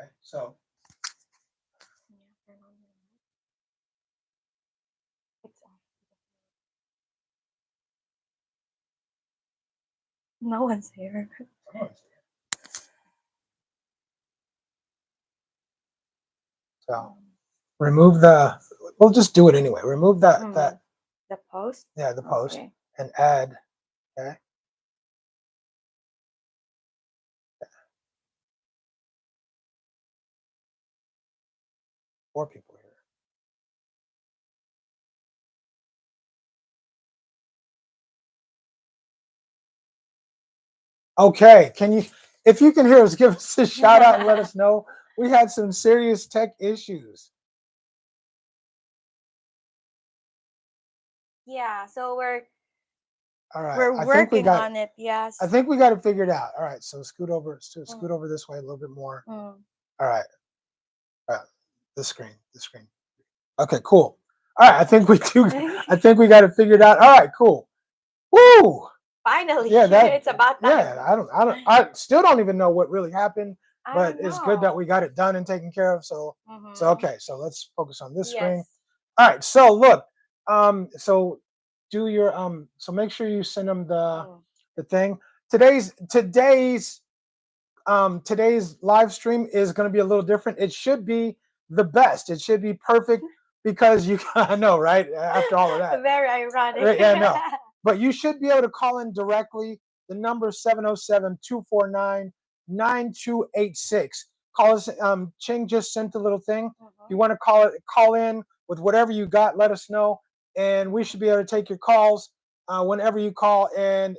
Okay, so No one's here. someone's here. So remove the. We'll just do it anyway. Remove that The post. yeah, the post, Okay. and add. Okay. 4 people here. Okay, can you, if you can hear us, give us a shout out and let us know. We had some serious tech issues. Yeah, so we're All right, we're I think we working got. on it. Yes. I think we got it figured out. All right, so scoot over this way a little bit more. Mm. All right, the screen. Okay, cool. All right, I think we do. I think we got it figured out. All right, cool. Woo! Finally, Yeah, that. it's about time. Yeah, I still don't even know what really happened, I but don't it's good that know. we got it done and taken care of. So okay, so let's focus on this screen. Yes. All right, so look, so do your so make sure you send them the thing. Today's live stream is going to be a little different. It should be the best. It should be perfect because you I know, right? After all of that. Very ironic. Right, yeah, no. But you should be able to call in directly. The number is 707-249-9286. Call us. Ching just sent a little thing. You want to call in with whatever you got, let us know. And we should be able to take your calls whenever you call. And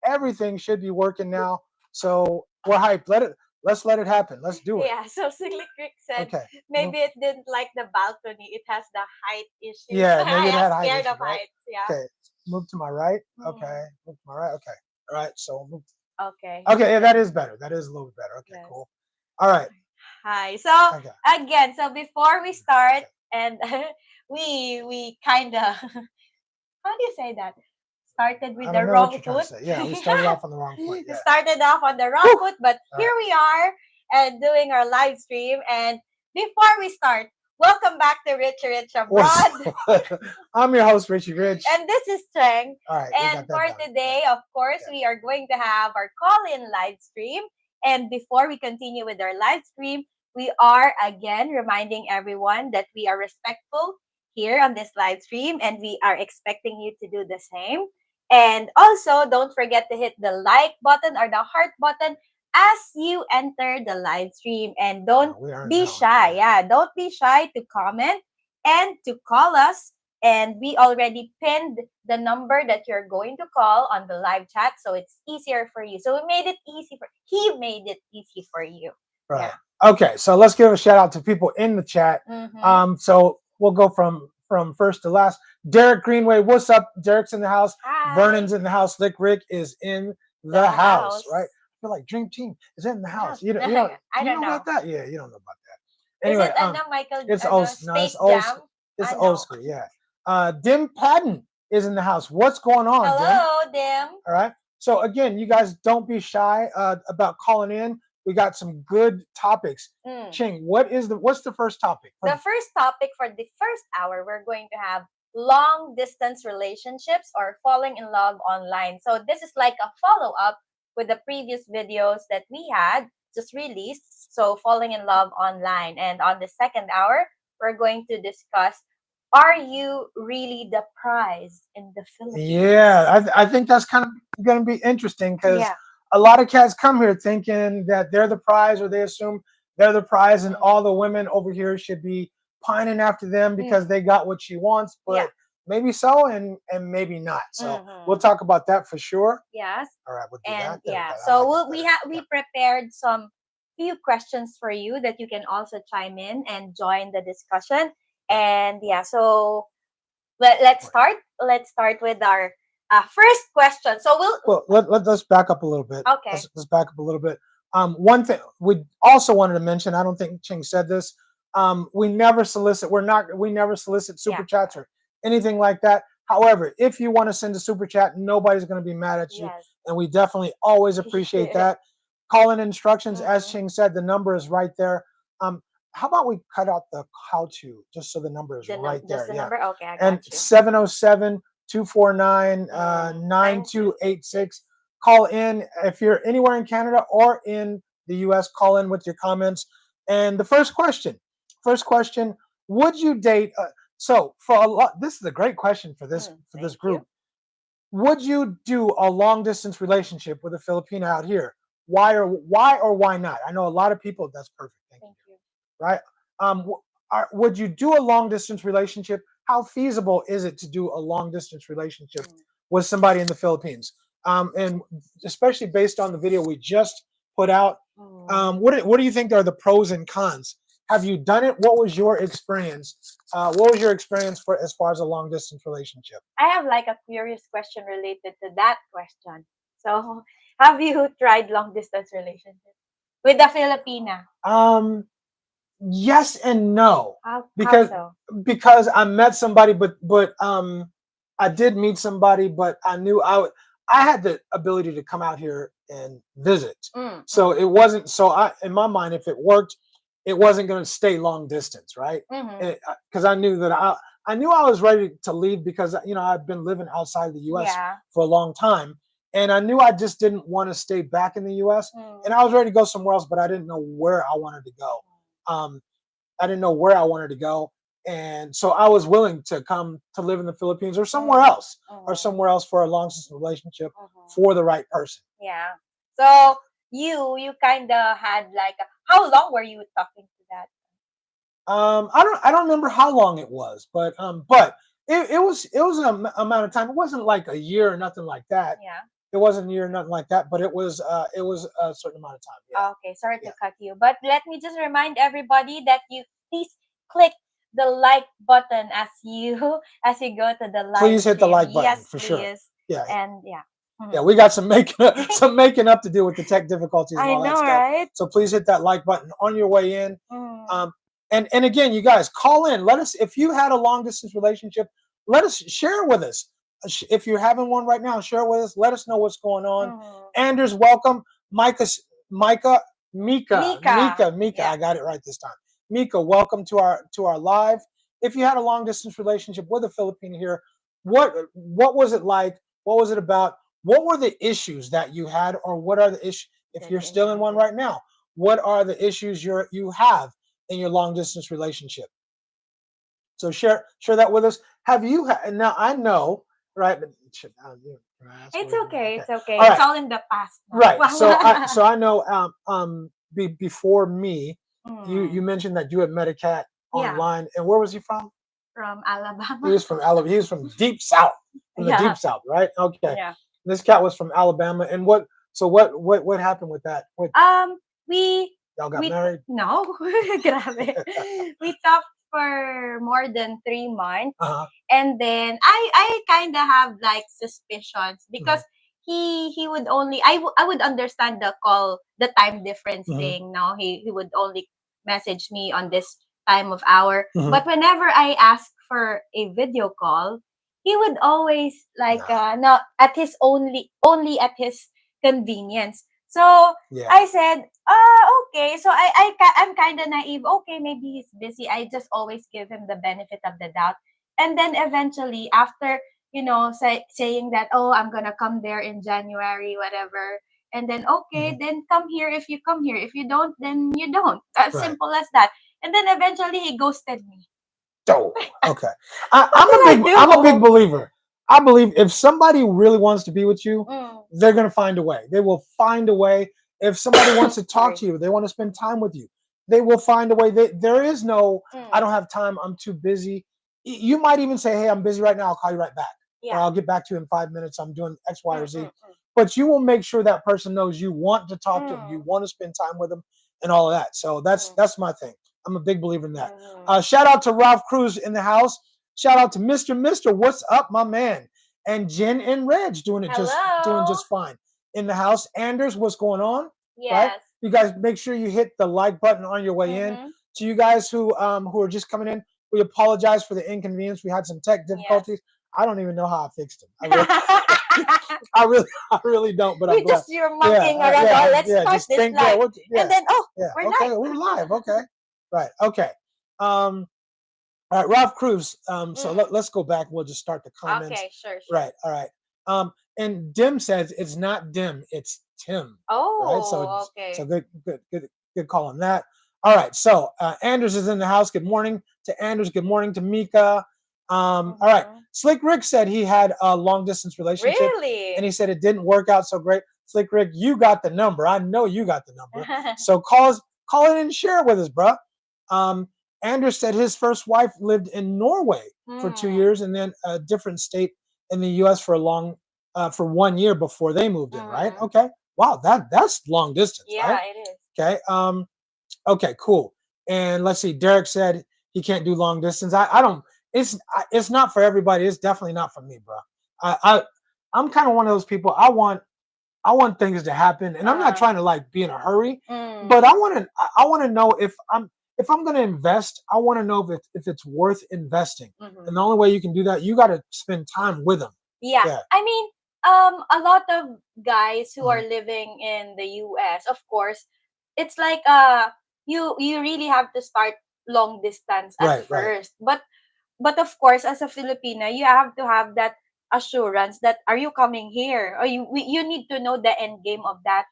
everything should be working now. So we're hyped. Let's let it happen. Let's do it. Yeah, so Silly Creek said Okay. maybe it didn't like the balcony. It has the height issues. Yeah, maybe it had height scared issues, of right? heights. Yeah. Okay, move to my right. Okay, move to my right. Okay, all right. So move. Okay. Okay, yeah, that is better. That is a little bit better. Okay, Yes. cool. All right. Hi. So again, so before we start, and we kind of how do you say that? Started with the wrong foot. Yeah, we started off on the wrong foot. Yeah. Started off on the wrong foot, but here we are and doing our live stream. And before we start, welcome back to Rich Abroad. I'm your host, Richie Rich. And this is Cheng. All right. And for today, of course, we are going to have our call-in live stream. And before we continue with our live stream, we are again reminding everyone that we are respectful here on this live stream, and we are expecting you to do the same. And also, don't forget to hit the like button or the heart button as you enter the live stream. And don't be shy. Yeah, don't be shy to comment and to call us. And we already pinned the number that you're going to call on the live chat, so it's easier for you. So he made it easy for you. Right. Yeah. Okay, so let's give a shout out to people in the chat. So we'll go from first to last. Derek Greenway, what's up? Derek's in the house. Hi. Vernon's in the house. Slick Rick is in the house, right? I feel like Dream Team is in the house. You know about that? Yeah, you don't know about that. Anyway, it's old school. Yeah. Dim Padden is in the house. What's going on? Hello, Dim. All right. So again, you guys don't be shy about calling in. We got some good topics. Ching, what's the first topic? The first topic for the first hour, we're going to have long distance relationships or falling in love online. So this is like a follow-up with the previous videos that we had just released. So falling in love online. And on the second hour, we're going to discuss, are you really the prize in the Philippines? Yeah, I think that's kind of going to be interesting because a lot of cats come here thinking that they're the prize, or they assume they're the prize, and all the women over here should be pining after them because they got what she wants. But maybe so, and maybe not. So we'll talk about that for sure. Yes. All right, we'll do that. Yeah. So we prepared some few questions for you that you can also chime in and join the discussion. And so let's start. Let's start with our first question. So let's back up a little bit. Okay. Let's back up a little bit. One thing we also wanted to mention, I don't think Ching said this. We never solicit. We never solicit super chats or anything like that. However, if you want to send a super chat, nobody's going to be mad at you, and we definitely always appreciate that. call-in instructions, as Mm-hmm. Ching said, the number is right there. Um, how about we cut out the how to just so the number is right Just there? the Yeah. number. Okay, I And got you. 707 249 Nine two eight 9286. six. Call in if you're anywhere in Canada or in the US. Call in with your comments. And the first question: would you date? So for a lot, this is a great question for this Thank you. group. Would you do a long distance relationship with a Filipina out here? Why not? I know a lot of people. That's perfect. Thank Thank you. you. Right? Would you do a long distance relationship? How feasible is it to do a long distance relationship Mm. with somebody in the Philippines? And especially based on the video we just put out, Mm. what do you think are the pros and cons? Have you done it? What was your experience? What was your experience for as far as a long distance relationship? I have like a curious question related to that question. So, have you tried long distance relationship with a Filipina? Um, yes and no, How because so? I met somebody, but I did meet somebody, but I knew I had the ability to come out here and visit. So Mm. it wasn't so I in my mind, if it worked, it wasn't going to stay long distance, right? Mm-hmm. Because I knew that I knew I was ready to leave because I've been living outside of the U.S. Yeah. for a long time, and I knew I just didn't want to stay back in the U.S. And Mm. I was ready to go somewhere else, but I didn't know where I wanted to go. Um, I didn't know where I wanted to go, and so I was willing to come to live in the Philippines Mm. or Mm. somewhere else for a long distance relationship Mm. for the right person. Yeah. Yeah. So you kind of had like how long were you talking to that? I don't remember how long it was, but it was an amount of time. It wasn't like a year or nothing like that. Yeah. It wasn't a year or nothing like that, but it was a certain amount of time. Okay, sorry Yeah, to cut you, but let me just remind everybody that you please click the like button as you as you go to the yeah. live Please hit the stream. like button Yes, for sure. please. Yeah, And yeah. yeah. Mhm. We got some making some making up to do with the tech difficulties and I all that know, stuff. right? So please hit that like button on your way in. Mm. Um, and again, you guys call in. Let us if you had a long distance relationship. Let us share it with us. If you're having one right now, share it with us. Let us know what's going on. Mhm. Anders, welcome. Micah, Micah, Mika, Mika. Mika, Mika. Yeah. I got it right this time. Mika, welcome to our live. If you had a long distance relationship with a Filipino here, what was it like? What was it about? What were the issues that you had, or what are the issues if That you're you still in one encountered. right now? What are the issues you have in your long distance relationship? So share that with us. Have you now? I know, right? But can I ask It's what okay. okay. It's okay. All It's right. all in the past now. Right. So I know before me, you Mm. mentioned that you had met a cat Yeah, online, and where was he from? from He Alabama. was from Alabama. He was from deep south, from the Yeah, deep south, right? Okay. yeah. This cat was from Alabama, and what? So what happened with that? What Um, we y'all got we married? no, grabe. We talked for more than 3 months, Uh huh. and then I kind of have like suspicions Hmm. because he would only I would understand the call the time difference Hmm. thing. No, he would only message me on this time of hour, Hmm. but whenever I ask for a video call, he would always like Nah. not at his only at his convenience. So Yeah. I said, okay. So I'm kind of naive. Okay, maybe he's busy. I just always give him the benefit of the doubt. And then eventually, after, saying that, oh, I'm going to come there in January, whatever. And then, okay, Hmm. then come here if you come here. If you don't, then you don't. As Right. simple as that. And then eventually, he ghosted me. Oh, okay. What did I I'm a big do? believer. I believe if somebody really wants to be with you, Mm. they're gonna find a way. They will find a way. If somebody wants to talk Sorry. to you, they want to spend time with you, they will find a way. There is no, I Mm. don't have time. I'm too busy. You might even say, hey, I'm busy right now. I'll call you right back, or Yeah. I'll get back to you in 5 minutes. I'm doing X, Y, or Mm, Z. mm, mm. But you will make sure that person knows you want to talk to them, you Mm, want to spend time with them, and all of that. So mm, that's my thing. I'm a big believer in that. mm. Shout out to Ralph Cruz in the house. Shout out to Mr. What's up, my man? And Jen and Reg doing Hello. just fine in the house. Anders, what's going on? Right? Yes. You guys make sure you hit the like button on your way in. Mm-hmm. To you guys who are just coming in, we apologize for the inconvenience. We had some tech Yes. difficulties. I don't even know how I fixed him. I really don't. But I'm We glad. just you're Yeah, mucking around. Oh, let's yeah. start Just this think. Yeah, live, yeah, and then yeah. we're Okay, live. we're live. Okay, right. Okay. All right, Ralph Cruz. So Mm. let's go back. We'll just start the comments. Okay, sure, sure. Right. All right. And Dim says it's not Dim, it's Tim. Right. Oh, So okay. good call on that. All right. So Anders is in the house. Good morning to Anders. Good morning to Mika. All right. Mm-hmm. Slick Rick said he had a long distance relationship, and Really? he said it didn't work out so great. Slick Rick, you got the number. I know you got the number. So call it and share it with us, bro. Um, Anders said his first wife lived in Norway for 2 years, and then a different state in the U.S. for 1 year before they moved in. Right? Mm-hmm. Okay. Wow, that's long distance, Yeah, right? it is. Okay. Okay. Cool. And let's see. Derek said he can't do long distance. I don't. It's not for everybody. It's definitely not for me, bro. I'm kind of one of those people. I want things to happen, and I'm not Uh-huh. trying to like be in a hurry, Mm. but I want to know if I'm going to invest. I want to know if it's worth investing, and Mm-hmm. the only way you can do that, you got to spend time with them. Yeah, Yeah. I mean, a lot of guys who are Mhm. living in the US, of course, it's like you really have to start long distance at Right. Right. first. But of course, as a Filipina, you have to have that assurance that are you coming here, or you need to know the end game of that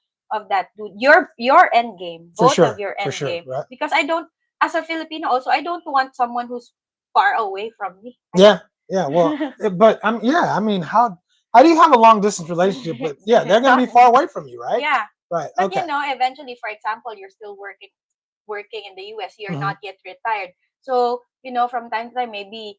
dude, your end game, For both of sure. your For end sure. game, Right. because I don't, as a Filipino also, I don't want someone who's far away from me. I Yeah. don't. Yeah. Well, but yeah. I mean, how do you have a long distance relationship? But yeah, they're going to be far away from you, right? Yeah. Right. But Okay. eventually, for example, you're still working in the US, you're Hmm. not yet retired. So, from time to time, maybe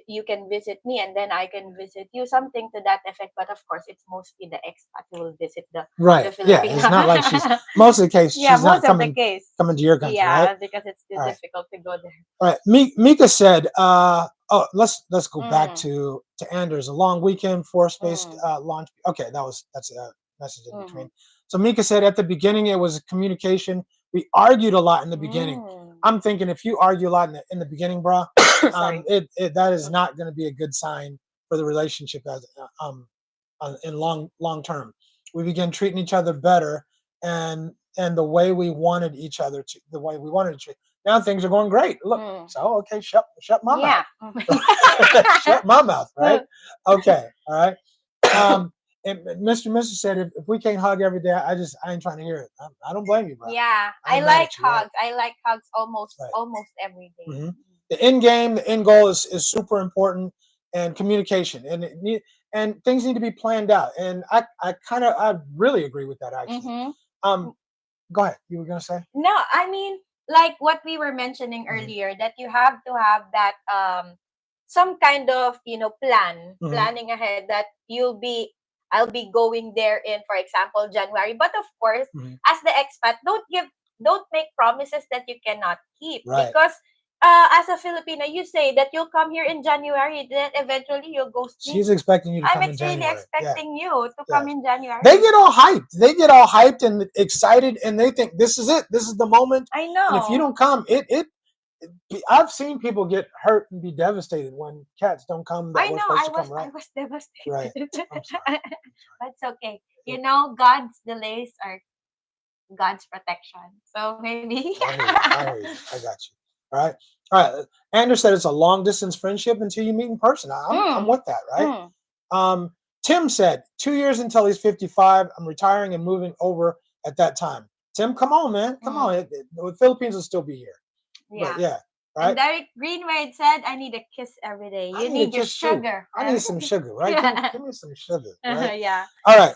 you can visit me, and then I can visit you, something to that effect. But of course, it's mostly the expat who will visit the Right. Yeah. It's not like Filipina. most of the case Yeah, she's most not of the coming case. coming to your country, right? Yeah, because it's too All right. difficult to go there. All right. Mika said, oh, let's go back Mm, to Anders. A long weekend, force-based mm, launch. Okay, that's a message in mm, between. So Mika said at the beginning it was communication. We argued a lot in the beginning. mm. I'm thinking if you argue a lot in the beginning, bro, Sorry. it that is not going to be a good sign for the relationship as in long term. We began treating each other better, and the way we wanted to treat. Now things are going great. Look, Mm. so okay, shut my mouth. Yeah. Shut my mouth, right? Okay, all right. And Mr. said if we can't hug every day, I ain't trying to hear it. I don't blame you, bro. Yeah, I I ain't mad like at you, right? hugs. I like hugs almost Right. almost every day. Hmm. The end goal is super important, and communication, and things need to be planned out. And I really agree with that actually. Mm-hmm. Um, go ahead. You were gonna say? No, I mean, like what we were mentioning Hmm. earlier, that you have to have that some kind of Hmm. planning ahead, that I'll be going there in, for example, January. But of course, Hmm. as the expat, don't make promises that you cannot keep, Right. because as a Filipino, you say that you'll come here in January, then eventually you'll ghost me. She's expecting you to I'm come in really January. Yeah. expecting you to Yeah. come in They January. get all hyped. They get all hyped and excited, and they think this is it. This is the moment. I And if you know. don't come, I've seen people get hurt and be devastated when cats don't come that I were know. supposed I to was come. I Right. was Right. devastated. I'm sorry. That's okay. I'm God's delays are God's protection. So maybe. sorry. I hear you. I hear you. I got you. All right. All right. Anders said it's a long distance friendship until you meet in person. I'm Mm, with that. Right. mm. Um, Tim said 2 years until he's 55. I'm retiring and moving over at that time. Tim, come on, man. Come on. Mm. The Philippines will still be here. But Yeah. yeah. And Right. Derek Greenway said, "I need a kiss every day. I You need a need your kiss too. sugar I need every some day." sugar. Right. Yeah. Give me some sugar. Right. Yeah. All right.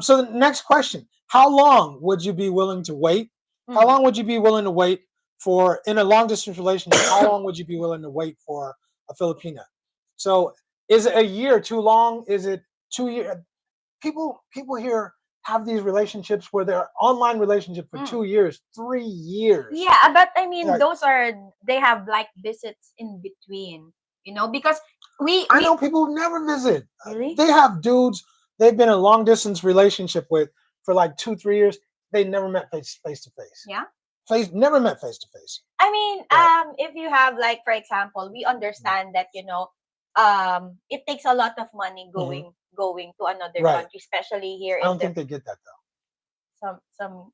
So the next question: how long would you be willing to wait? How Mm. long would you be willing to wait for in a long distance relationship? How long would you be willing to wait for a Filipina? So is it a year too long? Is it 2 years? People here have these relationships where they're online relationship for Mm. 2 years, 3 years. Yeah, but I mean, Like, those are, they have like visits in between, because I we know people who never visit. really. They have dudes they've been in a long distance relationship with for like 2, 3 years. They never met face to face. Yeah. Never met face to face. I mean, Right. if you have, like, for example, we understand that, it takes a lot of money Mhm. going to another Right. country, especially here I in don't the think they get that though.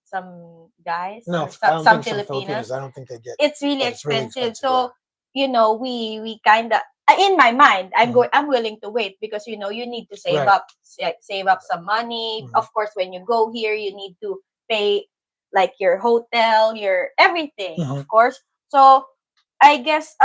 some guys No, or I don't some think some Filipinos. Filipinos. I don't think they get It's really that. It's really expensive. expensive. Yeah. So, we kind of, in my mind, Mhm. I'm willing to wait because you need to Right. save up some money. Mhm. Of course, when you go here, you need to pay like your hotel, your everything, of Mhm. course. So, I guess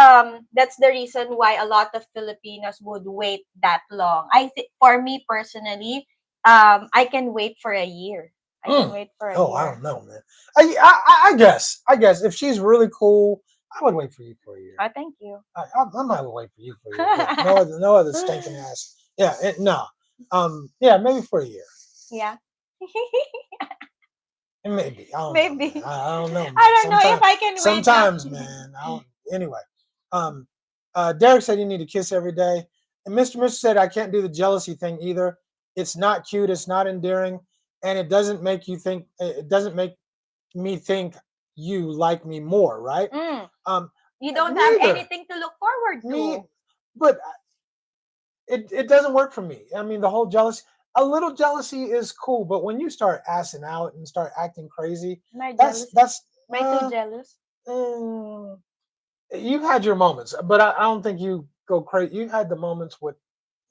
that's the reason why a lot of Filipinos would wait that long. I think for me personally, I can wait for a year. I can Mm. wait for a Oh, I year. don't know, man. I guess. I guess if she's really cool, I would wait for you for a year. Oh, thank you. I might wait for you for a year, but no other stinking ass. Yeah, no. Yeah, maybe for a year. Yeah. Maybe I don't know, man. Maybe. I don't know, man. I don't know if I can wait that. Sometimes, man. I don't. Anyway, um, Derek said you need to kiss every day, and Mr. said I can't do the jealousy thing either. It's not cute. It's not endearing, and it doesn't make you think. It doesn't make me think you like me more, right? Mm. Um, You don't have neither anything to look forward me, to. but it doesn't work for me. I mean, the whole jealousy. A little jealousy is cool, but when you start assing out and start acting crazy, Am I that's jealous? that's Am I too jealous? mm, you've had your moments, but I don't think you go crazy. You had the moments with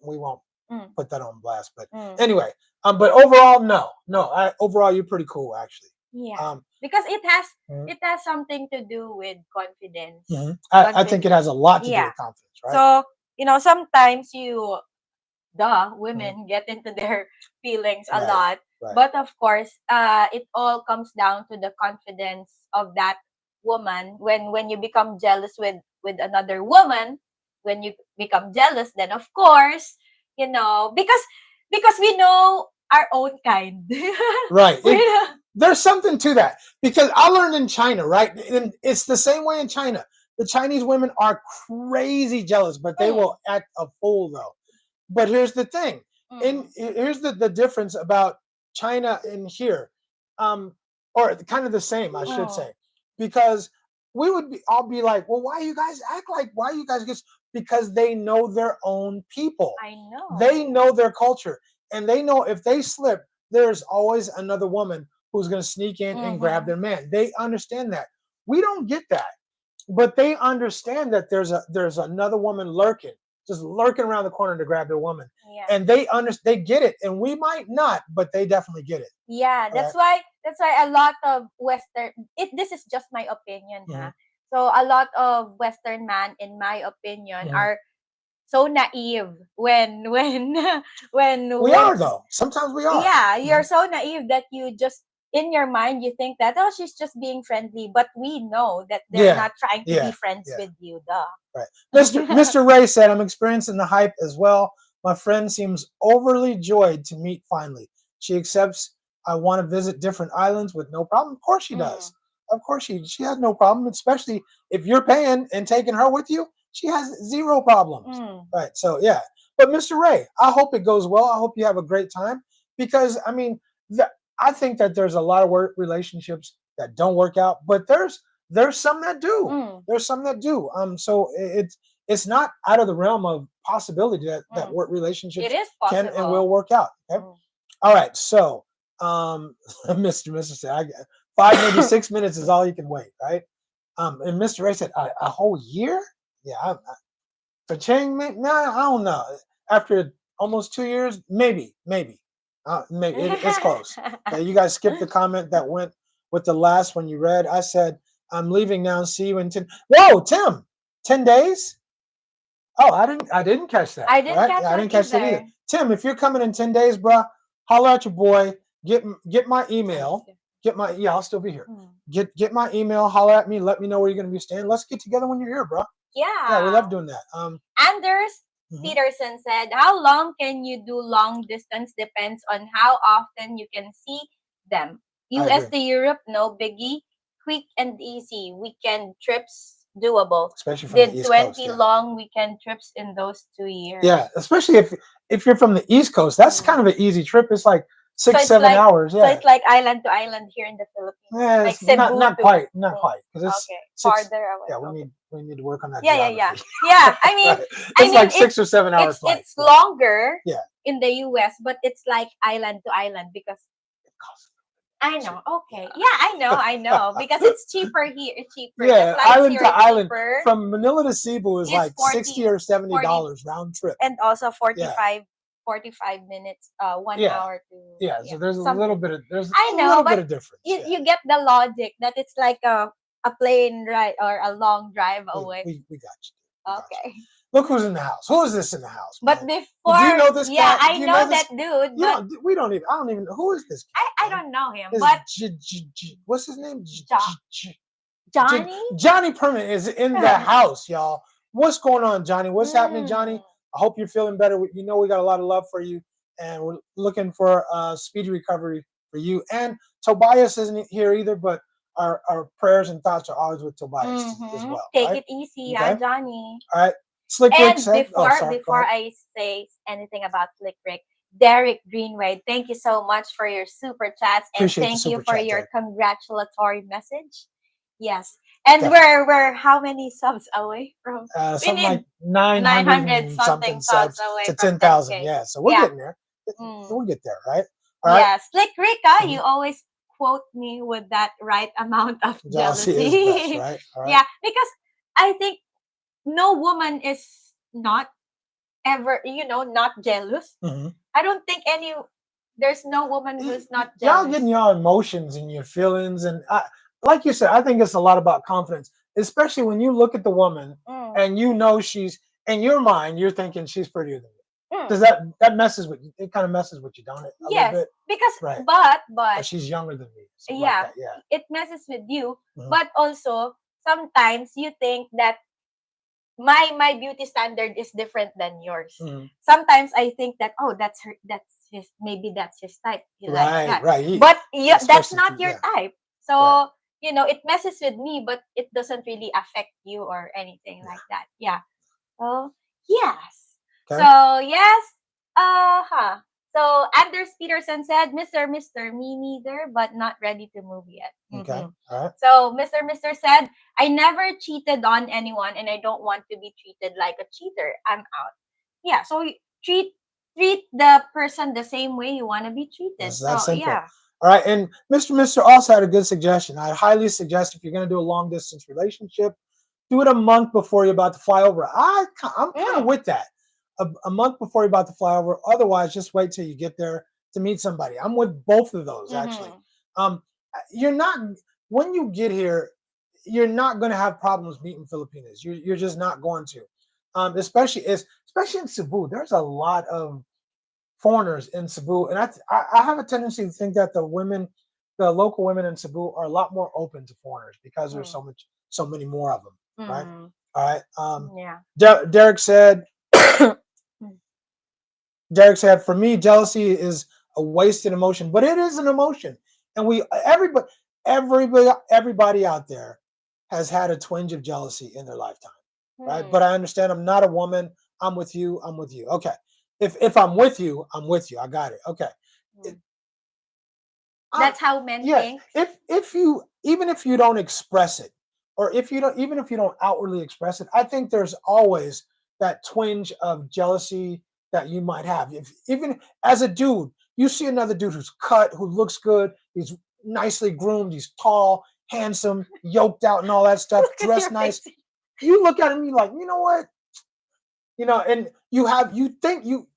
we won't Mm. put that on blast, but Mm. anyway, but overall, no. Overall, you're pretty cool, actually. Yeah. Um, Because mhm, it has something to do with confidence. mhm. I think it Confidence. has a lot to do Yeah. with confidence, right? So, sometimes Mhm. women get into their feelings a Right, lot. right. But of course, it all comes down to the confidence of that woman. When you become jealous with another woman, when you become jealous, then of course, because we know our own kind. Right. we know, There's something to that because I learned in China, right? And it's the same way in China. The Chinese women are crazy jealous, but they mm, will act a fool though. But here's the thing. mm, Here's the difference about China and here. Or kind of the same, I should mm. say. Because all be like, well, why you guys act like why you guys get because they know their own people. I They know. know their culture and they know if they slip, there's always another woman who's going to sneak in and grab Mm-hmm. their man. They understand that. We don't get that, but they understand that there's another woman lurking, just lurking around the corner to grab their woman, Yeah. and they get it, and we might not, but they definitely get it. Yeah, All right. that's why a lot of Western this is just my opinion, Mm-hmm. huh? So a lot of Western man, in my opinion, Mm-hmm. are so naive when We when are though. Sometimes we are. yeah, Mm-hmm. you're so naive that you just in your mind you think that, oh, she's just being friendly, but we know that they're Yeah. not trying to be Yeah. friends Yeah. with you, duh. Right. Mr. Ray said, I'm experiencing the hype as well. My friend seems overly joyed to meet finally. She accepts I want to visit different islands with no problem. Of course she Mm, does. Of course she has no problem, especially if you're paying and taking her with you. She has zero problems. mm, Right. So yeah. But Mr. Ray, I hope it goes well. I hope you have a great time because I mean, the, I think that there's a lot of work relationships that don't work out, but there's some that do. mm, There's some that do. So it's not out of the realm of possibility that mm. work It relationships is can and possible. will work out. Okay. Mm. All right. So Mr. said, I got 5 maybe 6 minutes is all you can wait, right? And Mr. Ray said a whole year. Yeah. For Chang, no, I don't know. After almost 2 years, maybe it's close. Okay, you guys skipped the comment that went with the last one you read. I said I'm leaving now. See you in 10. Whoa, Tim, 10 days? Oh, I didn't catch that. I All didn't right, catch yeah, I that didn't catch that either. either. Tim, if you're coming in 10 days, bruh, holler at your boy. Get my I'm email. still. I'll still be here. Mm. Get my email. Holler at me. Let me know where you're gonna be staying. Let's get together when you're here, bruh. Yeah, we love Yeah. doing that. Anders Mhm, Peterson said, how long can you do long distance depends on how often you can see them. I US agree, to Europe, no biggie. Quick and easy. Weekend trips, doable. especially from the Did East Coast. 20 Yeah. long weekend trips in those 2 years. Yeah, especially if you're from the East Coast, that's kind Mm. of an easy trip. It's like So Six, it's 7 hours. so Yeah. it's like island to island here in the Philippines, Yeah, like it's not Cebu not to. quite, not Mm, quite, because it's okay, six. farther away. Yeah, Okay. we need to work on that Yeah, yeah, yeah, geography. yeah. Right. I It's mean, like 6 or 7 hour flight. it's Yeah. longer Yeah. in the U.S., but it's like island to island because It costs I cheap. know. Okay, yeah, I know because it's cheaper here. It's cheaper. The Yeah, flights island here to are island cheaper. from Manila to Cebu is It's like 60 or 70 40 dollars round trip. and also Yeah, 45 minutes, one yeah, hour to yeah. So yeah there's a little something. bit of I know, but difference. you Yeah, you get the logic that it's like a plane ride or a long drive away. we got you. We got you. Okay. Look who's in the house. Who is this in the house, But man? Do you before, know this yeah, cat? I Do you know know this? that dude, You but don't. We don't even. I don't even know who is this I cat, man. don't know him. This But what's his name? Johnny? Johnny Permit is in the house, y'all. What's going on, Johnny? What's happening, Johnny? Mm. I hope you're feeling better. You know we got a lot of love for you, and we're looking for speedy recovery for you. And Tobias isn't here either, but our prayers and thoughts are always with Tobias as well, Take right? it easy, Okay. Johnny. All right. Slick Rick And said, "Oh, sorry. Go before ahead." I say anything about Slick Rick, Derek Greenway, thank you so much for your super chats and Appreciate the thank you super for chat, your Derek. congratulatory message. Yes. And Definitely. we're how many subs away from we Something like need 900 900 and something something subs subs away to from 10,000. 10K. Yeah, so we're Yeah. getting there. Mm. We'll get there, right? All right. Yeah. Slick Rika, Mhm. you always quote me with that right amount of Jealousy is best, jealousy. right? All right. Yeah, because I think no woman is not ever, not jealous. Mm-hmm. I don't think there's no woman who's not Y'all jealous. getting your emotions and your feelings, and like you said, I think it's a lot about confidence, especially when you look at the woman Mm, and you know she's in your mind, you're thinking she's prettier than you. mm. Does that messes with you? It kind of messes with you, don't it? A little Yes, bit, because right? but But she's younger than me, something like yeah, that. Yeah. it messes with you. Mhm. But also sometimes you think that my beauty standard is different than yours. Mhm. Sometimes I think that that's his maybe that's his type. He likes Right, that. right. But yeah, that's Especially if not you, your yeah, type. right, So, it messes with me, but it doesn't really affect you or anything yeah. like that. Yeah. So yes. Okay, So yes. Huh. So Anders Peterson said, Mr. Me neither, but not ready to move yet. okay, all right. So Mr. said, I never cheated on anyone and I don't want to be treated like a cheater. I'm out. Yeah. So treat the person the same way you want to be treated. That's that So simple. yeah. All right, and Mr. also had a good suggestion. I highly suggest if you're going to do a long distance relationship, do it a month before you're about to fly over. I'm kind of Mm, with that. A month before you're about to fly over. Otherwise, just wait till you get there to meet somebody. I'm with both of those actually. mm-hmm. Um, you're not when you get here, you're not going to have problems meeting Filipinos. You're just not going to. Especially in Cebu, there's a lot of foreigners in Cebu, and I have a tendency to think that the local women in Cebu are a lot more open to foreigners because there's Mm, so many more of them, right? mm-hmm. All right. Yeah. Derek said, Mm, Derek said, for me, jealousy is a wasted emotion, but it is an emotion, and everybody out there has had a twinge of jealousy in their lifetime, right? But I understand I'm not a woman. I'm with you. I'm with you. Okay. If I'm with you, I'm with you. I got it. Okay. mm. I, That's how men yeah. think. If you even if you don't express it, or if you don't even if you don't outwardly express it, I think there's always that twinge of jealousy that you might have. If even as a dude, you see another dude who's cut, who looks good, he's nicely groomed, he's tall, handsome, yoked out, and all that stuff, Look at dressed your nice. face. You look at him, you like, you know what? And you think you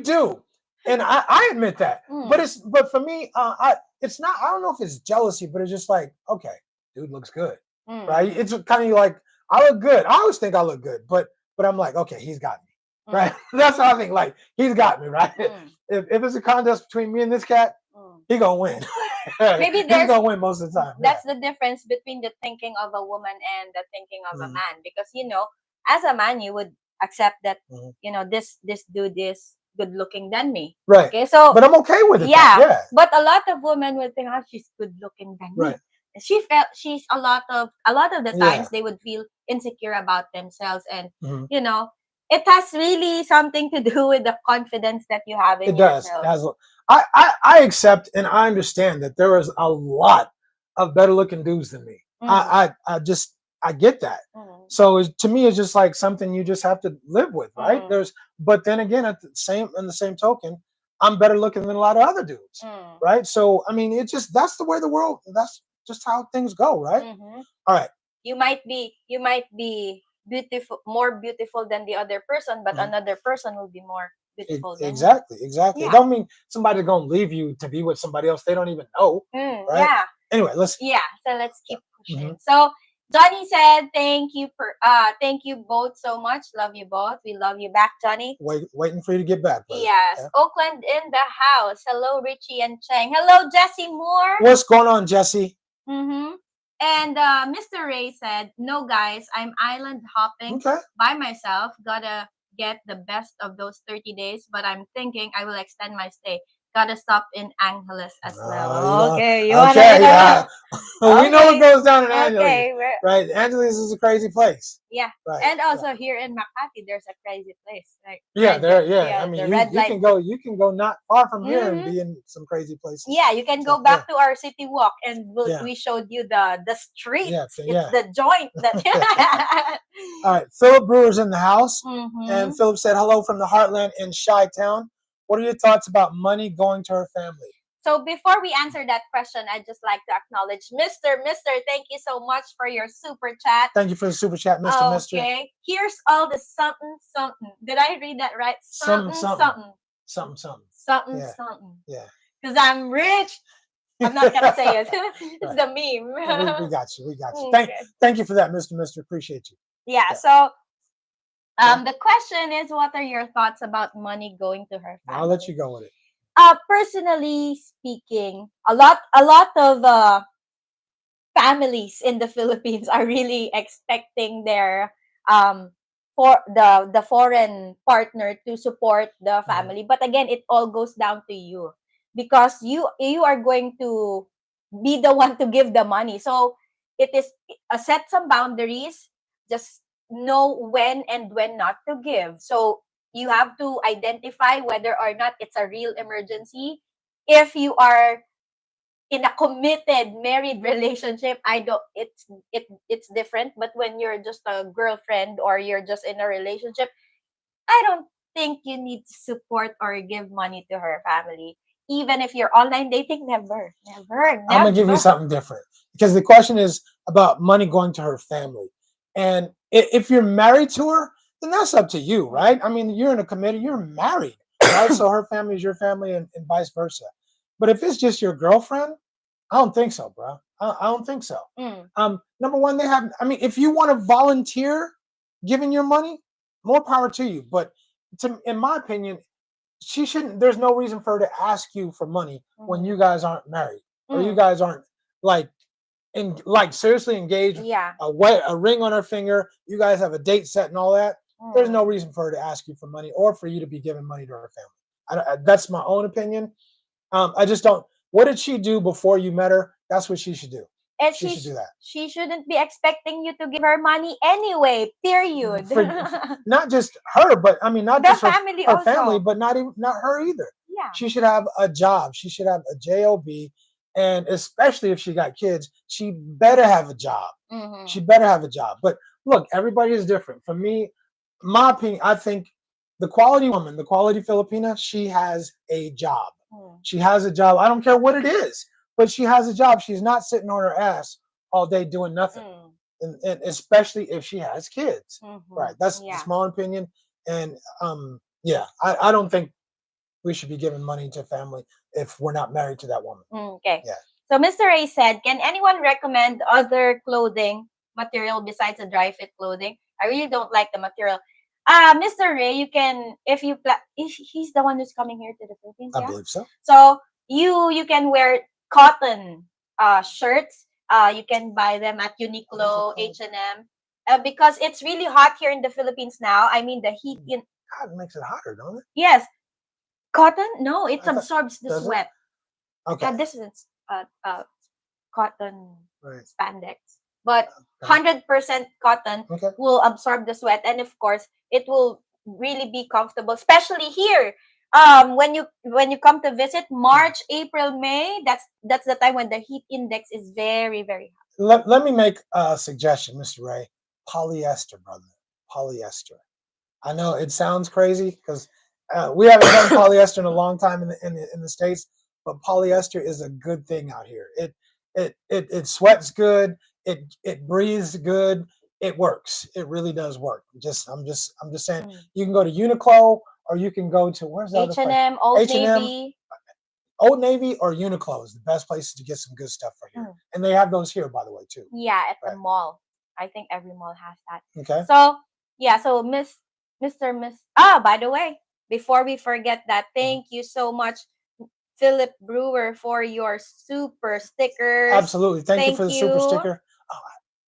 do, and I admit that. Mm, But for me, it's not. I don't know if it's jealousy, but it's just like, okay, dude looks good, right? mm, It's kind of like I look good. I always think I look good, but I'm like, okay, he's got me, right? mm, That's how I think. Like he's got me, right? mm, If it's a contest between me and this cat, mm. he gonna win. Maybe He's gonna win most of the time. Yeah. that's the difference between the thinking of a woman and the thinking of a Mhm, man because as a man you would accept that mhm. this dude is good looking than me. Right. Okay, so But I'm okay with it though. yeah, Yeah. but a lot of women would think, oh, she's good looking than me. Right. She's a lot of the Yeah. times they would feel insecure about themselves and Mhm. you know it has really something to do with the confidence that you have in It does. It yourself. has. I accept and I understand that there is a lot of better looking dudes than me. Mm, I get that. mm, So to me, it's just like something you just have to live with, right? mm, But then again, at the same token, I'm better looking than a lot of other dudes, mm, right? So I mean, that's the way the world. That's just how things go, right? mm-hmm. All right. You might be beautiful, more beautiful than the other person, but Mhm. another person will be more beautiful than you. Exactly, exactly. It Yeah. don't mean somebody's gonna leave you to be with somebody else they don't even know, right? Yeah. Anyway, let's. Yeah. So let's keep Mhm. pushing. So Johnny said, thank you both so much. Love you both. We love you back, Johnny. Waiting for you to get back, brother. Yes. Okay. Oakland in the house. Hello, Richie and Cheng. Hello, Jesse Moore. What's going on, Jesse? Mm-hmm. And Mr. Ray said, "No, guys, I'm island hopping Okay. by myself. Gotta get the best of those 30 days, but I'm thinking I will extend my stay. Gotta stop in Angeles as You well." going Okay, you wanna, okay, yeah. We know what okay, goes down in Angeles, okay, right? Angeles is a crazy place, yeah. right? And Yeah. also here in Makati, there's a crazy place, like Yeah, there. Yeah, I yeah, mean, the red you light. can go not far from here and Mm-hmm. be in some crazy places. Yeah, you can So go yeah, back to our city walk, and yeah, we showed you the yeah, streets. It's yeah. the joint that. All right, Philip Brewer's in the house, Mm-hmm. and Philip said hello from the Heartland in Chi-Town. What are your thoughts about money going to her family? So before we answer that question, I'd just like to acknowledge Mister. Thank you so much for your super chat. Thank you for the super chat, Mister. Okay, here's all the something something. Did I read that right? Something, Something something, something something, something. something Yeah, something. yeah. Because I'm rich. I'm not gonna say it. It's Right. the meme. We got you. We got you. Okay. Thank you for that, Mister. Appreciate you. Yeah. Yeah. So Okay. the question is, what are your thoughts about money going to her I'll let family? you go with it. Personally speaking, a lot of families in the Philippines are really expecting their for the foreign partner to support the Mhm. family. But again, it all goes down to you, because you are going to be the one to give the money. So it is set some boundaries. Just know when and when not to give. So you have to identify whether or not it's a real emergency. If you are in a committed married relationship, I don't it's different. But when you're just a girlfriend or you're just in a relationship, I don't think you need to support or give money to her family. Even if you're online dating, never, never, I'm gonna give you never. something different because the question is about money going to her family, and if you're married to her, then that's up to you, right? I mean, you're in a committee, you're married, right? So her family is your family, and vice versa. But if it's just your girlfriend, I don't think so, bro. I don't think so. Mm, Number one, they have. I mean, if you want to volunteer giving your money, more power to you. But in my opinion, she shouldn't. There's no reason for her to ask you for money when mm, you guys aren't married or you mm. guys aren't like seriously engaged. Yeah. A ring on her finger. You guys have a date set and all that. There's no Mm. reason for her to ask you for money or for you to be giving money to her family. That's my own opinion. I just don't. What did she do before you met her? That's what she should do. And She should do that. she shouldn't be expecting you to give her money anyway. Period. For not just her, but I mean not The just family her family, also. but not her either. Yeah. She should have a job. She should have a job, and especially if she got kids, she better have a job. She Mm-hmm. better have a job. But look, everybody is different. For me, my opinion, I think the quality woman, the quality Filipina, she has a job. Mm. She has a job. I don't care what it is, but she has a job. She's not sitting on her ass all day doing nothing, Mm. and especially if she has kids. Right. Mm-hmm. That's Yeah. my own opinion. And yeah, I don't think we should be giving money to family if we're not married to that woman. Okay. Yeah. So Mr. Ray said, can anyone recommend other clothing material besides the dry fit clothing? I really don't like the material. Mr. Ray, you can, if you he's the one who's coming here to the Philippines, I yeah. believe so. So you can wear cotton shirts. You can buy them at Uniqlo, H&M, because it's really hot here in the Philippines now. I mean, the heat in God, it makes it hotter, don't it? yes, cotton. No, it I thought, absorbs the does it? sweat. Okay. This is cotton Right. spandex, but Okay. 100% cotton Okay. will absorb the sweat, and of course, it will really be comfortable, especially here. When you come to visit March, April, May, that's the time when the heat index is very, very Let me make a suggestion, Mr. Ray. Polyester, brother. Polyester. I know it sounds crazy because we haven't done polyester in a long time in the States, but polyester is a good thing out here. It sweats good. It breathes good. It works. It really does work. I'm just saying. hot. You can go to Uniqlo or you can go to where's the other place? H&M, Old H&M, Navy. Old Navy, or Uniqlo is the best places to get some good stuff right here. And they have those here, by the way, too. Yeah, at the Right. mall. I think every mall has that. Okay. So yeah, so Miss. By the way, before we forget that, thank you so much, Philip Brewer, for your super stickers. Absolutely. Thank you for the super you. sticker. Oh,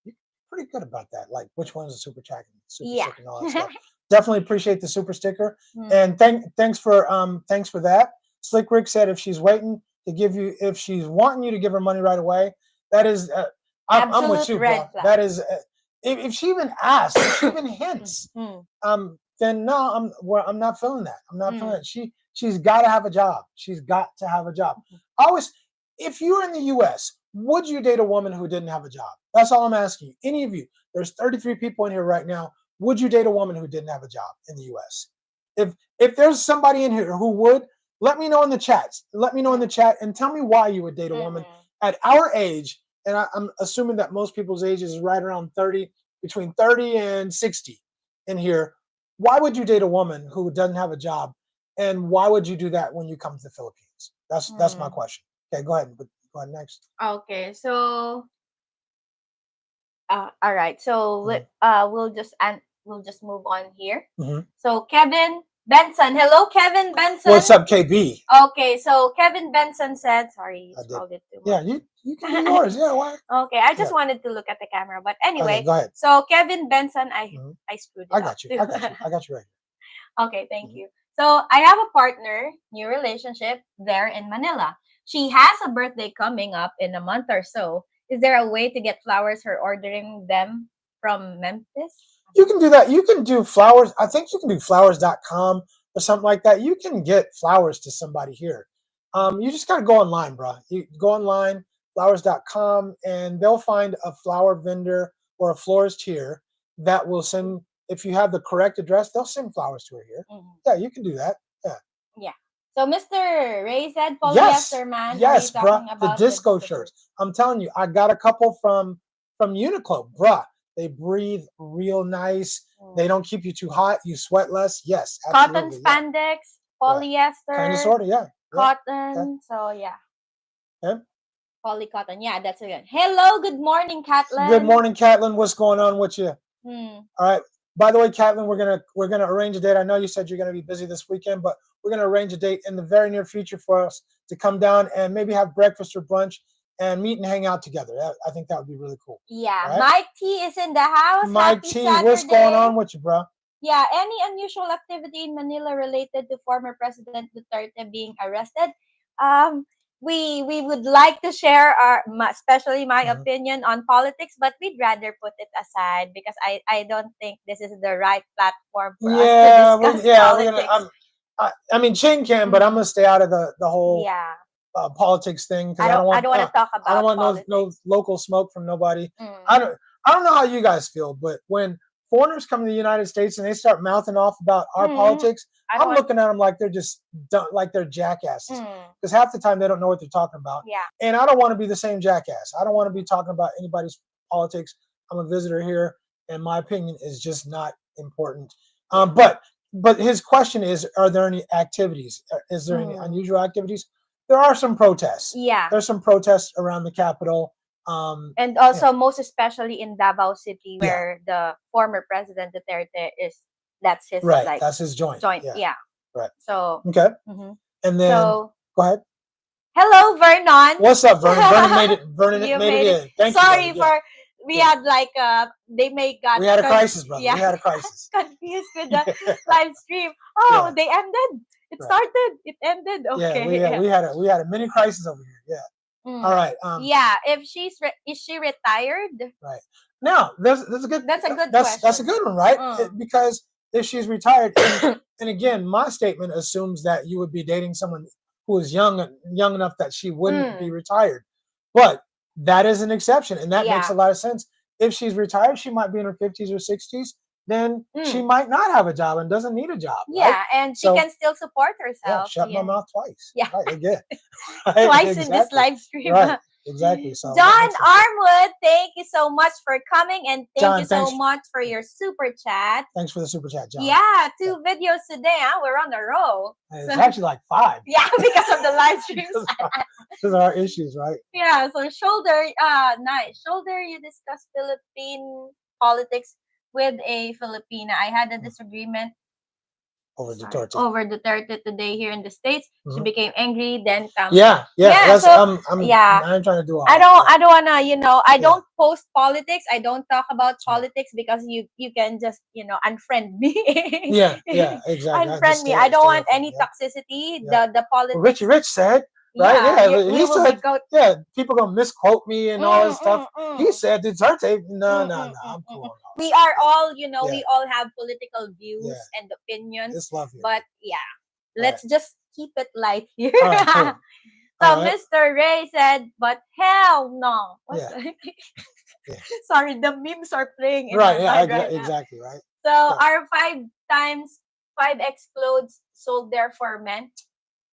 you're pretty good about that. Like which one's a super sticker Yeah. and all that stuff. Definitely appreciate the super sticker. Mm. And thanks for that. Slick Rick said if she's waiting to give you, if she's wanting you to give her money right away, that is I'm with you, red bro. flag. That is if she even asks, if she even hints, then no, I'm not feeling that. I'm not feeling it. She's got to have a job. She's got to have a job. Always, if you're in the U.S., would you date a woman who didn't have a job? That's all I'm asking you. Any of you, there's 33 people in here right now. Would you date a woman who didn't have a job in the U.S.? If there's somebody in here who would, let me know in the chats. Let me know in the chat and tell me why you would date a woman at our age. And I'm assuming that most people's age is right around 30, between 30 and 60 in here. Why would you date a woman who doesn't have a job? And why would you do that when you come to the Philippines? That's my question. Okay, go ahead. Go ahead next. Okay, so all right. So we'll just move on here. So Kevin Benson, hello, Kevin Benson. What's up, KB? Okay, so Kevin Benson said, sorry, you scrolled it too much. Yeah, you can do yours. Yeah, why? Okay, I just wanted to look at the camera, but anyway. Okay, go ahead. So Kevin Benson, I screwed it I got you. up I got you right. Okay, thank you. So I have a partner, new relationship there in Manila. She has a birthday coming up in a month or so. Is there a way to get flowers for ordering them from Memphis? You can do that. You can do flowers. I think you can do flowers.com or something like that. You can get flowers to somebody here. You just got to go online, bro. You go online, flowers.com, and they'll find a flower vendor or a florist here that will send, if you have the correct address, they'll send flowers to her here. Yeah, you can do that. Yeah. Yeah. So Mr. Ray said polyester man. Yes, bruh. The disco shirts. I'm telling you, I got a couple from Uniqlo, bruh. They breathe real nice. They don't keep you too hot. You sweat less. Yes, absolutely. Cotton spandex, polyester. Kind of, sort of, yeah. Cotton. Okay. So yeah. Okay. Poly cotton. Yeah, that's again. Hello, good morning, Catlin. Good morning, Catlin. What's going on with you? All right. By the way, Catlin, we're gonna arrange a date. I know you said you're gonna be busy this weekend, but we're gonna arrange a date in the very near future for us to come down and maybe have breakfast or brunch and meet and hang out together. I think that would be really cool. Yeah, right? Mike T is in the house. Mike T, what's going on with you, bro? Yeah, any unusual activity in Manila related to former President Duterte being arrested? We would like to share especially my opinion on politics, but we'd rather put it aside because I don't think this is the right platform for us to discuss politics. I mean, Ching can, but I'm gonna stay out of the whole politics thing because I don't want to talk about. I don't want no local smoke from nobody. I don't know how you guys feel, but when foreigners come to the United States and they start mouthing off about our politics, I'm looking at them like they're just like they're jackasses because half the time they don't know what they're talking about. Yeah. And I don't want to be the same jackass. I don't want to be talking about anybody's politics. I'm a visitor here, and my opinion is just not important. But his question is, are there any activities? Is there any unusual activities? There are some protests. Yeah. There's some protests around the Capitol. And also most especially in Davao City where the former President Duterte that's his that's his joint. Yeah. Right. So okay. And then go ahead. Hello, Vernon. What's up, Vernon? Vernon made it. Vernon made it in. Thank you. Sorry for we had like we had a crisis, brother. Yeah. We had a crisis. Confused with the live stream. Oh, they ended. It started. It ended. Okay. Yeah, we had a mini crisis over here. Yeah. All right. If is she retired? Right. Now, that's a good. That's a good. That's a good one, right? Because if she's retired, and again, my statement assumes that you would be dating someone who is young enough that she wouldn't be retired. But that is an exception, and that makes a lot of sense. If she's retired, she might be in her 50s or 60s. Then she might not have a job and doesn't need a job. Yeah, right? and she can still support Yeah, herself. shut my mouth twice. Yeah. Right, again. Twice in this live stream. Right, exactly. So John Armwood, thank you so much for coming, and thank John, you so thanks. much for your super chat. Thanks for the super chat, John. Yeah, 2 videos today. We're on a roll. It's actually like 5. Yeah, because of the live streams. Those are our issues, right? Yeah, so Shoulder, nice. Shoulder, you discussed Philippine politics with a Filipina. I had a disagreement over Duterte. Over Duterte today here in the States. She became angry, then yeah. So I'm trying to do all I don't wanna, I don't post politics. I don't talk about politics because you can just, unfriend me. yeah, exactly. Unfriend me. I don't want any toxicity. The politics. Well, Richie Rich said, right? Yeah, he said, people gonna misquote me and all this stuff. He said Duterte. No, I'm cool. We are all, we all have political views and opinions. It's lovely. But let's just keep it light here. Right, cool. So Mr. Ray said, but hell no. Sorry, the memes are playing in my mind right exactly, now. right. So are 5x clothes sold there for men?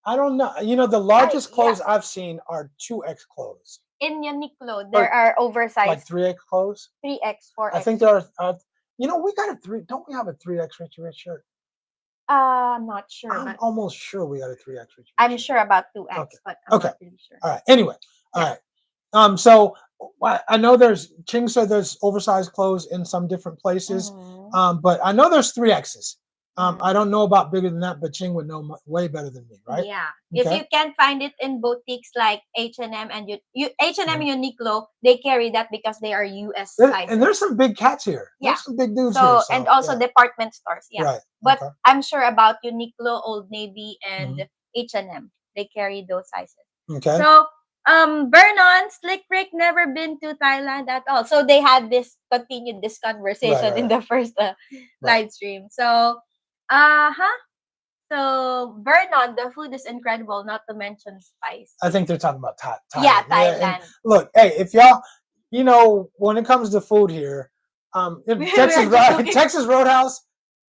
I don't know. The largest clothes I've seen are 2X clothes. In Uniqlo, there are oversized. Like 3X clothes? 3X, 4X. I think there are, we got a 3. Don't we have a 3X Richie Rich shirt? I'm not sure. I'm almost sure we got a 3X Richie Rich I'm shirt. sure about 2X, but I'm not really sure. All right. Anyway. All right. So I know Ching said there's oversized clothes in some different places. But I know there's 3Xs. I don't know about bigger than that, but Ching would know way better than me, right? Yeah. Okay. If you can find it in boutiques like H&M and H&M and Uniqlo, they carry that because they are US sizes. And there's some big cats here. Yeah. There's some big dudes here. So, and also department stores. Yeah. Right. But I'm sure about Uniqlo, Old Navy, and H&M. They carry those sizes. Okay. So Vernon, Slick Rick never been to Thailand at all. So they had continued this conversation in the first live stream. So so Vernon, the food is incredible, not to mention spice. I think they're talking about Thailand. Yeah, Thailand. Look, hey, if y'all, when it comes to food here, Texas Roadhouse,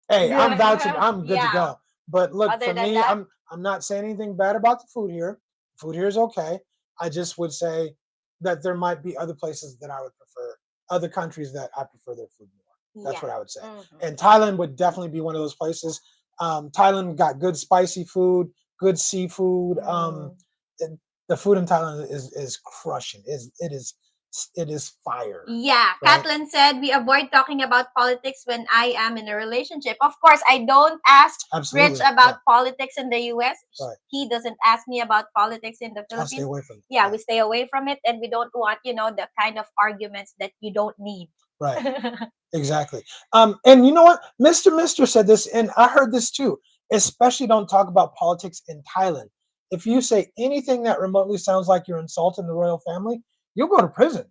hey, I'm vouching, I'm good to go. But look, for me, I'm not saying anything bad about the food here. Food here is okay. I just would say that there might be other places that I would prefer, other countries that I prefer their food more. That's what I would say. And Thailand would definitely be one of those places. Thailand got good spicy food, good seafood. The food in Thailand is crushing. It is fire. Yeah. Right? Kathleen said, we avoid talking about politics when I am in a relationship. Of course, I don't ask Rich about politics in the US. Right. He doesn't ask me about politics in the Philippines. I'll stay away from it. Yeah, we stay away from it, and we don't want, the kind of arguments that you don't need. Right. Exactly. And you know what? Mr. said this, and I heard this too. Especially don't talk about politics in Thailand. If you say anything that remotely sounds like you're insulting the royal family, you'll go to prison.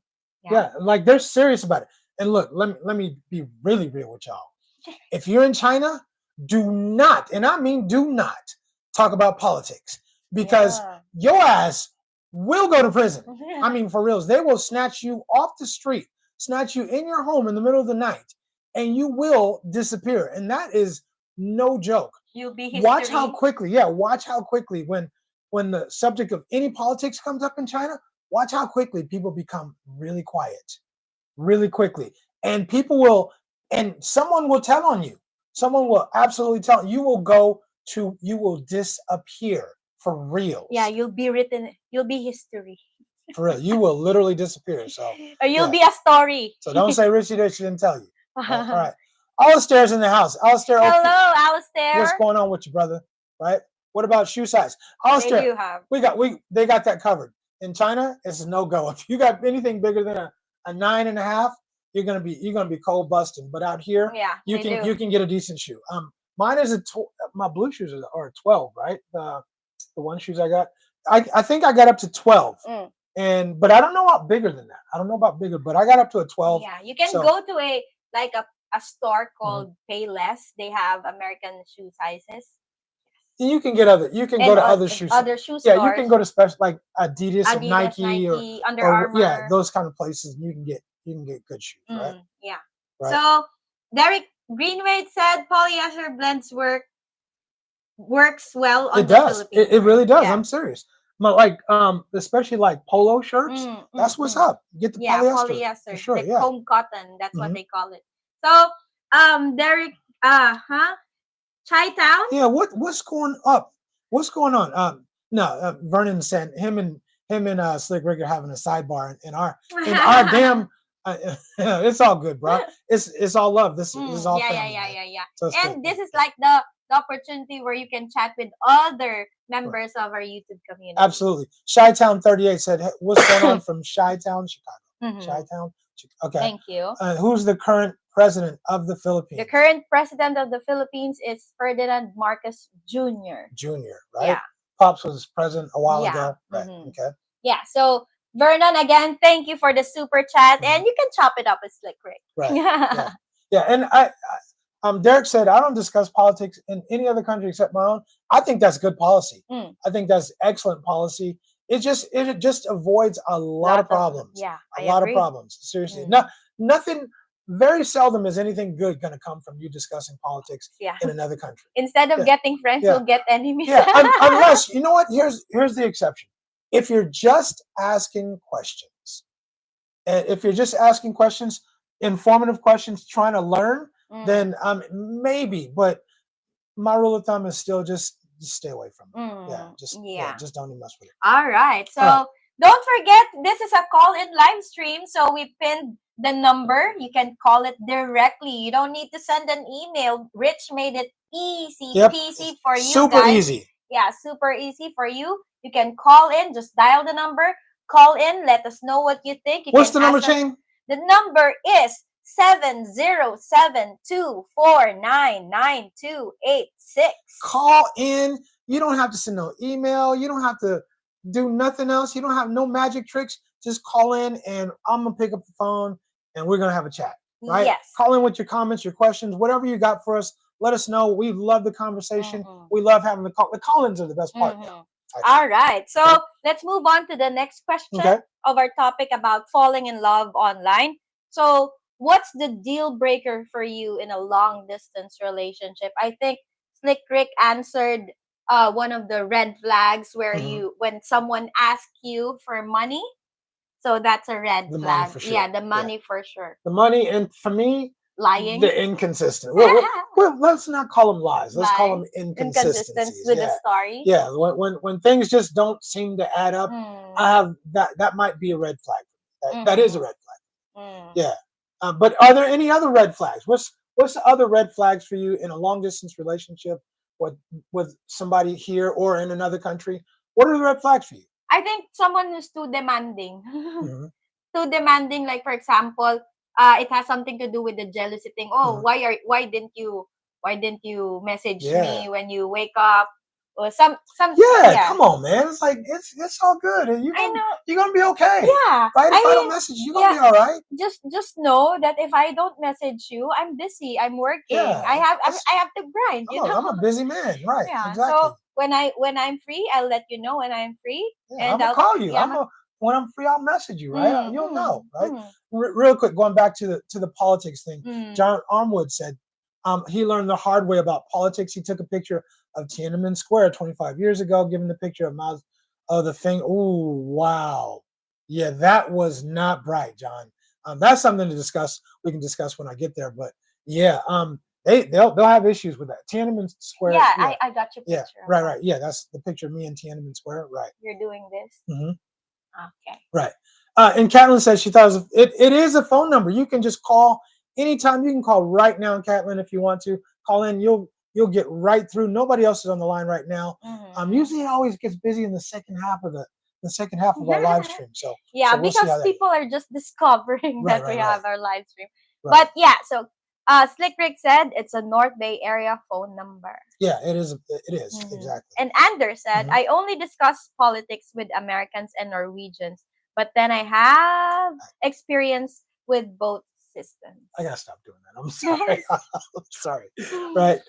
Yeah, like they're serious about it. And look, let me be really real with y'all. If you're in China, do not, and I mean do not, talk about politics, because your ass will go to prison. I mean, for reals, they will snatch you off the street, snatch you in your home in the middle of the night, and you will disappear. And that is no joke. You'll be history. Watch how quickly when the subject of any politics comes up in China, watch how quickly people become really quiet, really quickly. And someone will tell on you. Someone will absolutely tell. You will disappear for real. Yeah, you'll be history. For real. You will literally disappear. So or you'll be a story. So don't say Richie didn't tell you. All right. Alistair's in the house. Alistair. Hello, Alistair. What's going on with you, brother? Right? What about shoe size? Alistair, you have. They got that covered. In China, it's a no-go. If you got anything bigger than a 9.5, you're gonna be cold busting. But out here, you can get a decent shoe. Mine is my blue shoes are 12, right? The one shoes I got, I think I got up to 12. But I don't know about bigger than that. I don't know about bigger, but I got up to a 12. Yeah, you can go to a a store Mhm. called Payless. They have American shoe sizes. You can get other. You can go And to other shoe. other shoe Yeah, you can stores, go to special like Adidas or Adidas, Nike Nike, Under or yeah, Armour. those kind of places. You can get good shoes, right? Yeah. Right. So Derek Greenway said polyester blends works well It on the does. Philippines. It really does. Yeah. I'm serious. But like especially like polo shirts. That's what's Mm. up. Get the Yeah, polyester for polyester, sure. like Yeah. home cotton. That's what Hmm. they call it. So, Derek, Chi Town. Yeah. What's going up? What's going on? No. Vernon said him and Slick Rick are having a sidebar in our damn. It's all good, bro. It's all love. This is all family, man. Yeah. So it's good. And Yeah, this is yeah. like the opportunity where you can chat with other Right. members of our YouTube community. Absolutely. Chi-Town 38 said, "Hey, what's going on from Chi-Town, Chicago? Mhm. Chi-Town? Okay. Thank you. Who's the current president of the The Philippines? current president of the Philippines is Ferdinand Marcos Jr. Junior, right? Yeah. Pops was president a while Yeah. ago. Right. Okay. Yeah. So Vernon, again, thank you for the super chat, Mhm. and you can chop it up with Slick Rick. Right. Yeah. Yeah. And Derek said, I don't discuss politics in any other country except my own. I think that's good policy. Mm. I think that's excellent policy. It just avoids a lot of problems. Yeah, A I lot of agree. problems. Seriously. No, nothing. Very seldom is anything good going to come from you discussing politics Yeah. in another country. Instead of Yeah. getting friends, Yeah. you'll get enemies. Yeah. Unless you know what? Here's the exception. If you're just asking questions, and if you're just asking questions, informative questions, trying to learn, then maybe. But my rule of thumb is still just stay away from it. Yeah, just don't even mess with it. All right. So All right. don't forget, this is a call-in live stream. So we pinned the number. You can call it directly. You don't need to send an email. Rich made it easy Yep. peasy for you Super guys. easy. Yeah, super easy for you. You can call in. Just dial the number. Call in. Let us know what you think. You What's can the number, ask us. Chain? The number is 707-249-9286. Call in. You don't have to send no email. You don't have to do nothing else. You don't have no magic tricks. Just call in, and I'm gonna pick up the phone, and we're gonna have a chat. Right? Yes. Call in with your comments, your questions, whatever you got for us. Let us know. We love the conversation. We love having the call. The call-ins are the best part now. All right. So let's move on to the next question of our topic about falling in love online. So, what's the deal breaker for you in a long distance relationship? I think Slick Rick answered one of the red flags where when someone asks you for money. So that's a red The flag. money for sure. Yeah, the money for sure. The money, and for me, Lying. the inconsistent. Well, let's not call them lies. Let's call them inconsistencies. With the story. Yeah, when things just don't seem to add up, I have that might be a red flag. That is a red flag. Yeah. But are there any other red flags? What's the other red flags for you in a long distance relationship with somebody here or in another country? What are the red flags for you? I think someone who's too demanding. Too demanding, like for example, it has something to do with the jealousy thing. Oh, why didn't you message me when you wake up? Or some come on, man. It's like it's all good. And you're gonna be okay. Yeah. Right? If I don't message you, you're gonna be all right. Just know that if I don't message you, I'm busy. I'm working. Yeah, I have to grind. I'm a busy man. Right. Yeah. Exactly. So when I'm free, I'll let you know when I'm free. Yeah, And I'll call you. Yeah, when I'm free, I'll message you. Right? You'll know. Right? Real quick, going back to the politics thing. John Armwood said he learned the hard way about politics. He took a picture of Tiananmen Square 25 years ago, giving the picture of Mao's the thing. Ooh, wow. Yeah, that was not bright, John. That's something to discuss. We can discuss when I get there. But yeah, they'll have issues with that. Tiananmen Square. Yeah, I got your picture. Yeah, right. Yeah, that's the picture of me in Tiananmen Square. Right. You're doing this. Okay. Right. And Catlin says she thought it is a phone number. You can just call anytime. You can call right now, Catlin, if you want to call in. You'll get right through. Nobody else is on the line right now. Usually it always gets busy in the second half of our live stream. So yeah, so we'll because people are just discovering that we have our live stream. But yeah, so Slick Rick said it's a North Bay area phone number. Yeah, it is. It is exactly. And Anders said, I only discuss politics with Americans and Norwegians, but then I have experience with both assistance. I gotta stop doing that. I'm sorry. I'm sorry. Right.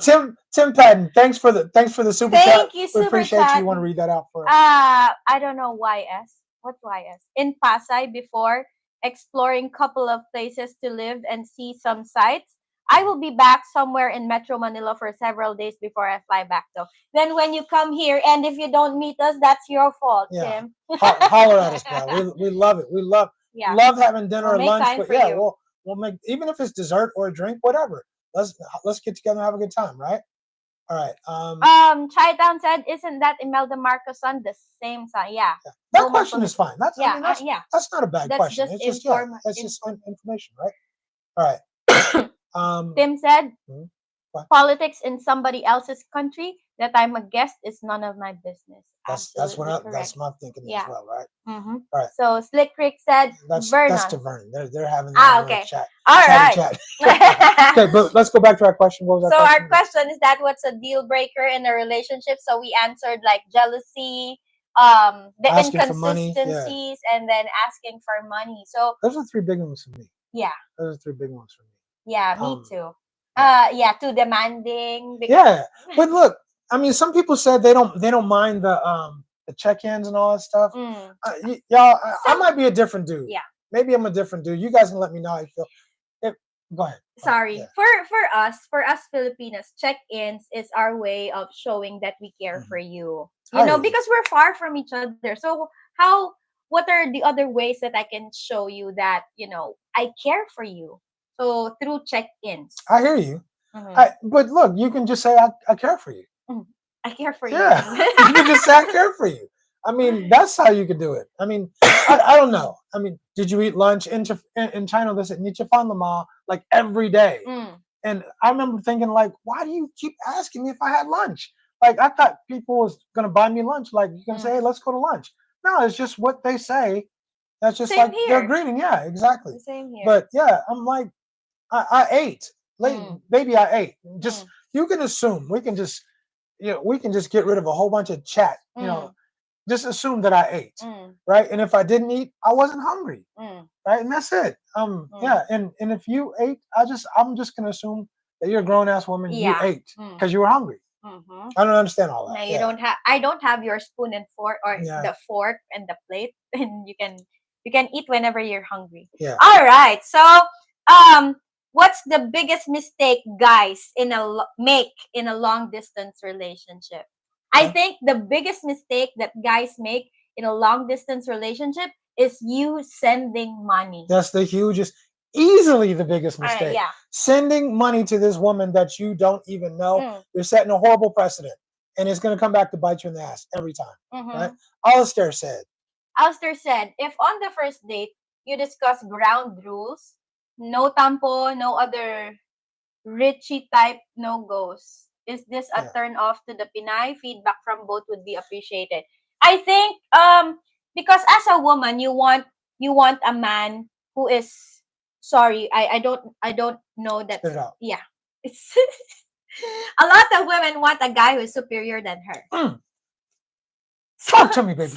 Tim Patton, thanks for the super chat. Thank you, We super appreciate you. chat. You want to read that out for us? I don't know YS. What's YS? In Pasay before exploring couple of places to live and see some sights. I will be back somewhere in Metro Manila for several days before I fly back though. Then when you come here and if you don't meet us, that's your fault, Yeah. Tim. Holler at us, bro. We love it. We Yeah. love having dinner We'll or make lunch. time But for yeah, you. we'll make, even if it's dessert or a drink, whatever. Let's get together and have a good time, right? All right. Chi-Town said, isn't that Imelda Marcos son? The same son. Yeah. Yeah. That No more question is fine. That's I Yeah, mean yeah. that's not a bad That's question. just It's just it's just information, right? All right. Tim said, hmm, what? politics in somebody else's country that I'm a guest is none of my business. That's what Absolutely correct. that's my thinking as Yeah. well, right? Mm-hmm. All right. So Slick Rick said, That's Vernon. to Vernon. They're having their own little Okay. chat. All Chatty right. chat. Okay, but let's go back to our question. What was So our our question is that what's a deal breaker in a relationship? So we answered like jealousy, the Asking for money, inconsistencies, and then asking for money. So those are three big ones for me. yeah, Those are three big ones for me. yeah, me too. Yeah. Yeah, too demanding. Yeah, but look, I mean, some people said they don't mind the check-ins and all that stuff. Mm. Y'all, I might be a different dude. Yeah. Maybe I'm a different dude. You guys can let me know how you feel. Go ahead. Sorry. Yeah. For us Filipinos, check-ins is our way of showing that we care Mhm. for you. I You know, hear you. because we're far from each other. So what are the other ways that I can show you that, I care for you? So through check-ins. I hear you. Mhm. But look, you can just say I care for you. I care for Yeah, you. you can just say I care for you. I mean, that's how you could do it. I mean, I don't know. I mean, did you eat lunch in China? They said "你吃饭了吗?" like every day. Mm. And I remember thinking, like, why do you keep asking me if I had lunch? Like, I thought people was gonna buy me lunch. Like, you can say, "Hey, let's go to lunch." No, it's just what they say. That's just Same like their here. greeting. Yeah, exactly. Same here. But yeah, I'm like, I ate. Maybe I ate. Just you can assume. We can just get rid of a whole bunch of chat. Just assume that I ate, right? And if I didn't eat, I wasn't hungry, right? And that's it. Yeah. And if you ate, I'm just gonna assume that you're a grown ass woman. You ate because you were hungry. Mm-hmm. I don't understand all that. Now you don't have. I don't have your spoon and fork or Yeah. the fork and the plate, and you can eat whenever you're hungry. Yeah. All right. So, what's the biggest mistake guys make in a long distance relationship? I think the biggest mistake that guys make in a long distance relationship is you sending money. That's the hugest, easily the biggest mistake. Yeah. Sending money to this woman that you don't even know, you're setting a horrible precedent, and it's going to come back to bite you in the ass every time. Right? Alistair said, if on the first date you discuss ground rules, no tampo, no other Richie type no goes. Is this a turn off to the Pinay? Feedback from both would be appreciated. I think because as a woman you want a man who is sorry, I don't know that. Spit it out. Yeah. It's a lot of women want a guy who is superior than her. Talk to me, baby.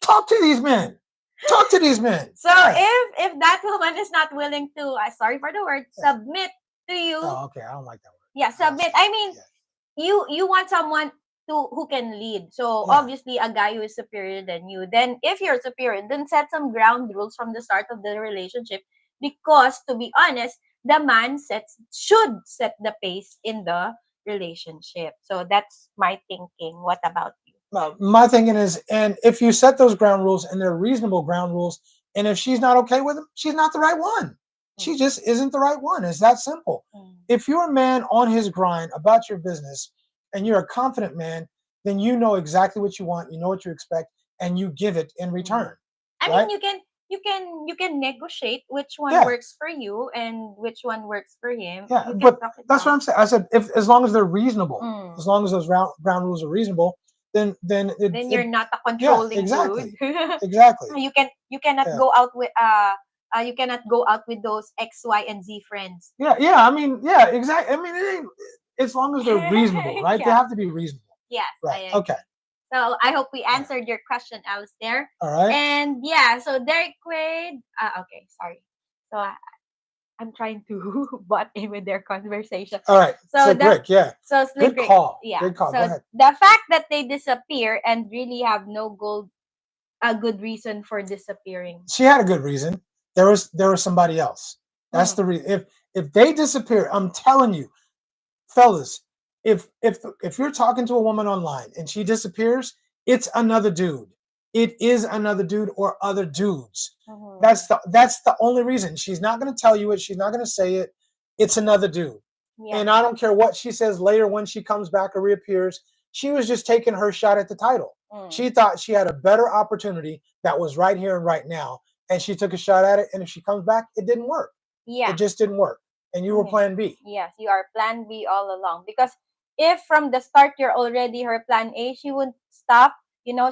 Talk to these men. Talk to these men. So if that woman is not willing to, sorry for the word, submit to you. Oh, okay. I don't like that word. Yeah, submit. I mean, you want someone who can lead. So obviously a guy who is superior than you. Then if you're superior, then set some ground rules from the start of the relationship. Because to be honest, the man should set the pace in the relationship. So that's my thinking. What about you? My thinking is, and if you set those ground rules and they're reasonable ground rules, and if she's not okay with them, she's not the right one. She just isn't the right one. It's that simple. If you're a man on his grind about your business and you're a confident man, then you know exactly what you want, you know what you expect, and you give it in return. I mean, you can negotiate which one works for you and which one works for him. Yeah, but that's what I'm saying. I said as long as they're reasonable, as long as those ground rules are reasonable, then you're not a controlling exactly. dude. Exactly. You cannot go out with you cannot go out with those X, Y, and Z friends. Yeah. I mean, yeah, exactly. I mean, as long as they're reasonable, right? They have to be reasonable. Yes. Right. Okay. So I hope we answered your question, Alistair. All right. And so Derek Quaid. Okay, sorry. So I'm trying to butt in with their conversation. All right. So Slick the Rick, yeah. so Slick Good Rick, call. yeah. Good call. Go So ahead. the fact that they disappear and really have no gold a good reason for disappearing. She had a good reason. There was somebody else. That's Mm. the reason. If they disappear, I'm telling you, fellas, if you're talking to a woman online and she disappears, it's another dude. It is another dude or other dudes. Mhm. That's the only reason. She's not going to tell you it. She's not going to say it. It's another dude. Yeah. And I don't care what she says later when she comes back or reappears. She was just taking her shot at the title. Mm. She thought she had a better opportunity that was right here and right now, and she took a shot at it. And if she comes back, it didn't work. It Yeah. just didn't work. And you were Mhm. Plan B. Yes, you are plan B all along. Because if from the start you're already her plan A, she would stop.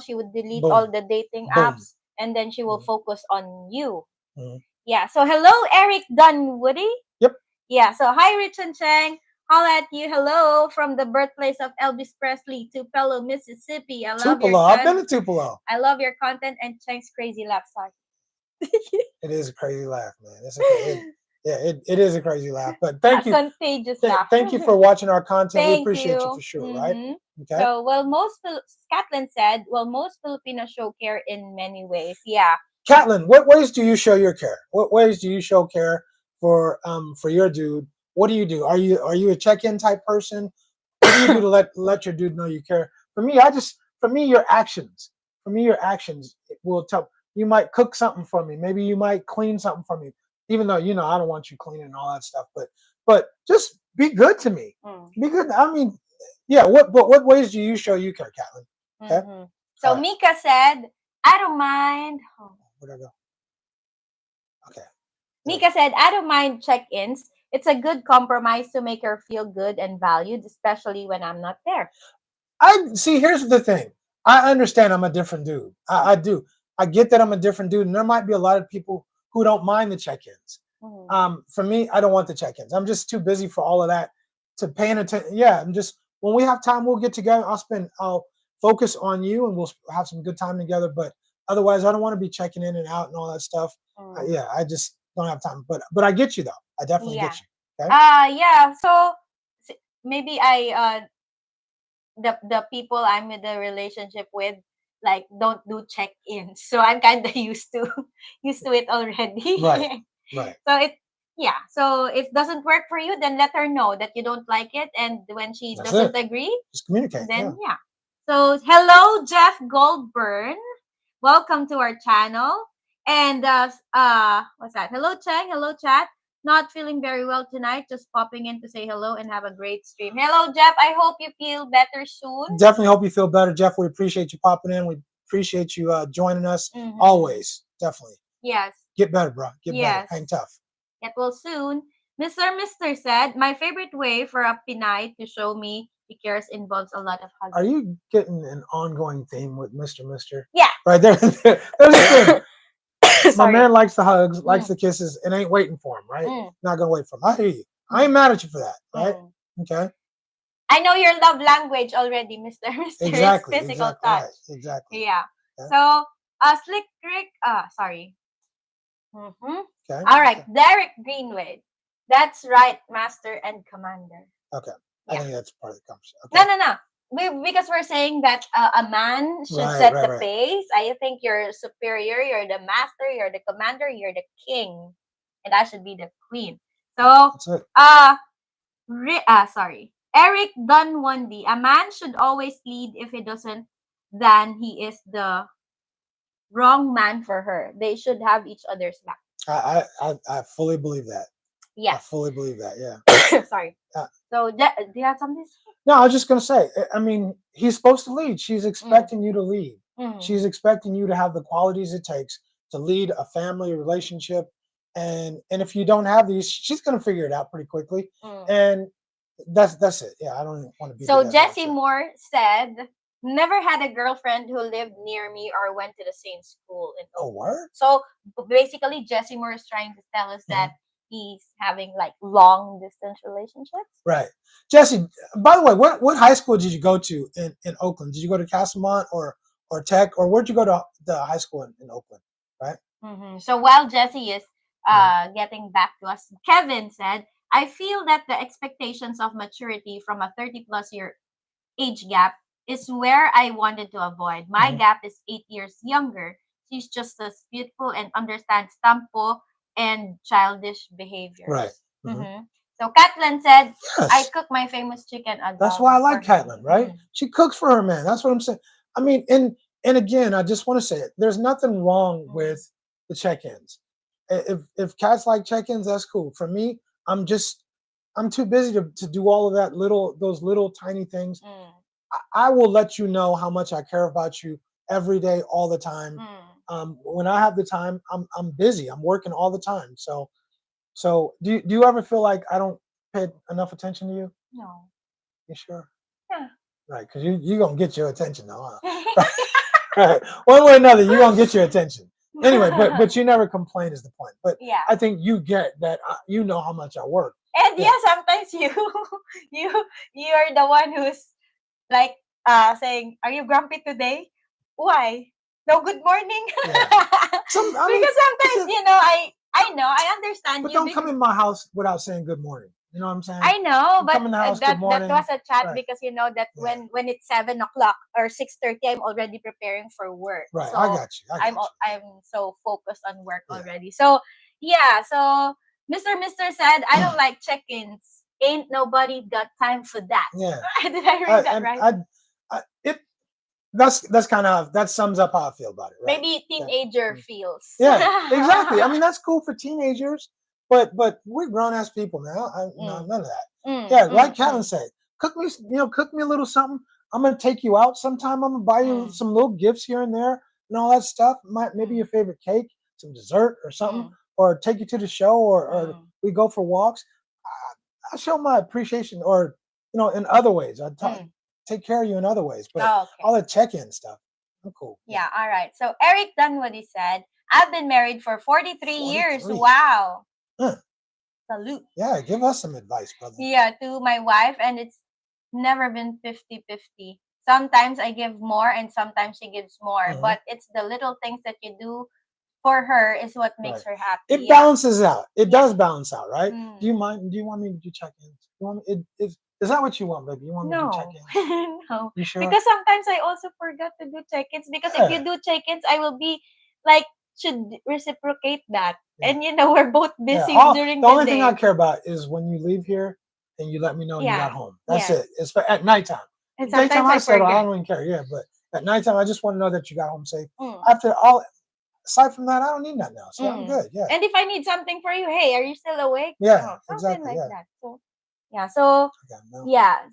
She would delete all Boom, the dating boom. apps and then she will Mhm, focus on you. mhm. Yeah. So hello, Eric Dunwoody. Yep. Yeah. So hi, Rich and Cheng. Holla at you. Hello from the birthplace of Elvis Presley, Tupelo, Mississippi. Tupelo. I've been to Tupelo. I love your content and Cheng's crazy laugh. Sorry. It is a crazy laugh, man. It is a crazy laugh. But thank A you. contagious laugh. Thank you for watching our content. We Thank appreciate you you. for sure, right? Mm-hmm. Okay. So, Scotland said, well, most Filipinos show care in many ways. Yeah. Catlin, what ways do you show your care? What ways do you show care for your dude? What do you do? Are you a check-in type person? What do you do to let your dude know you care? For me your actions. For me your actions will tell. You might cook something for me. Maybe you might clean something for me. Even though I don't want you cleaning and all that stuff, but just be good to me. Mm. Be good. I mean, yeah. What ways do you show you care, Catlin? Okay. Mm-hmm. All So right. Mika said, I don't mind. Oh. Where'd I go? Okay. There we Mika said, I don't mind check-ins. It's a good compromise to make her feel good and valued, especially when I'm not there. I see. Here's the thing. I understand I'm a different dude. I do. I get that I'm a different dude, and there might be a lot of people who don't mind the check-ins. Mm. For me, I don't want the check-ins. I'm just too busy for all of that to paying attention. Yeah, I'm just when we have time, we'll get together. I'll focus on you, and we'll have some good time together. But otherwise, I don't want to be checking in and out and all that stuff. Mm. Yeah, I just don't have time. But I get you though. I definitely Yeah. get you. Okay. Yeah. So maybe the people I'm in the relationship with like don't do check-ins. So I'm kind of used to it already. Right. Right. So so if it doesn't work for you, then let her know that you don't like it, and when she That's doesn't it. agree, Just communicate. Yeah. then yeah. So hello, Jeff Goldburn. Welcome to our channel. And what's that? Hello, Cheng. Hello, chat. Not feeling very well tonight. Just popping in to say hello and have a great stream. Hello, Jeff. I hope you feel better soon. Definitely hope you feel better, Jeff. We appreciate you popping in. We appreciate you joining us always. Definitely. Yes. Get better, bro. Get better. Yes. Hang tough. Get well soon. Mr. said, my favorite way for a Pinay to show me he cares involves a lot of hugging. Are you getting an ongoing theme with Mister? Yeah. Right there. There's a thing. My man likes the hugs, likes Mm. the kisses, and ain't waiting for him, right? Mm. Not gonna wait for him. I hear you. I ain't mad at you for that, right? Okay. I know your love language already, Mr. Exactly. It's physical Exactly. touch. Right. Exactly. Yeah. Okay. So, Slick Rick, sorry. Mm-hmm. Okay. All right, Okay. Derek Greenway. That's right, Master and Commander. Okay. Yeah. I think that's part of the conversation. Okay. No. Because we're saying that a man should Right, set right, the right. pace. I think you're superior, you're the master, you're the commander, you're the king, and I should be the queen. So, That's it. sorry. Eric Dunwundy. A man should always lead. If he doesn't, then he is the wrong man for her. They should have each other's back. I fully believe that. Yeah. I fully believe that. Yeah. Sorry. Yeah. So, do you have something? No, I was just gonna say. I mean, he's supposed to lead. She's expecting you to lead. She's expecting you to have the qualities it takes to lead a family, a relationship, and if you don't have these, she's gonna figure it out pretty quickly. And that's it. Yeah, I don't even want to be. So Jessie Moore said, "Never had a girlfriend who lived near me or went to the same school in Oakland." Oh, word? So basically, Jessie Moore is trying to tell us that he's having like long distance relationships. Right, Jessie. By the way, what high school did you go to in Oakland? Did you go to Castlemont or Tech, or where'd you go to the high school in Oakland? Right. So while Jessie is getting back to us. Kevin said, I feel that the expectations of maturity from a 30 plus year age gap is where I wanted to avoid. My Mhm. gap is 8 years younger. She's just as beautiful and understands tampo and childish Right. behaviors. Mhm. So Katlin said, I Yes. cook my famous chicken That's why I adobo for like him. Caitlin, right? She cooks for her man. That's what I'm saying. I mean, and again, I just want to say it. There's nothing wrong with the check-ins. If cats like check-ins, that's cool. For me, I'm too busy to do all of those little tiny things. Mm. I will let you know how much I care about you every day, all the time. When I have the time, I'm busy. I'm working all the time. So do you ever feel like I don't pay enough attention to you? No. You sure? Yeah. Right, because you gonna get your attention though, huh? Right. One way or another, you gonna get your attention. Anyway, but you never complain is the point. But Yeah. I think you get that. You know how much I work. And Yeah. yeah, sometimes you you're the one who's like saying, "Are you grumpy today? Why? No good morning." Yeah. I mean, Because sometimes listen, I know I understand but you don't come because in my house without saying good morning. You know what I'm saying? I know, You but come in the house, good that morning. was a chat Right. because you know that Yeah. when it's 7 o'clock or 6:30, I'm already preparing for work. Right. I So got you. I got you. I'm so focused on work Yeah. already. So yeah, so Mr. said, I don't like check-ins. Ain't nobody got time for that. Yeah. Did I read that And right? it that's kind of that sums up how I feel about it, right? Maybe Yeah. teenager feels. Yeah, exactly. I mean, that's cool for teenagers, but we're grown ass people now. No, none of that. Yeah, like Calvin said, cook me a little something. I'm gonna take you out sometime. I'm gonna buy you some little gifts here and there and all that stuff. Maybe your favorite cake, some dessert or something, or take you to the show, or we go for walks. I show my appreciation, or in other ways. Take care of you in other ways, but Oh, okay. all the check-in stuff, I'm cool. Yeah, all right. So Eric Dunwoody said, I've been married for 43 years. 43. Wow. Huh. Salute. Yeah, give us some advice, brother. Yeah, to my wife, and it's never been 50-50. Sometimes I give more and sometimes she gives more. But it's the little things that you do for her is what makes her happy. It balances out. It does balance out, right? Mm. Do you mind? Do you want me to do check-ins? You want me, is that what you want, baby? You want me to do No. check-ins? No. You sure? Because sometimes I also forgot to do check-ins. Because if you do check-ins, I will be like, should reciprocate that. Yeah. And we're both busy during the the only day. thing I care about is when you leave here and you let me know you got home. That's it. It's at nighttime. And Daytime, sometimes I I settle. I forget. don't even care. Yeah, but at nighttime, I just want to know that you got home safe. Aside from that, I don't need nothing else. Yeah, I'm good. Yeah. And if I need something for you, hey, are you still awake? Yeah, Something exactly. like that. So yeah. So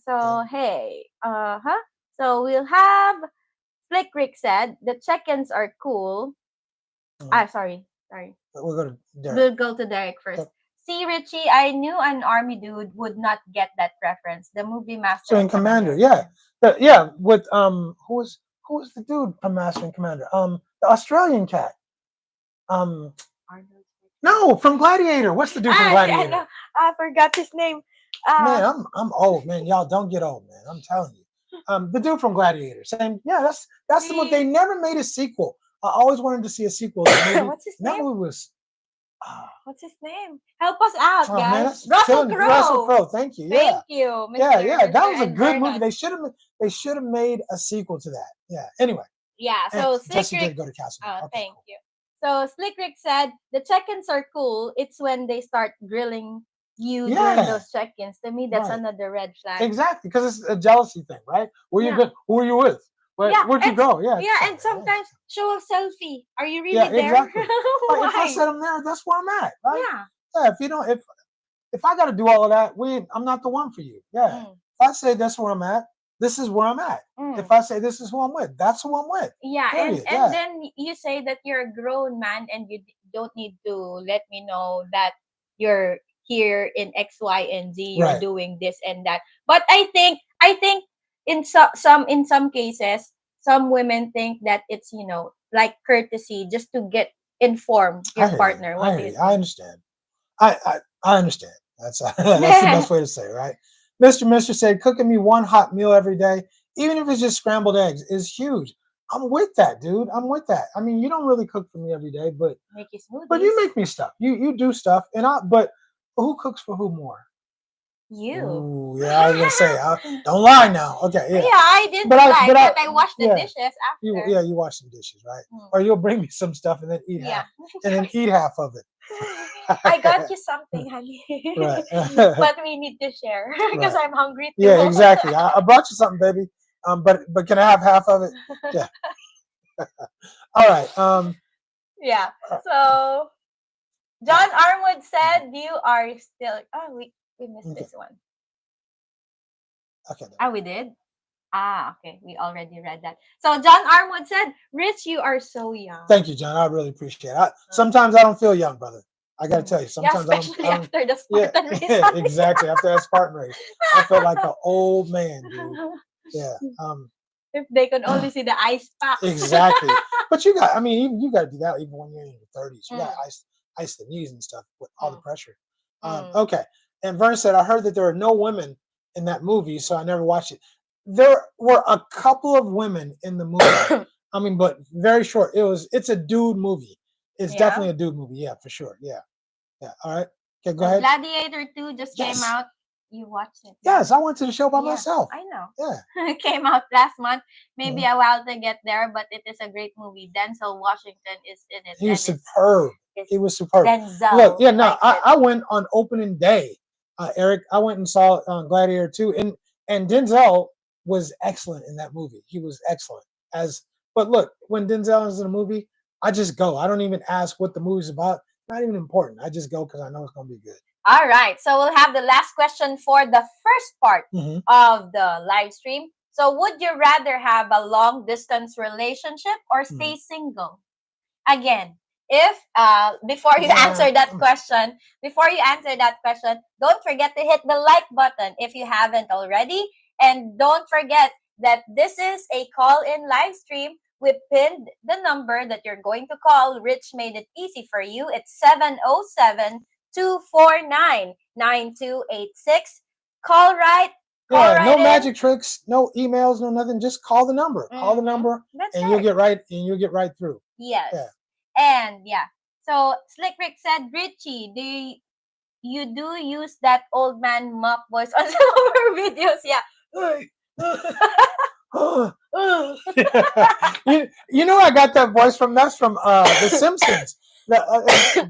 So hey, So we'll have Flick Rick said the check-ins are cool. Sorry. We'll go to Derek. We'll go to Derek first. See, Richie, I knew an army dude would not get that reference. The movie Master and Commander. Commander. Yeah. With who was the dude from Master and Commander? The Australian cat. No, from Gladiator. What's the dude from Gladiator? I forgot his name. Man, I'm old, man. Y'all don't get old, man. I'm telling you. The dude from Gladiator. Same. Yeah, that's the one. They never made a sequel. I always wanted to see a sequel. What's his name? That movie was. What's his name? Help us out, Oh, guys. man, Russell Crowe. Russell Crowe. Thank you. Yeah. Thank you, Mr. Yeah. That was a and good Vernon. movie. They should have made a sequel to that. Yeah. Anyway. Yeah. So Jesse Slick did go to Castle. thank you. So Slick Rick said the check-ins are cool. It's when they start grilling you during those check-ins. To me, that's another red flag. Exactly, because it's a jealousy thing, right? Who are you with? Where'd you go? Yeah. Yeah, and sometimes show a selfie. Are you really there? Exactly. If I said I'm there, that's where I'm at, right? Yeah. Yeah. If you don't, if I got to do all of that, I'm not the one for you. Yeah. If I say that's where I'm at, this is where I'm at. If I say this is who I'm with, that's who I'm with. Yeah, and then you say that you're a grown man and you don't need to let me know that you're here in X, Y, and Z. You're doing this and that. But I think in some cases, some women think that it's like courtesy just to get informed your partner. What do you think? I understand. I understand. That's the best way to say it, right? Mr. said, cooking me one hot meal every day, even if it's just scrambled eggs, is huge. I'm with that, dude. I'm with that. I mean, you don't really cook for me every day, Make you but you smoothies. make me stuff. You do stuff, and but who cooks for who more? You. Ooh, yeah, I was gonna say, don't lie now. Okay, Yeah, yeah, I didn't lie, but but I washed the yeah, dishes after. you wash some dishes, right? Mm. Or you'll bring me some stuff and then eat Yeah. half, and then eat half of I got it. you something, honey. Right. But we need to share because Right. I'm hungry too. Yeah, exactly. I brought you something, baby. But can I have half of it? Yeah. All right. Yeah. Uh, So John Armwood said you are still. Oh, we missed okay. this one. Okay. Ah, we did. Ah, okay. We already read that. So John Armwood said, "Rich, you are so young." Thank you, John. I really appreciate it. Sometimes I don't feel young, brother. I got to tell you. Yeah, Sometimes I don't. especially after the Yeah. Spartan race. Exactly. After that Spartan race, I felt like an old man, dude. Yeah. If they could only see the ice packs. Exactly. But you got. I mean, you got to do that even when you're in your 30s. You got Mm, ice the knees and stuff with all the mm, pressure. mm. Okay. And Vern said, I heard that there are no women in that movie, so I never watched it. There were a couple of women in the movie. I mean, but very short. It's a dude movie. It's Yeah. definitely a dude movie. Yeah, for sure. Yeah. Yeah. All right. Okay, go And ahead. Gladiator 2 just came Yes. out. You watched it, right? Yes, I went to the show by Yeah, myself. I know. Yeah. It came out last month. Maybe Mhm. a while to get there, but it is a great movie. Denzel Washington is in it, He was and superb. He it's was superb. Look, Denzel yeah, no, likes it. I went on opening day, Eric. I went and saw Gladiator 2, and Denzel was excellent in that movie. He was excellent as. But look, when Denzel is in a movie, I just go. I don't even ask what the movie's about. Not even important. I just go because I know it's gonna be good. All right. So we'll have the last question for the first part Mm-hmm. of the live stream. So would you rather have a long distance relationship or Mm-hmm. stay single? Again, if before you Yeah. answer that question, don't forget to hit the like button if you haven't already, and don't forget that this is a call-in live stream. We pinned the number that you're going to call. Rich made it easy for you. It's 707-249-9286. Call call Yeah, no right in. magic tricks, no emails, no nothing. Just call the number. Call the Mm-hmm. number, That's and right. you'll get right through. Yes. Yeah. And yeah. So Slick Rick said, Richie, you do use that old man mock voice on some of our videos? Yeah. Hey. You know I got that voice from that's from The Simpsons.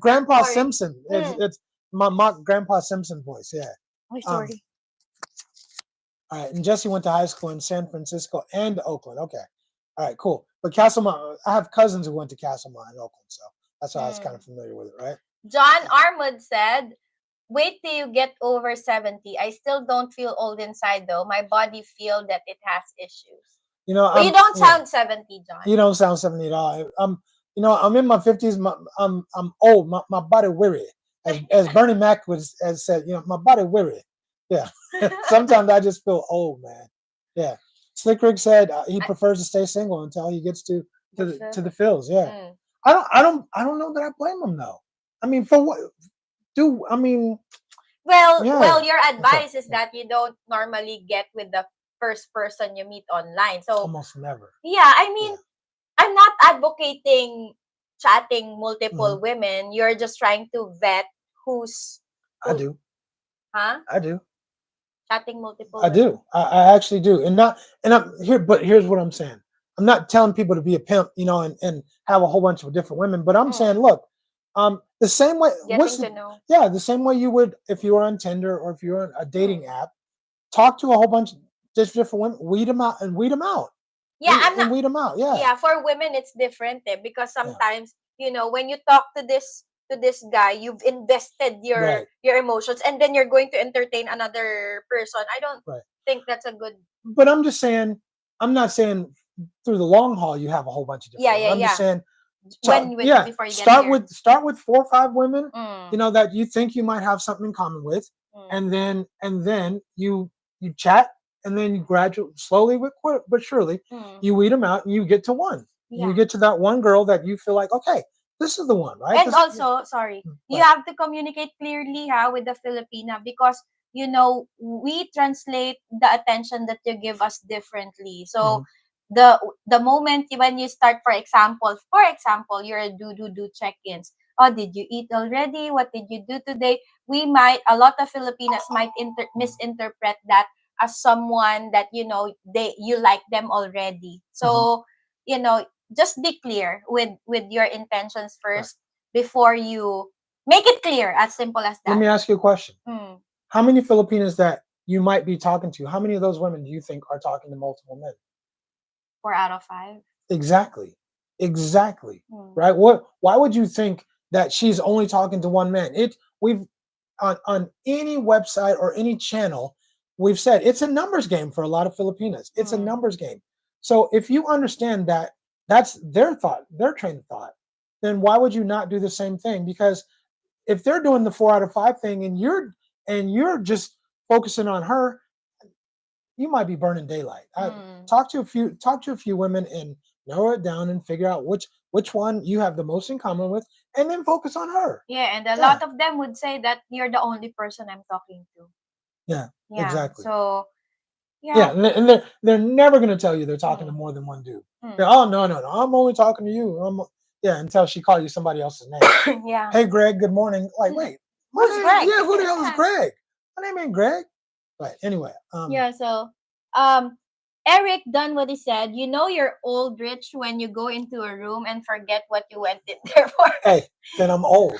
Grandpa Sorry. Simpson. It's my mock Grandpa Simpson voice. Yeah. Oh, Um. sorry. All right. And Jesse went to high school in San Francisco and Oakland. Okay. All right. Cool. But Castlemont, I have cousins who went to Castlemont in Oakland, so that's why I was kind of familiar with it, right? John Armwood said, wait till you get over 70. I still don't feel old inside though. My body feel that it has issues. You know, But you don't sound 70, John. You don't sound 70 at all. I'm in my 50s. I'm old. My body weary. As Bernie Mac has said, my body weary. Yeah. Sometimes I just feel old, man. Yeah. Slick Rick said he prefers to stay single until he gets to the fills. Yeah. I don't know that I blame him though. I mean, for what? I mean? Well, your Okay. advice is that you don't normally get with the first person you meet online. So Almost never. yeah, I mean, I'm not advocating chatting multiple Mhm. women. You're just trying to vet who's I who, do. huh? I do. Chatting multiple I women. do. I actually do. And I'm here, but here's what I'm saying. I'm not telling people to be a pimp, and have a whole bunch of different women, but I'm saying, look, the same way, Getting to know. the same way you would if you were on Tinder or if you were on a dating Mm. app, talk to a whole bunch of different women, weed them out and weed them out. Yeah, I'm not. Weed them out. Yeah. Yeah, for women it's different because Yeah. sometimes when you talk to this guy, you've invested Right. your emotions, and then you're going to entertain another person. I don't Right. think that's a good. But I'm just saying, I'm not saying through the long haul you have a whole bunch of different women. I'm just saying, Before you get start here. with 4 or 5 women, Mm. that you think you might have something in common with, Mm. and then you chat, and then you gradually, slowly but surely, you weed them out, and you get to one. Yeah. You get to that one girl that you feel like, okay, this is the one, right? And also, sorry, you have to communicate clearly with the Filipina, because we translate the attention that you give us differently. So the moment when you start, for example, you're a dude who do check-ins. Oh, did you eat already? What did you do today? A lot of Filipinas might misinterpret that as someone that you like them already. Mhm. So just be clear with your intentions Right. first before you make it clear. As simple as Let that. me ask you a question. Mm, How many Filipinas that you might be talking to, how many of those women do you think are talking to multiple men? 4 out of 5. Exactly. Exactly. Mm, Right? Why would you think that she's only talking to one man? We've on any website or any channel, we've said it's a numbers game for a lot of Filipinas. It's a mm, numbers game. So if you understand that that's their thought, their train of thought, then why would you not do the same thing? Because if they're doing the 4 out of 5 thing and you're just focusing on her, you might be burning daylight. mm. Talk to a few women and narrow it down and figure out which one you have the most in common with, and then focus on her. Yeah, and a Yeah, lot of them would say that you're the only person I'm talking to. yeah, Yeah. exactly. So Yeah, yeah. and they're never gonna tell you they're talking to Mm, more than one dude. mm. Oh, no, no, no, I'm only talking to you. Yeah, until she call you somebody else's name. Yeah. Hey, Greg, good morning. Like, wait, my Who's name? Greg? Yeah, who the hell is Yeah. Greg? My name ain't Greg. Right. Anyway, Yeah. So, um, Eric done what he said. You know you're old rich when you go into a room and forget what you went in there for. hey, then I'm old.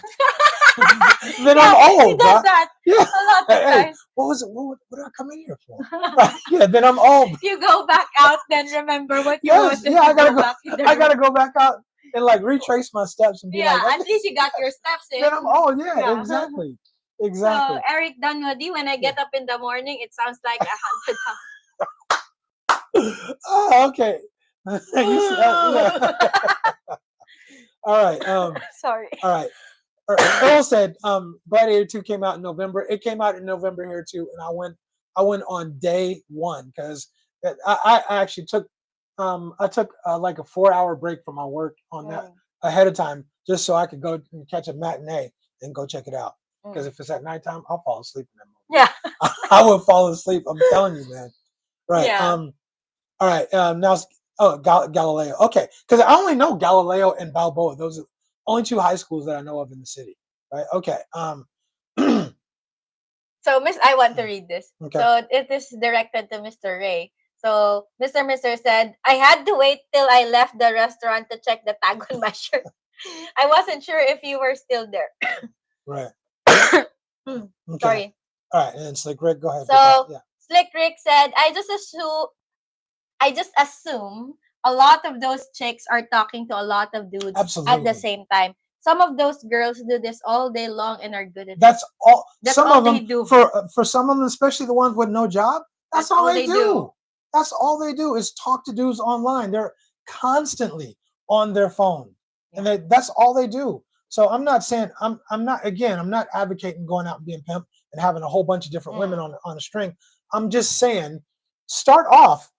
Then I'm Yeah, he old, bro. does that Yeah. a lot of Hey, times. what was it? What did I come in here for? Right. Yeah. Then I'm old. You go back out, then remember what you Yes. wanted Yeah. to I gotta go go. back in the I room. gotta go back out and like retrace my steps and be Yeah, like, at least you got your steps then in. I'm old. Yeah. Yeah. Exactly. So Exactly. Eric Dunwoody, when I Yeah. get up in the morning, it sounds like 100. Oh, okay. You see, yeah. All right. Sorry. All right. Earl said, Gladiator 2 came out in November. It came out in November here too, and I went on day one because I actually took like a 4 hour break from my work on that Mm, ahead of time just so I could go and catch a matinee and go check it out. Because mm. if it's at nighttime, I'll fall asleep in that Yeah. movie. I will fall asleep. I'm telling you, man. Right. Yeah. All right. Now, Galileo. Okay, because I only know Galileo and Balboa. Those are only two high schools that I know of in the city. Right. Okay. So Miss, I want to read this. Okay. So it is directed to Mr. Ray. So Mr. said, I had to wait till I left the restaurant to check the tag on my shirt. I wasn't sure if you were still there. Right. Hmm, Okay. sorry. All right. And it's like, Rick, go ahead. So Yeah. Slick Rick said, I just assume a lot of those chicks are talking to a lot of dudes at the Absolutely. same time. Some of those girls do this all day long and are good at it. That's all. That's Some all of they them do. for some of them, especially the ones with no job. That's That's all all they they do. do. That's all they do is talk to dudes online. They're constantly on their phone, and Yeah. that's all they do. So I'm not saying I'm not again. I'm not advocating going out and being pimp and having a whole bunch of different women Mm. on a string. I'm just saying, start off.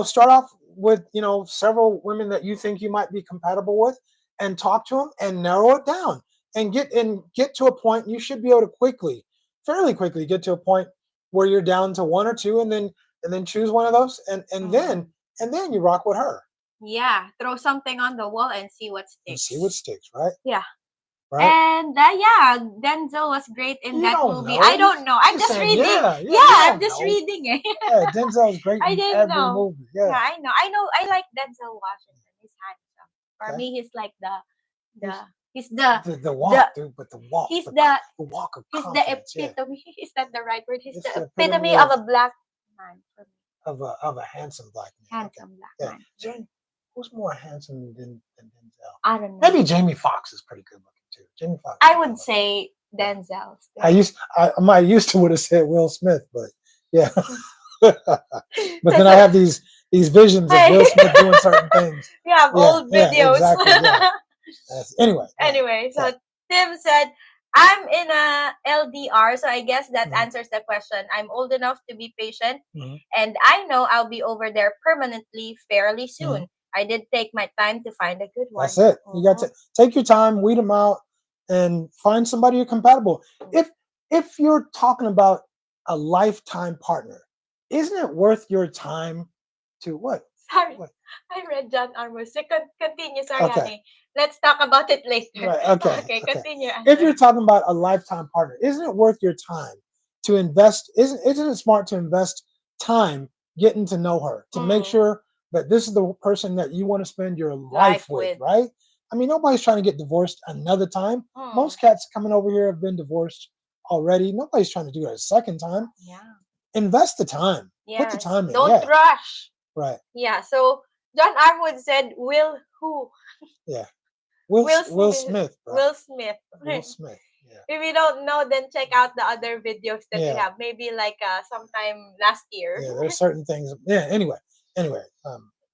Start off with several women that you think you might be compatible with, and talk to them and narrow it down and get to a point. You should be able to fairly quickly get to a point where you're down to one or two, and then choose one of those, and then Mm. and then you rock with her Yeah, throw something on the wall and see what and see what sticks. sticks, right? Yeah. Right? And yeah, Denzel was great in You that don't movie. I know. don't know. I'm She's just saying, reading. yeah, yeah. Yeah, You I'm don't just know. reading it. Yeah, Denzel's great I in didn't every know. movie. Yeah. Yeah, I know. I know. I like Denzel Washington. He's handsome. For Okay. me, he's like the He's he's the the the walk, dude, but the walk, he's the the the walk of he's the confidence. Yeah. epitome. Is that the right word? He's It's the the epitome epitome of a black man for me. of a handsome black man. Okay. Handsome black Yeah. man. Who's more handsome than Denzel? I don't know. Maybe Jamie Foxx is pretty good looking too. Jamie Foxx. I would say Yeah. Denzel. I used to would have said Will Smith, but yeah. But then I So, have these visions of Will Smith doing certain things. we have Yeah, old yeah, videos. exactly. Yeah. Anyway, Anyway, so okay. Tim said, I'm in a LDR, so I guess that Mhm, answers the question. I'm old enough to be patient, mhm, and I know I'll be over there permanently fairly mhm. soon. I did take my time to find a good That's one. it. You got Mhm. to take your time, weed them out, and find somebody you're compatible. If you're talking about a lifetime partner, isn't it worth your time to what? Sorry, What? I read John Armour's. So continue. Sorry, Okay. honey. Let's talk about it later. Right. Okay. Okay, Okay. continue, If answer. you're talking about a lifetime partner, isn't it worth your time to invest? Isn't it smart to invest time getting to know her to make Mm, sure that this is the person that you want to spend your life life with, with. right? I mean, nobody's trying to get divorced another time. Mm, Most cats coming over here have been divorced already. Nobody's trying to do it a second time. yeah. Invest the time. Put the Yes. time in. Don't Yeah. rush. Right. Yeah. So John Armwood said, "Will who? Yeah. Will Will Smith. Smith, bro. Will Smith." Will Smith. Yeah. If you don't know, then check out the other videos that we Yeah. have. Maybe like sometime last year. Yeah. There's certain things. Yeah. Anyway. Anyway.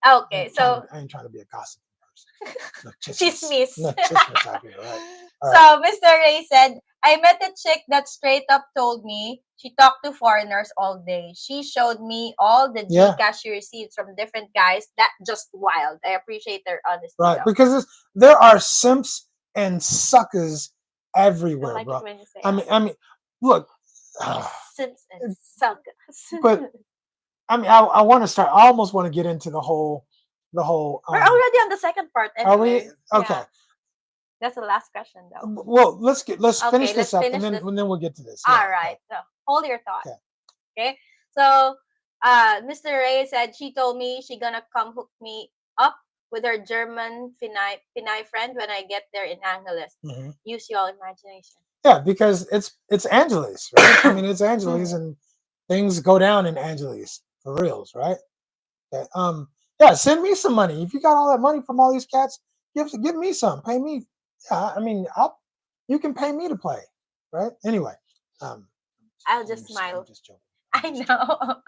Okay. So I ain't trying to be a gossip person. No chismis. chismis. No chismis out here, right? All right. So Mr. Ray said, I met a chick that straight up told me she talked to foreigners all day. She showed me all the Yeah. Gcash she received from different guys. That just wild. I appreciate their honesty Right. though. Because there are simps and suckers I everywhere, like it bro. when you say I mean, look. Sims and suckers. But I mean, I want to start. I almost want to get into the whole. We're already on the second part Are we anyway. okay? Yeah. That's the last question though. Well, let's finish Okay, this let's up, finish this. and then we'll get to this. Yeah. All right. So hold your thought. Okay. Okay. So Mr. Ray said she told me she gonna come hook me up with her German Pinay friend when I get there in Angeles. Mhm. Use your imagination. Yeah, because it's Angeles, right? I mean, it's Angeles, Mm. and things go down in Angeles for reals, right? Okay. Yeah, send me some money. If you got all that money from all these cats, give me some. Pay me. Yeah, I mean, you can pay me to play, right? Anyway, um, I'll I'm just I'm smile. just joking. I know. All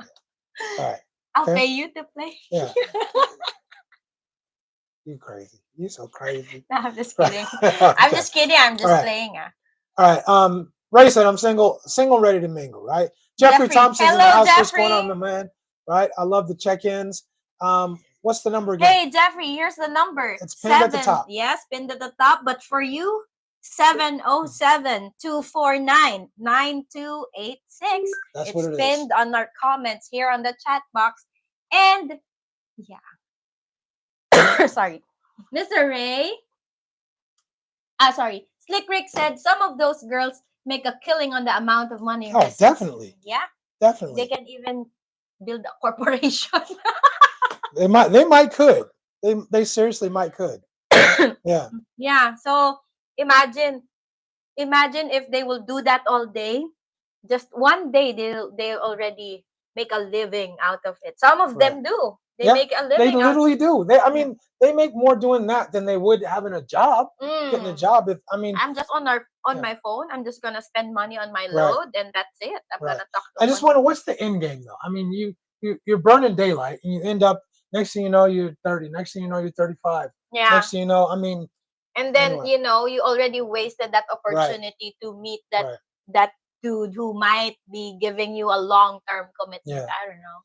right. I'll Okay. pay you to play. Yeah. You crazy. You so crazy. No, I'm just Right. kidding. I'm Okay. just kidding. I'm All just right. playing. All right. Ray said I'm single, ready to mingle. Right. Jeffrey Jeffrey. Thompson's in the Hello, house. What's going on, Jeffrey. my man? Right. I love the check-ins. What's the number again? Hey, Jeffrey, here's the number. It's pinned at the top. Yes, pinned at the top. But for you, 707-249-9286. That's It's what it is. pinned on our comments here on the chat box. And yeah. Sorry. Mr. Ray. Sorry. Slick Rick said some of those girls make a killing on the amount of money. Oh, definitely. Yeah. Definitely. They can even build a corporation. They might could. They seriously might could. Yeah. Yeah. So imagine if they will do that all day. Just one day they'll already make a living out of it. Some of them do. They Yeah, make a they living out. literally do. I mean, they make more doing that than they would having a job. Getting a Mm. job. If I mean, I'm just on Yeah. my phone. I'm just gonna spend money on my Right. load, and that's it. I'm Right. gonna talk to I just one. wonder what's the end game though. I mean, you're burning daylight, and you end up next thing you know you're 30. Next thing you know you're 35. Yeah. Next thing you know, I mean, And then anyway. you already wasted that opportunity to meet that Right. that dude who might be giving you a long-term commitment. Yeah. I don't know.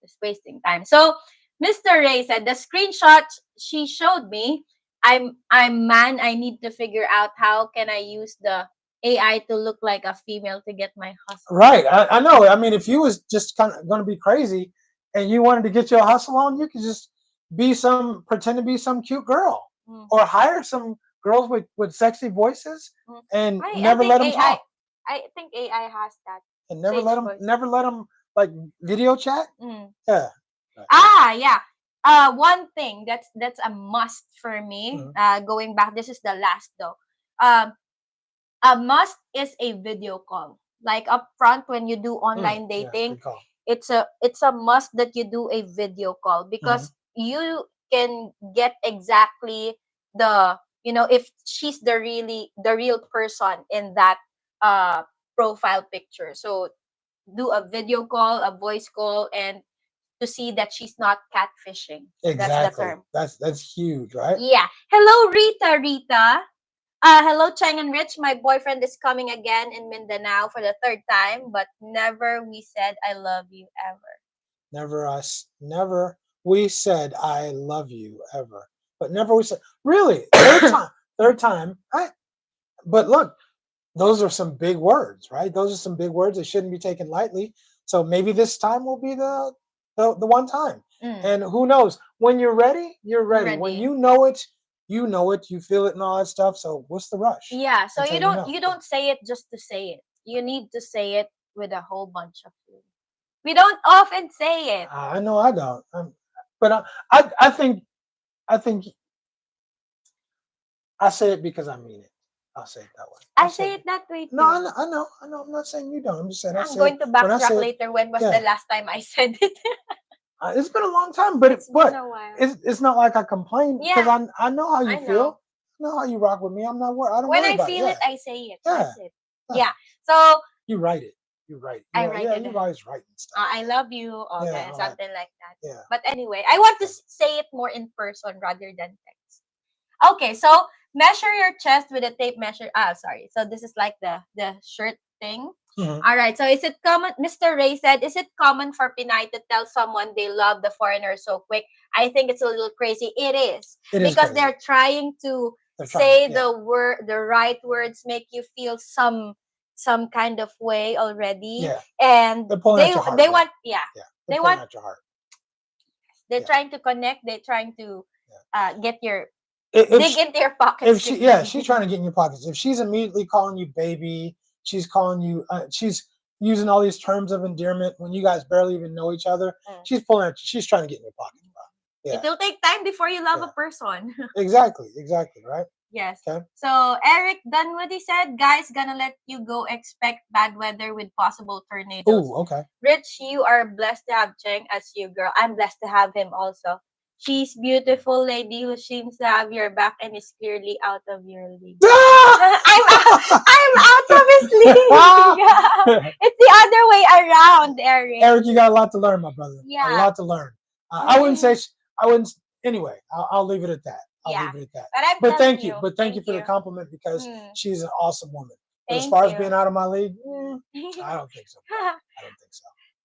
Just wasting time. So Mr. Ray said the screenshot she showed me, I'm man, I need to figure out how can I use the AI to look like a female to get my hustle. Right. I know. I mean, if you was just kind of going to be crazy and you wanted to get your hustle on, you could just pretend to be some cute girl, or hire some girls with sexy voices and never let them talk. I think AI has that. And never Change let them like video chat. Yeah. Yeah. One thing that's a must for me. Going back, this is the last though. A must is a video call. Like up front when you do online dating, good call. it's a must that you do a video call because you can get exactly the if she's the real person in that profile picture. So do a video call, a voice call, and to see that she's not catfishing. Exactly. That's the term. That's huge, right? Yeah. Hello, Rita. Hello, Cheng and Rich. My boyfriend is coming again in Mindanao for the third time, but never we said I love you ever. Never we said I love you ever, but never we said really third time. But look, those are some big words, right? Those are some big words that shouldn't be taken lightly. So maybe this time will be the one time. Mm. And who knows? When you're ready, you're You're ready. When ready. you know it, you know it. You feel it and all that stuff. So what's the rush Yeah, so until you know? you don't say it just to say it. You need to say it with a whole bunch of feeling. We don't often say it. I know I don't. But I think I say it because I mean it. I'll say it that way. I I say say it. it that way No, too. I know. I'm not saying you don't. I'm just saying I I'm say it going to when I backtrack say it. later. When was the Yeah, last time I said it? it's been a long time, but It's been a while. it's not like I complain because Yeah, I know how you I know. feel. I know how you rock with me. I'm not worried. I don't When worry I about it. feel Yeah, it, I say it. yeah, That's it. yeah. Yeah. So You write it. You write. I You write yeah. it. You always writing stuff. I love you, Yeah, okay, all right. something like that. Yeah. But anyway, I want to say it more in person rather than text. Okay, so measure your chest with a tape measure. Ah, sorry. So this is like the shirt thing. Mhm. All right. So is it common? Mr. Ray said, is it common for Pinay to tell someone they love the foreigner so quick? I think it's a little crazy. It is It is because crazy. they're trying to They're trying to. say Yeah. the right words, make you feel some kind of way already, Yeah. and They're pulling at your heart. they Yeah. want, yeah, Yeah. They're they pulling want, at your heart. they're Yeah. trying to connect. They're trying to Yeah. get your If dig into your if pockets she yeah quickly. she's trying to get in your pockets. If she's immediately calling you baby, she's calling you she's using all these terms of endearment when you guys barely even know each other. Mm. She's pulling at you. She's trying to get in your pockets, bro. It Yeah. will take time before you love Yeah. a person. Exactly. Right. Yes. Okay. So Eric Dunwoody said, guys, gonna let you go. Expect bad weather with possible tornadoes. Ooh. Okay. Rich, you are blessed to have Cheng as you, girl. I'm blessed to have him also. She's beautiful lady who seems to have your back and is clearly out of your league. I'm out of his league. It's the other way around, Eric. Eric, you got a lot to learn, my brother. Yeah. A lot to learn. I wouldn't say I wouldn't. Anyway, I'll leave it at that. I'll Yeah. leave it at that. But I'm But telling thank you. But thank you for the compliment because she's an awesome woman. But as Thank far as you. being out of my league, I don't think so. I don't think so.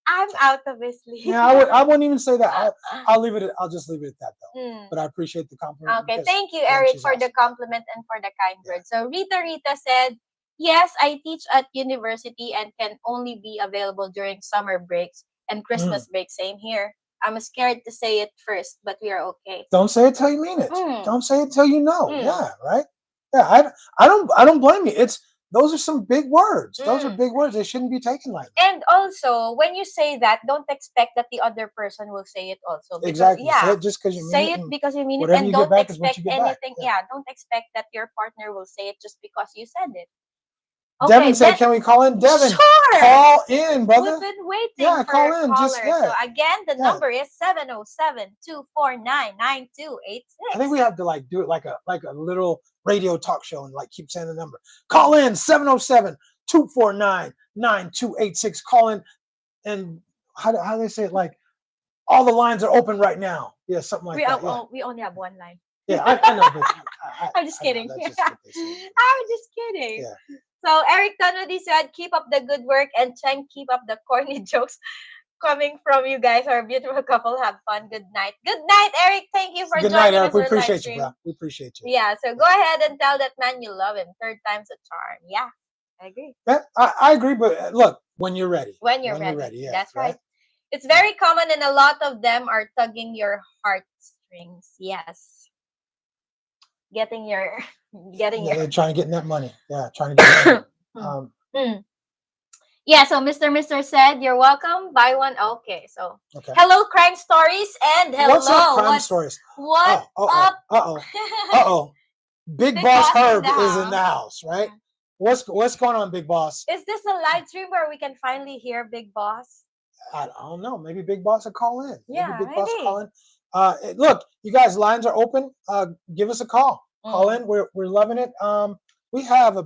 I'm out of his league. Yeah, I wouldn't even say that. I'll leave it. I'll just leave it at that though. But I appreciate the compliment. Okay, because thank you, I think Eric, she's for the awesome. compliment and for the kind words. So Rita said, yes, I teach at university and can only be available during summer breaks and Christmas break. Same here. I'm scared to say it first, but we are okay. Don't say it till you mean it. Don't say it till you know. Yeah, right. Yeah, I don't blame you. Those are some big words. Those are big words. They shouldn't be taken lightly. And also, when you say that, don't expect that the other person will say it also. Because, exactly. Yeah, say it just because you mean say it. it because you mean it, Whatever and you don't get back is what expect you get back. anything. Yeah, don't expect that your partner will say it just because you said it. Devin said, "Can we call in?" Devin, sure. Call in, brother. We've been waiting Yeah, for call a in. caller. Just yeah. So again, the number is 707-249-9286. I think we have to like do it like a little radio talk show and like keep saying the number. Call in 707-249-9286. Call in, and how do they say it? Like all the lines are open right now. Yeah, something like that. Yeah. We only have one line. Yeah, I know, but I'm just kidding. That's just what they say. I'm just kidding. Yeah. So Eric Tanudi said, keep up the good work, and Cheng, keep up the corny jokes coming from you guys. Our beautiful couple. Have fun. Good night. Good night, Eric. Thank you for Good joining night, Eric. us. We on appreciate live you, stream. bro. We appreciate you. Yeah, so go ahead and tell that man you love him. Third time's a charm. Yeah, I agree. Yeah, I agree, but look, when you're ready. When you're ready. Yeah, that's right. It's very common, and a lot of them are tugging your heartstrings. Yes. Getting your trying to get that money. Yeah, trying to get that money. Yeah, so Mr. said, you're welcome. Buy one. Okay, so hello, crime stories, and hello. What's up, crime stories? What up? Big Boss Herb is in the house, right? What's going on, Big Boss? Is this a live stream where we can finally hear Big Boss? I don't know. Maybe Big Boss will call in. Yeah, maybe Big Boss will call in. Look, you guys, lines are open. Give us a call. Call in. We're loving it. We have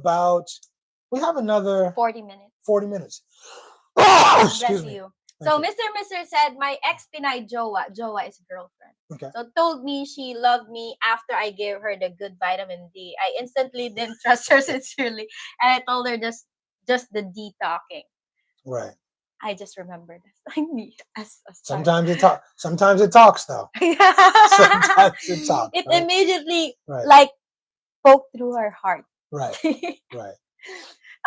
another 40 minutes. 40 minutes. Excuse me. So Mr. said, my ex-Pinay Jowa is girlfriend. Okay. So told me she loved me after I gave her the good vitamin D. I instantly didn't trust her sincerely, and I told her just the D talking. Right. I just remember this. Sometimes it talks. Sometimes it talks, though. Sometimes it talks. It immediately like poked through her heart. Right. Right.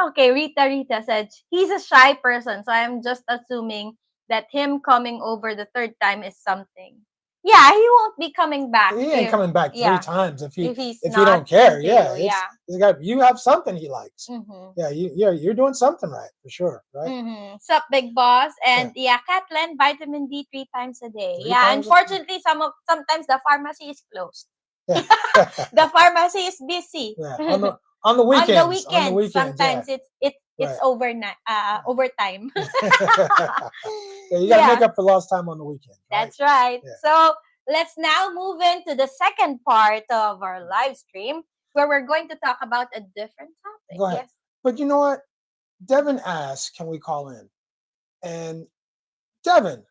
Okay, Rita said he's a shy person, so I'm just assuming that him coming over the third time is something. Yeah, he won't be coming back He ain't if, coming back 3 times if he's if he not don't care. into Yeah, you. Yeah. it's got you have something he likes. Mm-hmm. Yeah, you're doing something right for sure, right? Mm-hmm. Sup, big boss, Yeah, and yeah, Catland, vitamin D 3 times a day. three Yeah, times. unfortunately, sometimes the pharmacy is closed. Yeah, The pharmacy is busy. yeah. On the On the weekends, weekends, yeah, sometimes it's right. overnight, overtime. Yeah, you got to Yeah, make up for lost time on the weekend, right? that's right. Yeah. So let's now move into the second part of our live stream where we're going to talk about a different topic. Go ahead. Yes. But you know what? Devin asked, "Can we call in?" And Devin,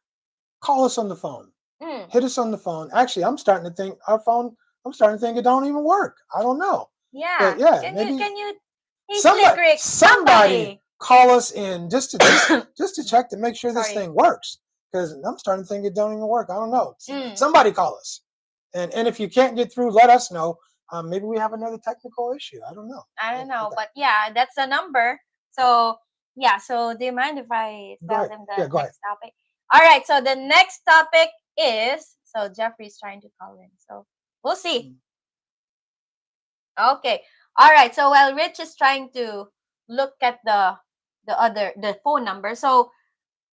call us on the phone. Mm. Hit us on the phone. Actually, I'm starting to think our phone. I'm starting to think it don't even work. I don't know. Yeah. But yeah, Can maybe you hey Slick Rick, somebody call us in just to check to make sure this Sorry. thing works. Because I'm starting to think it don't even work. I don't know. Mm. Somebody call us. And if you can't get through, let us know. Maybe we have another technical issue. I don't know. I don't know, Okay. but yeah, that's the number. So yeah, so do you mind if I Go tell ahead. them the Yeah, go ahead. next topic? All right, so the next topic is, so Jeffrey's trying to call in. So we'll see. Okay. All right. So while Rich is trying to look at the phone number, so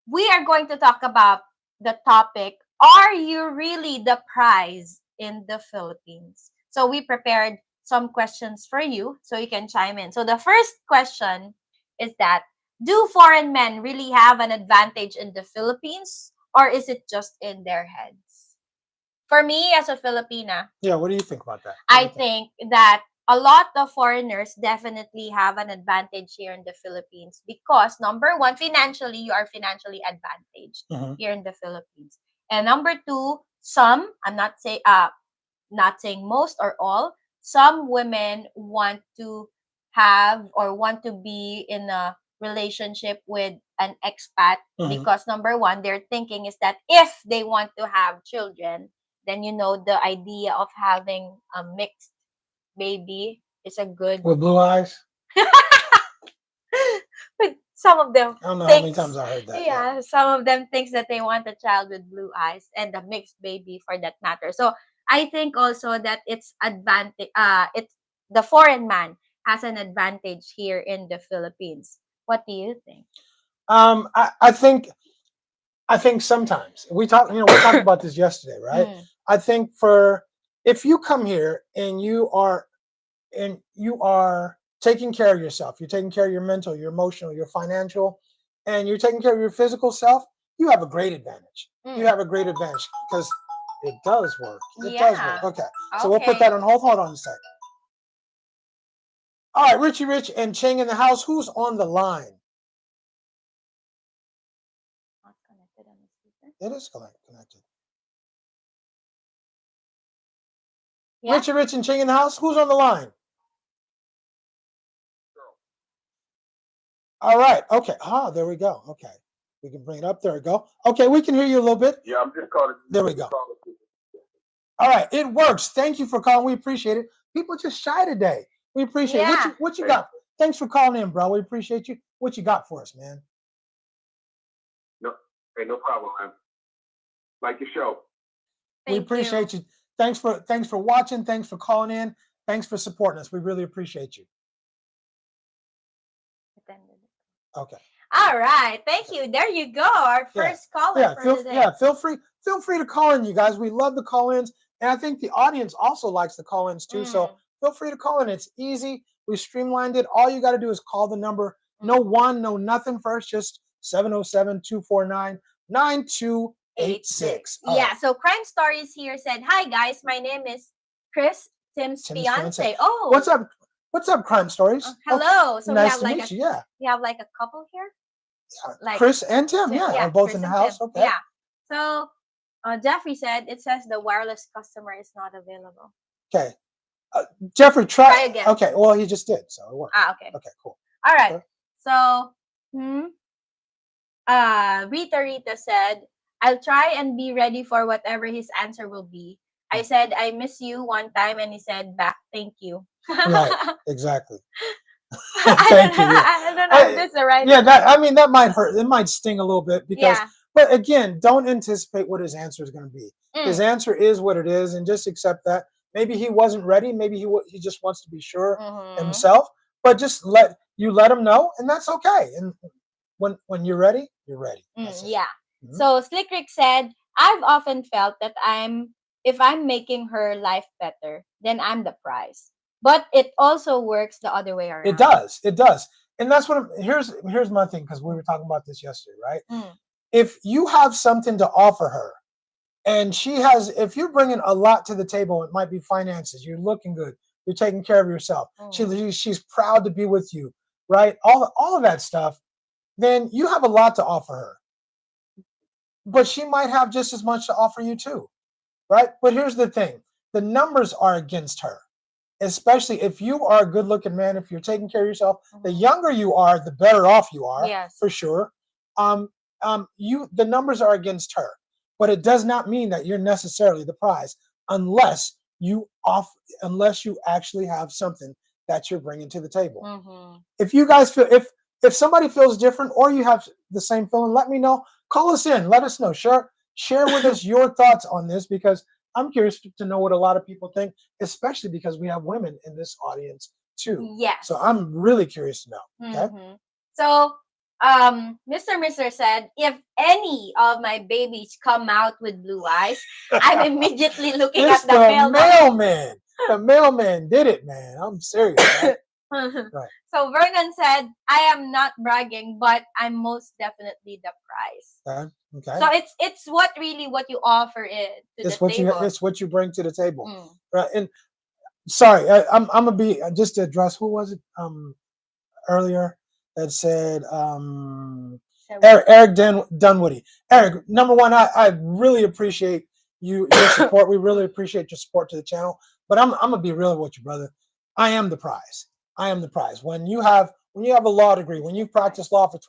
we are going to talk about the topic, are you really the prize in the Philippines? So we prepared some questions for you so you can chime in. So the first question is that, do foreign men really have an advantage in the Philippines, or is it just in their heads? For me as a Filipina, Yeah, what do you think about that? I think that a lot of foreigners definitely have an advantage here in the Philippines because number one, financially, you are financially advantaged here in the Philippines. And number two, some, not saying most or all, some women want to have or want to be in a relationship with an expat because number one, their thinking is that if they want to have children, then the idea of having a mixed baby is a good With blue eyes? but some of them I don't know how many thinks times I heard that. yeah, some of them thinks that they want a child with blue eyes and a mixed baby for that matter. So I think also that it's the foreign man has an advantage here in the Philippines. What do you think? I think sometimes we talked about this yesterday, right? I think if you come here and you are taking care of yourself, you're taking care of your mental, your emotional, your financial, and you're taking care of your physical self, you have a great advantage. You have a great advantage because it does work. It does work. Okay. So we'll put that on hold. Hold on a second. All right, Richie Rich and Ching in the house. Who's on the line? Not connected on the speaker. It is connected. Yeah. Richie Rich and Ching in the house. Who's on the line? All right. Okay. Ah, there we go. Okay. We can bring it up. There we go. Okay, we can hear you a little bit. Yeah, I'm just calling. There we go. All right, it works. Thank you for calling. We appreciate it. People just shy today. We appreciate it. What you got? Thanks for calling in, bro. We appreciate you. What you got for us, man? No, hey, no problem, man. Like your show. We appreciate you. Thanks for watching. Thanks for calling in. Thanks for supporting us. We really appreciate you. Okay. All right. Thank you. There you go. Our first caller for today. Yeah, feel free to call in, you guys. We love the call-ins. And I think the audience also likes the call-ins too. So feel free to call in. It's easy. We streamlined it. All you got to do is call the number. No one, no nothing first. Just 707-249-9286. Yeah. So Crime Stories here said, "Hi guys, my name is Chris, Tim's fiance." Oh, what's up? What's up, Crime Stories? Hello. So nice to meet you. Yeah. We have like a couple here. Like Chris and Tim. Yeah, are both in the house. Okay. Yeah. So Jeffrey said it says the wireless customer is not available. Okay. Jeffrey, try again. Okay. Well, he just did, so it worked. Okay. Okay. Cool. All right. Okay. So, Rita said, "I'll try and be ready for whatever his answer will be." I said, "I miss you" one time, and he said back, "Thank you." Right. Exactly. Thank you. Yeah. I don't know if this is the right. Yeah. That might hurt. It might sting a little bit because. But again, don't anticipate what his answer is going to be. His Mm. answer is what it is, and just accept that. Maybe he wasn't ready. Maybe he just wants to be sure Mm-hmm. himself. But just let him know, and that's okay. And when you're ready, you're ready. That's it. Yeah. Mhm. So Slick Rick said, I've often felt that if I'm making her life better, then I'm the prize. But it also works the other way around. It does. It does. And that's what here's my thing, because we were talking about this yesterday, right? Mm. If you have something to offer her, and if you're bringing a lot to the table, it might be finances, you're looking good, you're taking care of yourself, she's proud to be with you, right? All of that stuff, then you have a lot to offer her. But she might have just as much to offer you too, right? But here's the thing, the numbers are against her, especially if you are a good-looking man. If you're taking care of yourself, the younger you are, the better off you are. Yes. For sure. The numbers are against her, but it does not mean that you're necessarily the prize unless you actually have something that you're bringing to the table. Mm-hmm. If you guys feel, if somebody feels different, or you have the same feeling, let me know. Call us in, let us know. Share with us your thoughts on this, because I'm curious to know what a lot of people think, especially because we have women in this audience too. Yes. So I'm really curious to know. Okay. Mm-hmm. So, Mr. said, if any of my babies come out with blue eyes, I'm immediately looking It's at the mailman. The mailman did it, man. I'm serious. Right? Right. So Vernon said, I am not bragging, but I'm most definitely the prize. Okay. So it's what you offer it to the table. It's what you bring to the table. Mm. Right. And sorry, I'm gonna be, just to address, who was it earlier that said Eric Dunwoody. Eric, number one, I really appreciate your support. We really appreciate your support to the channel. But I'm gonna be real with you, brother. I am the prize. I am the prize. When you have a law degree, when you've practiced law for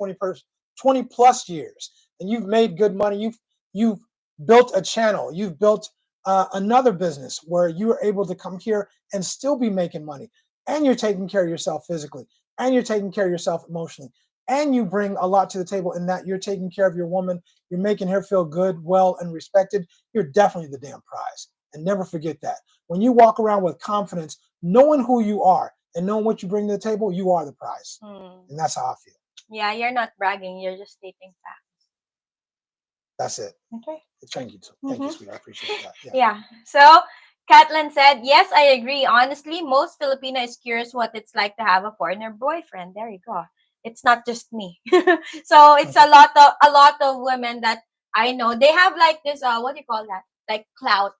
20 plus years, and you've made good money, you've built a channel, you've built another business where you are able to come here and still be making money, and you're taking care of yourself physically, and you're taking care of yourself emotionally, and you bring a lot to the table in that you're taking care of your woman, you're making her feel good, well, and respected, you're definitely the damn prize. And never forget that. When you walk around with confidence, knowing who you are and knowing what you bring to the table, you are the prize. And that's how I feel. Yeah, you're not bragging, you're just stating facts. That's it. Okay. Thank you. Thank you, sweetie. I appreciate that. Yeah. So Katlin said, yes, I agree. Honestly, most Filipino is curious what it's like to have a foreigner boyfriend. There you go. It's not just me. So it's a lot of women that I know. They have like this what do you call that? Like clout.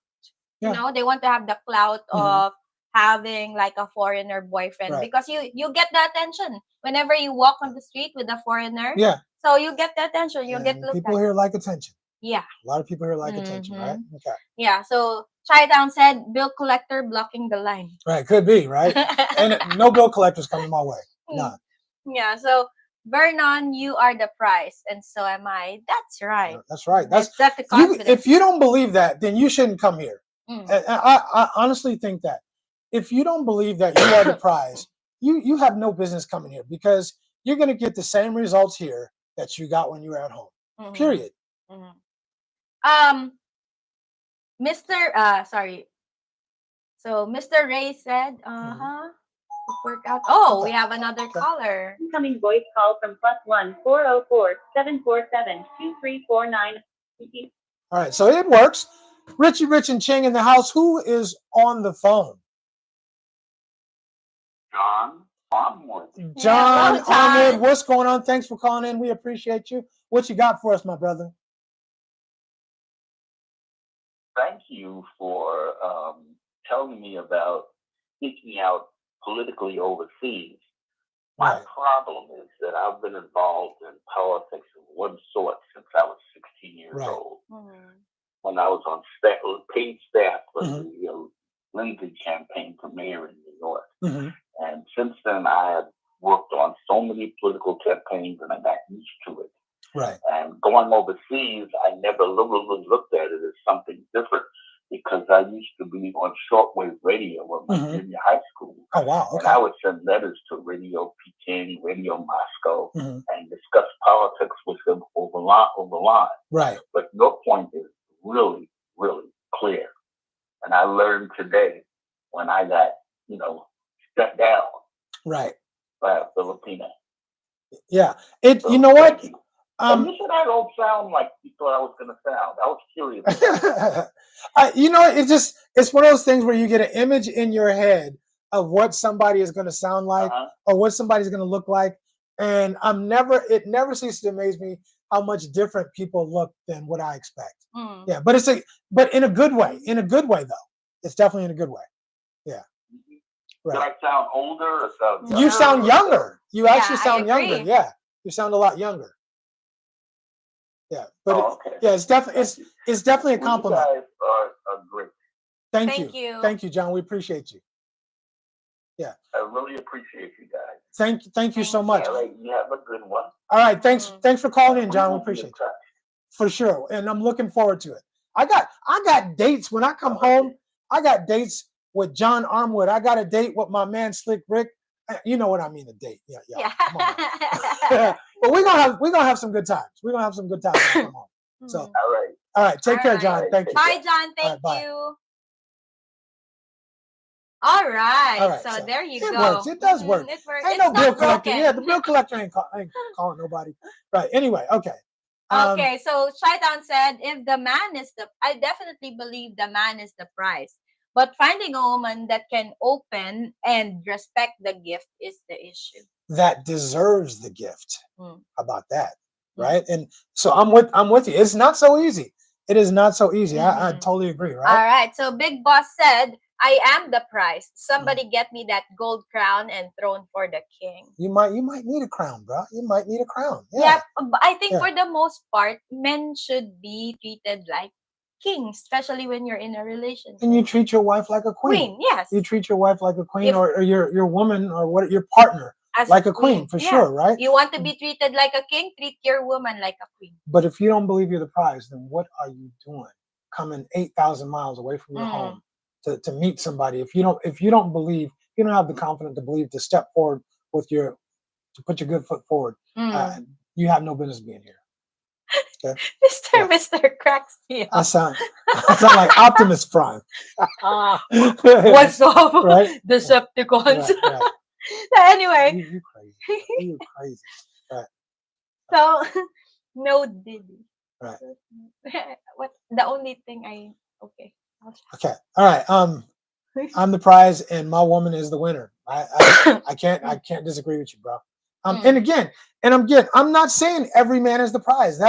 Yeah. You know, they want to have the clout of having like a foreigner boyfriend, because you get the attention whenever you walk on the street with a foreigner. Yeah. So you get the attention. You get looked people at. here like attention. Yeah. A lot of people here like attention, right? Okay. Yeah. So Chi-Town said, bill collector blocking the line. Right. Could be, right? And no bill collectors coming my way. None. Yeah. So Vernon, you are the prize, and so am I. That's right. That's right. That's the confidence. If you don't believe that, then you shouldn't come here. And I honestly think that if you don't believe that you are the prize, you have no business coming here, because you're going to get the same results here that you got when you were at home. Period. So Mr. Ray said, workout. Oh, we have another caller. Incoming voice call from +1 404 747 2349. All right, so it works. Richie Rich and Ching in the house. Who is on the phone? John Onward. John Hello, John. Onward. What's going on? Thanks for calling in. We appreciate you. What you got for us, my brother? Thank you for telling me about speaking out politically overseas. My problem is that I've been involved in politics of one sort since I was 16 years old. When I was on paid staff for the Lindsay campaign for mayor in New York. And since then, I have worked on so many political campaigns, and I got used to it. Right. And going overseas, I never really looked at it as something different, because I used to be on shortwave radio in my junior high school. Oh, wow. Okay. And I would send letters to Radio Peking, Radio Moscow, and discuss politics with them over line. Right. But your point is really, really clear. And I learned today when I got, shut down Right. by a Filipina. Yeah. So You know what? and you said I don't sound like you thought I was going to sound. I was curious. It's one of those things where you get an image in your head of what somebody is going to sound like or what somebody's going to look like. And it never ceases to amaze me how much different people look than what I expect. Yeah. But in a good way, though. It's definitely in a good way. Yeah. Right. Do I sound older or sound younger? You sound younger. You actually sound I agree. younger. Yeah. You sound a lot younger. Yeah, but okay. It's definitely a compliment. You guys are great. Thank you, John. We appreciate you. Yeah, I really appreciate you guys. Thank you so much. All right, you have a good one. All right, thanks for calling in, John. We appreciate it for sure, and I'm looking forward to it. I got dates when I come home. I got dates with John Armwood. I got a date with my man Slick Rick. You know what I mean, a date. Yeah. Come on. But we're gonna have some good times. We're gonna have some good times when I come home. So all right. Take care, John. Thank you. Bye, John. Thank you. All right. So there you it go. Works. It does work. It works. Ain't no bill collector. Yeah, the bill collector ain't calling nobody. Right. Anyway. Okay. Okay. So Shaitan said, if the man is I definitely believe the man is the prize. But finding a woman that can open and respect the gift is the issue. That deserves the gift. How about that? Right? And so I'm with you. It's not so easy. It is not so easy. I totally agree, right? All right. So Big Boss said, I am the prize. Somebody get me that gold crown and throne for the king. You might need a crown, bro. You might need a crown. Yeah, I think for the most part, men should be treated like kings, especially when you're in a relationship. And you treat your wife like a queen. Yes. You treat your wife like a queen, or your woman or your partner like a queen for sure, right? You want to be treated like a king, treat your woman like a queen. But if you don't believe you're the prize, then what are you doing coming 8,000 miles away from your home to meet somebody? If you don't believe, you don't have the confidence to believe, to step forward to put your good foot forward, you have no business being here. Okay? Mr. Cracks me up. I sound like Optimus Prime. What's up, right? Decepticons? Right. So anyway, you crazy. You crazy. Right. So no Diddy. Right. What the only thing okay. Okay. All right. I'm the prize, and my woman is the winner. I can't disagree with you, bro. And I'm not saying every man is the prize.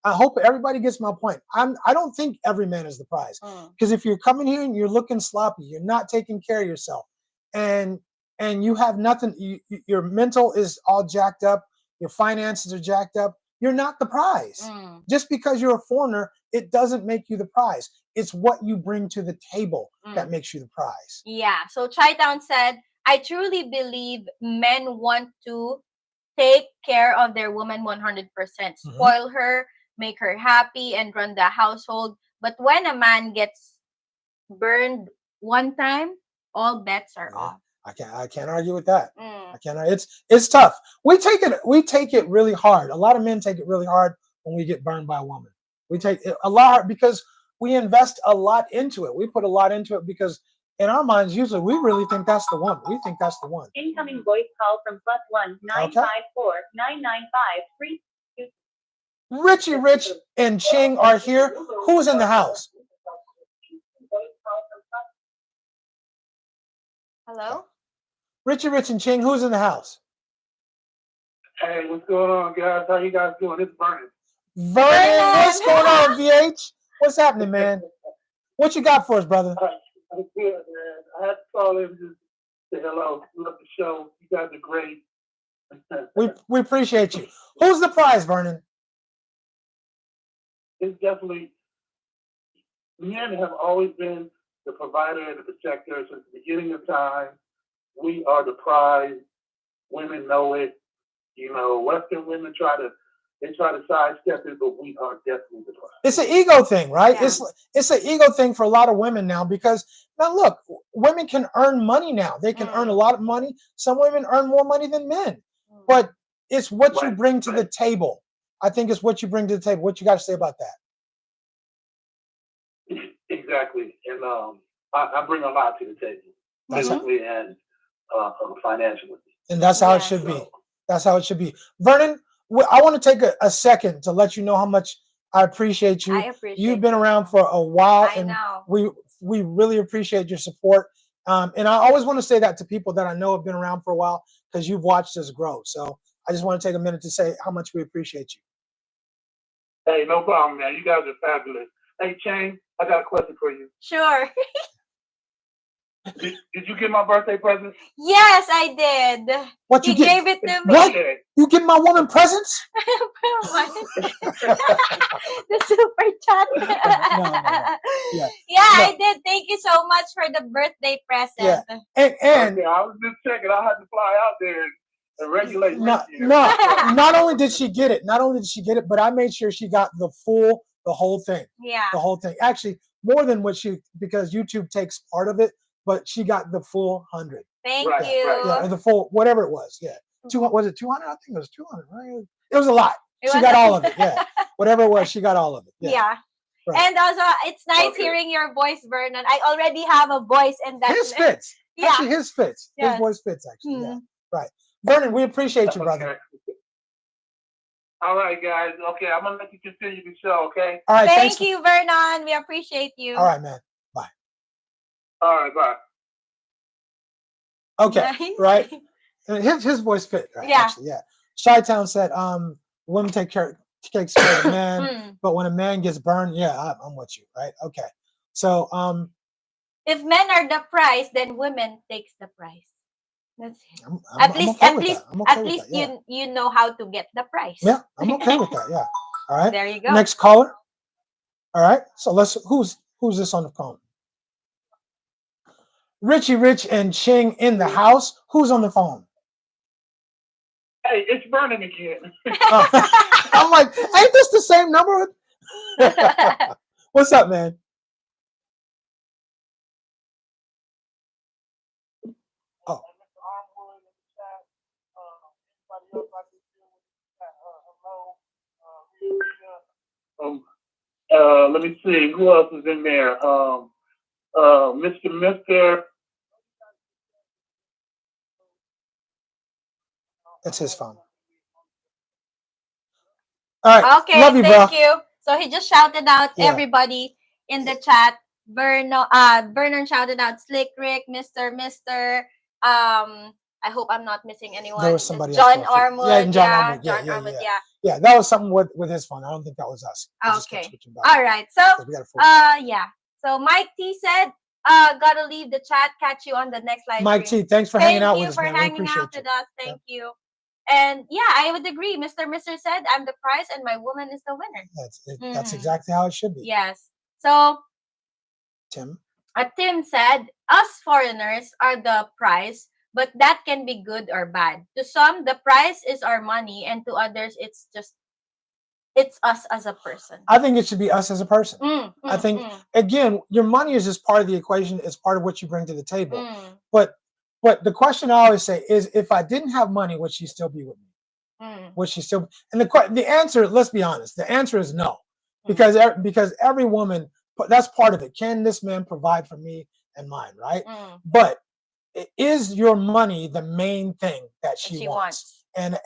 I hope everybody gets my point. I don't think every man is the prize, because if you're coming here and you're looking sloppy, you're not taking care of yourself, and you have nothing, your mental is all jacked up, your finances are jacked up, you're not the prize. Just because you're a foreigner, it doesn't make you the prize. It's what you bring to the table that makes you the prize. Yeah. So Chi-Town said, I truly believe men want to take care of their woman 100%, spoil her, make her happy, and run the household. But when a man gets burned one time, all bets are off. I can't argue with that. I can't. It's tough. We take it really hard. A lot of men take it really hard when we get burned by a woman. We take it a lot because we invest a lot into it. We put a lot into it because in our minds, usually we really think that's the one. We think that's the one. Incoming voice call from +1 954 995 322. Richie Rich and Ching are here. Who's in the house? Hello? Richie Rich and Ching, who's in the house? Hey, what's going on, guys? How you guys doing? It's Vernon. Vernon, what's going on, VH? What's happening, man? What you got for us, brother? I'm good, man. I had to call in just say hello. Love the show. You guys are great. We appreciate you. Who's the prize, Vernon? It's definitely, men have always been the provider and the protector since the beginning of time. We are the prize. Women know it. You know, Western women try to sidestep it, but we are definitely the prize. It's an ego thing, right? Yeah. It's an ego thing for a lot of women now because now look, women can earn money now. They can earn a lot of money. Some women earn more money than men. But it's what you Right, bring to the right. table. I think it's what you bring to the table. What you got to say about that? Exactly. And I bring a lot to the table, That's how, physically and financially. and that's how it Yes. should be. So, That's how it should be. Vernon, I want to take a second to let you know how much I appreciate you. I appreciate You've been you. around for a while, I and know. we really appreciate your support. And I always want to say that to people that I know have been around for a while because you've watched us grow. So I just want to take a minute to say how much we appreciate you. hey, no problem, man. You guys are fabulous. Hey, Chang, I got a question for you. Sure. Did you get my birthday present? Yes, I did. What you He get? gave it to me. What? Okay. You give my woman presents? The super chat. No. Yeah. Yeah, No. I did. Thank you so much for the birthday present. Yeah. And Okay, I was just checking. I had to fly out there and regulate. not only did she get it, but I made sure she got the whole thing. Yeah. The whole thing. Actually, more than what because YouTube takes part of it, but she got the full 100. Thank Right, you. right. Yeah, or the full whatever it was. Yeah. Was it 200? I think it was 200, right? It was a lot. It She was got a- all of it. Yeah. Whatever it was, she got all of it. Yeah. Yeah. Right. And also, it's nice Okay. hearing your voice, Vernon. I already have a voice in that. His fits. Yeah. Actually, his fits. Yes. His voice fits, actually. Yeah. Mhm. Right. Vernon, we appreciate you, brother. Okay. All right, guys. Okay, I'm gonna let you continue the show. Okay. All right. Thank Thanks. you, Vernon. We appreciate you. All right, man. Bye. All right, bye. Okay. Nice. Right. And his voice fit. Right. Yeah. Actually, yeah. Chi-Town said, women takes care of the man, Hmm. but when a man gets burned, yeah, I'm with you. Right. Okay. So, If men are the prize, then women takes the prize. That's it. I'm okay with that. I'm okay At with least that. Yeah. you know how to get the prize. Yeah, I'm okay with that. Yeah. All right. There you go. Next caller. All right. So who's this on the phone? Richie Rich and Ching in the house. Who's on the phone? Hey, it's Vernon again. I'm like, ain't this the same number? What's up, man? Oh. Let me see. Who else is in there? Mr. That's his phone. All right. Okay, Love you, thank bro. you. So he just shouted out Yeah. everybody in the chat. Vernon shouted out Slick Rick, Mr. I hope I'm not missing anyone. There was somebody John else. Armwood. Yeah, and John Yeah, Armwood. Yeah, John yeah, Armwood, yeah. yeah. Yeah, that was something with his phone. I don't think that was us. We just kept Okay. switching back. All right. So We got a full yeah. So Mike T said, gotta leave the chat. Catch you on the next live Mike stream. T, thanks for hanging out Thank with you us, for man. We hanging appreciate out you. with us. Thank you. And yeah, I would agree. Mr. said, I'm the prize and my woman is the winner. That's Mhm. exactly how it should be. Yes. So Tim. Tim said, us foreigners are the prize, but that can be good or bad. To some, the prize is our money, and to others, it's us as a person. I think it should be us as a person. I think again, your money is just part of the equation. It's part of what you bring to the table. But the question I always say is, if I didn't have money, would she still be with me? Would she still? And the answer, let's be honest, the answer is no, because every woman, that's part of it. Can this man provide for me and mine, right? But is your money the main thing that she wants? And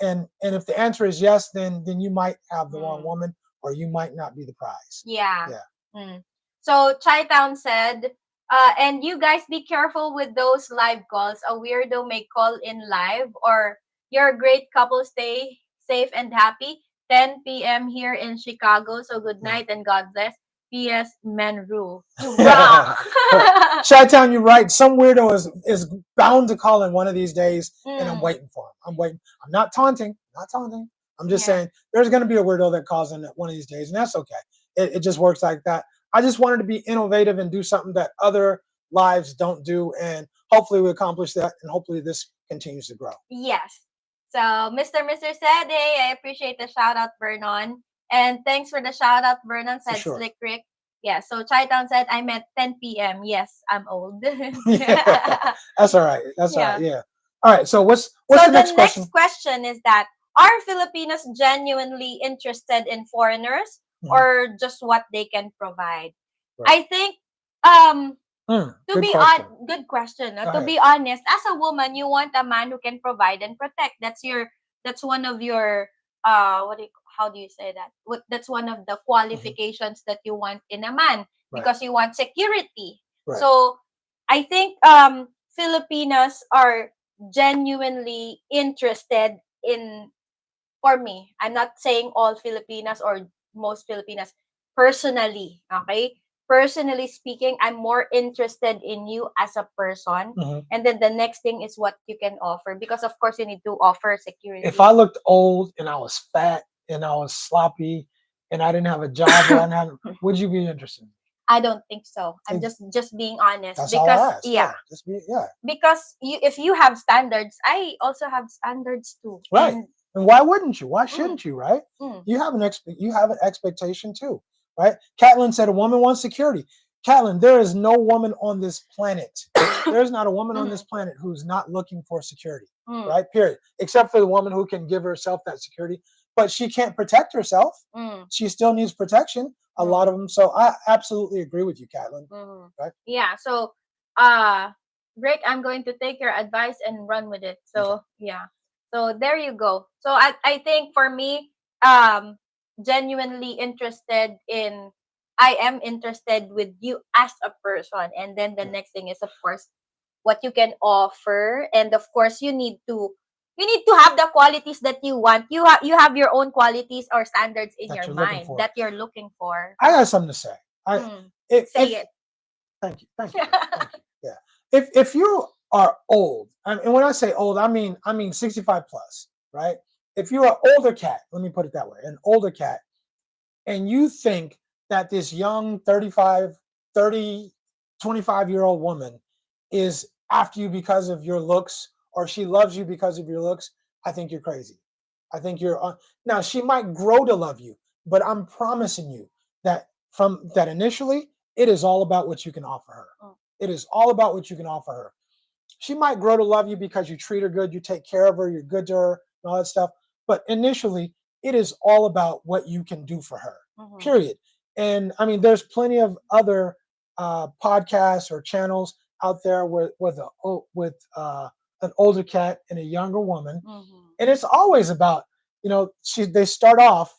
if the answer is yes, then you might have the wrong woman, or you might not be the prize. Yeah. So Chi-Town said, and you guys be careful with those live calls. A weirdo may call in live, or you're a great couple. Stay safe and happy. 10 p.m. here in Chicago. So good night and God bless. P.S. Men rule. You rock. Chi-Town, you're right. Some weirdo is bound to call in one of these days, and I'm waiting for him. I'm waiting. I'm not taunting. I'm just saying there's going to be a weirdo that calls in one of these days, and that's okay. It just works like that. I just wanted to be innovative and do something that other lives don't do, and hopefully we accomplish that, and hopefully this continues to grow. Yes. So Mr. said, hey, I appreciate the shout out, Vernon. And thanks for the shout out, Vernon, said Slick Rick. Yeah, so Chi-Town said, I'm at 10 p.m. Yes, I'm old. Yeah, that's all right. That's all right. Yeah. All right. So what's the next question? Next question is that, are Filipinos genuinely interested in foreigners or just what they can provide? Right. I think um to Good be question. good question. Go To ahead. be honest, as a woman, you want a man who can provide and protect. That's one of your how do you say that? That's one of the qualifications that you want in a man Right. because you want security. Right. So I think Filipinos are genuinely interested in, for me, I'm not saying all Filipinas or most Filipinas, personally, okay? Personally speaking, I'm more interested in you as a person. And then the next thing is what you can offer. Because, of course, you need to offer security. If I looked old and I was fat and I was sloppy and I didn't have a job or I didn't have, would you be interested? I don't think so. I'm just being honest. That's because all I asked. yeah. Just be, yeah. Because if you have standards, I also have standards too. Right. And why wouldn't you? Why shouldn't you? Right? Mm. You have an expectation too, right? Catlin said a woman wants security. Catlin, there is no woman on this planet. There's not a woman on this planet who's not looking for security, right? Period. Except for the woman who can give herself that security, but she can't protect herself. She still needs protection. A lot of them. So I absolutely agree with you, Catlin. Right? Yeah. So, Rick, I'm going to take your advice and run with it. So yeah. So there you go. So I think for me, genuinely interested in, I am interested with you as a person. And then the next thing is, of course, what you can offer. And of course, you need to have the qualities that you want. You have your own qualities or standards in your mind that you're looking for. I got something to say. Say it. Thank you. Thank you. Thank you. Yeah. If you are old, and when I say old, I mean 65 plus, right? If you're an older cat, let me put it that way, an older cat, and you think that this young 35, 30, 25-year-old woman is after you because of your looks or she loves you because of your looks, I think you're crazy. I think you're now she might grow to love you, but I'm promising you that from that initially, it is all about what you can offer her. It is all about what you can offer her. She might grow to love you because you treat her good, you take care of her, you're good to her, and all that stuff. But initially, it is all about what you can do for her. Period. And I mean, there's plenty of other podcasts or channels out there with an older cat and a younger woman, and it's always about they start off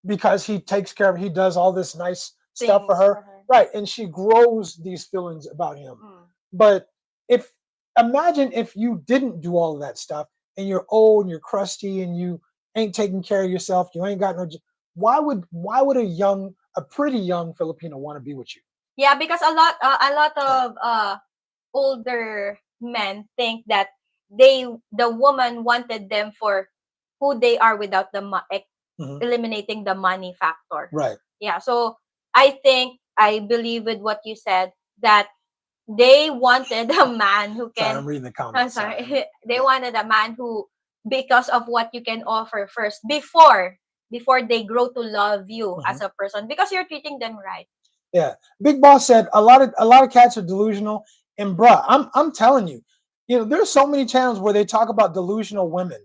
because he takes care of, he does all this nice stuff for her, right? And she grows these feelings about him. But imagine if you didn't do all of that stuff and you're old and you're crusty and you ain't taking care of yourself, you ain't got no. Why would a pretty young Filipino want to be with you? Yeah, because a lot of older men think that the woman wanted them for who they are without the eliminating the money factor. Right. Yeah. So I believe with what you said that they wanted a man who can. Sorry, I'm reading the comments. I'm sorry. They wanted a man who, because of what you can offer first, before they grow to love you as a person, because you're treating them right. Yeah. Big Boss said a lot of cats are delusional. And bruh, I'm telling you, there's so many channels where they talk about delusional women.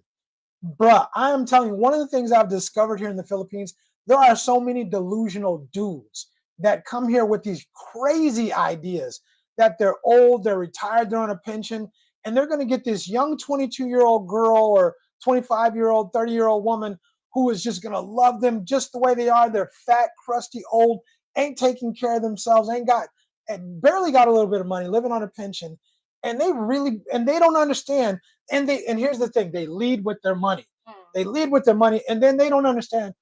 Bruh, I am telling you, one of the things I've discovered here in the Philippines, there are so many delusional dudes that come here with these crazy ideas that they're old, they're retired, they're on a pension, and they're going to get this young 22-year-old girl or 25-year-old, 30-year-old woman who is just going to love them just the way they are. They're fat, crusty, old, ain't taking care of themselves, and barely got a little bit of money, living on a pension, and they don't understand. And here's the thing: they lead with their money. They lead with their money, and then they don't understand.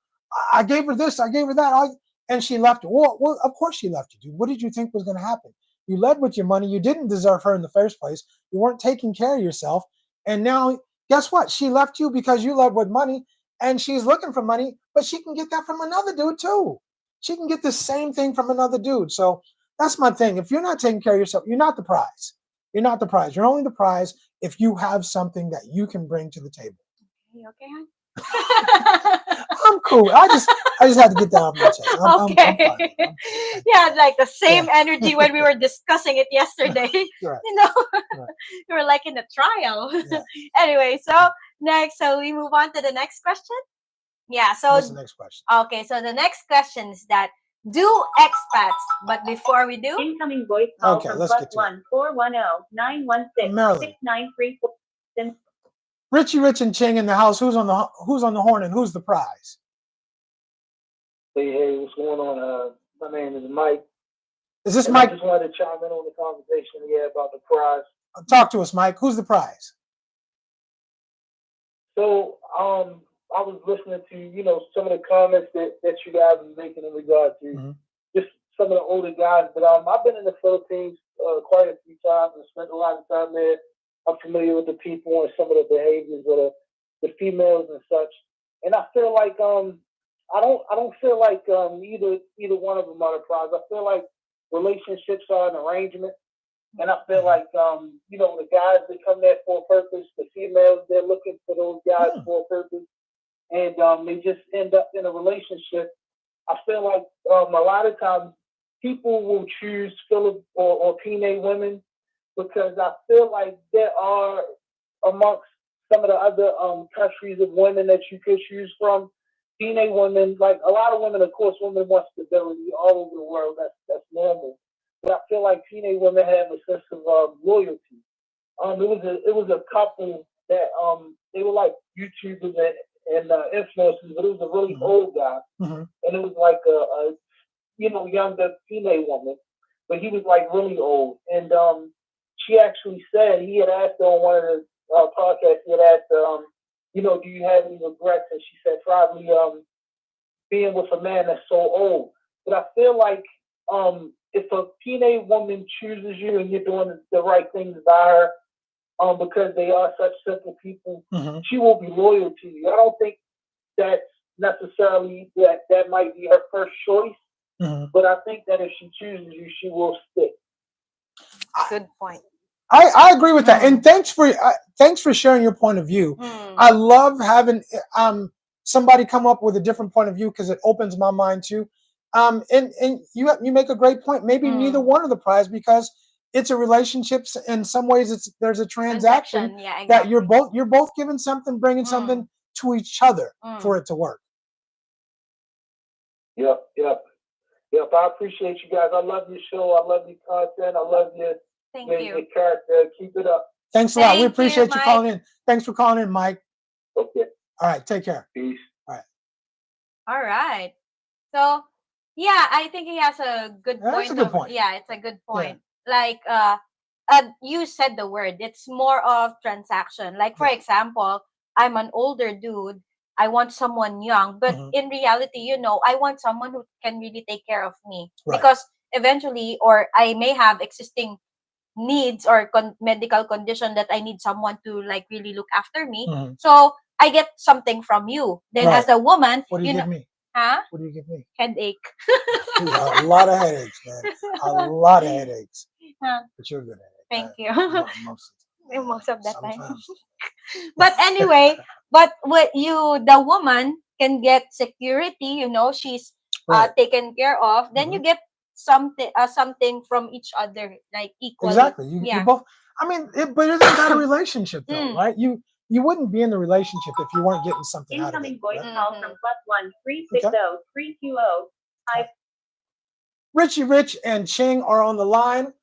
I gave her this, I gave her that, and she left. Well, of course she left you. What did you think was going to happen? You led with your money. You didn't deserve her in the first place. You weren't taking care of yourself, and now guess what? She left you because you led with money, and she's looking for money, but she can get that from another dude too. She can get the same thing from another dude. So that's my thing. If you're not taking care of yourself, you're not the prize. You're not the prize. You're only the prize if you have something that you can bring to the table. Okay. I'm cool. I just had to get that off my chest. I'm fine. Yeah, like the same energy when we were discussing it yesterday. Right. You know, Right. we were like in a trial. Yeah. Anyway, so next, so we move on to the next question. Yeah. So What's the next question? okay, so the next question is that do expats, but before we do, Incoming voice call Okay, from let's get to it. +1 410 916 Maryland. 6934. Richie Rich and Ching in the house. Who's on the horn and who's the prize? Hey, what's going on? My name is Mike. Is this And Mike? I just wanted to chime in on the conversation about the prize. Talk to us, Mike. Who's the prize? So, I was listening to, some of the comments that you guys were making in regard to just some of the older guys. But I've been in the Philippines quite a few times and spent a lot of time there. I'm familiar with the people and some of the behaviors of the females and such. And I feel like I don't feel like either one of them are the prize. I feel like relationships are an arrangement. And I feel like, the guys, they come there for a purpose. The females, they're looking for those guys for a purpose. And they just end up in a relationship. I feel like a lot of times people will choose Philip or Pine women because I feel like there are amongst some of the other countries of women that you could choose from. Pine women, like a lot of women, of course, women want stability all over the world. That's normal. But I feel like Pine women have a sense of loyalty. It was a couple that they were like YouTubers and influencers, but it was a really old guy, and it was like a younger female woman, but he was like really old. And she actually said he had asked her on one of the podcasts. He had asked her, do you have any regrets? And she said probably being with a man that's so old. But I feel like if a teenage woman chooses you and you're doing the right things by her, because they are such simple people, she will be loyal to you. I don't think that's necessarily that might be her first choice, but I think that if she chooses you, she will stick. good point. I agree with that, and thanks for sharing your point of view. I love having somebody come up with a different point of view because it opens my mind too. And you make a great point. Maybe neither one of the prize because it's a relationship. In some ways, there's a transaction Yeah, exactly. that you're both giving something, bringing something to each other for it to work. Yep. I appreciate you guys. I love your show. I love your content. I love your character. Keep it up. Thanks a lot. We appreciate you calling in. Thanks for calling in, Mike. Okay. All right. Take care. Peace. All right. So, yeah, I think he has a good point. That's a good point. Yeah, it's a good point. Yeah. Like, you said the word. It's more of transaction. Like, for example, I'm an older dude. I want someone young, but in reality, I want someone who can really take care of me because eventually, or I may have existing needs or medical condition that I need someone to like really look after me. So I get something from you. Then as a woman, what do you give me? Huh? What do you give me? Headache. A lot of headaches, man. A lot of headaches. But you're good at it. Thank you. Most of the time. But anyway, but the woman can get security, she's taken care of. Then you get something from each other, like equally. Exactly. You both. I mean, but it's not a relationship, though, right? You wouldn't be in the relationship if you weren't getting something out of it. Incoming voice call from +1 360 320. Richie Rich and Ching are on the line.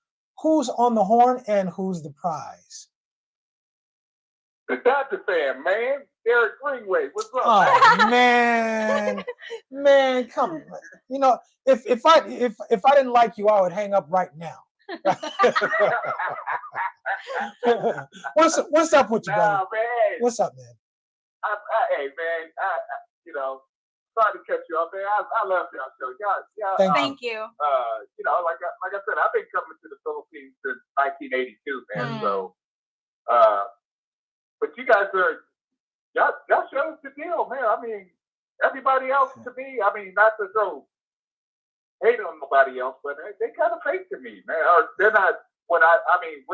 Who's on the horn and who's the prize? The Dodger fan, man. Derek Greenway. What's up? Oh man, come on. If I didn't like you, I would hang up right now. What's up with you, brother? Man. What's up, man? Hey, man. Sorry to cut you off, man. I love y'all show. Y'all, Thank you. Like I said, I've been coming to the Philippines since 1982, man. So, but you guys y'all showed the deal, man. I mean, everybody else to me, not to throw hate on nobody else, but they kind of fake to me, man. Or they're not what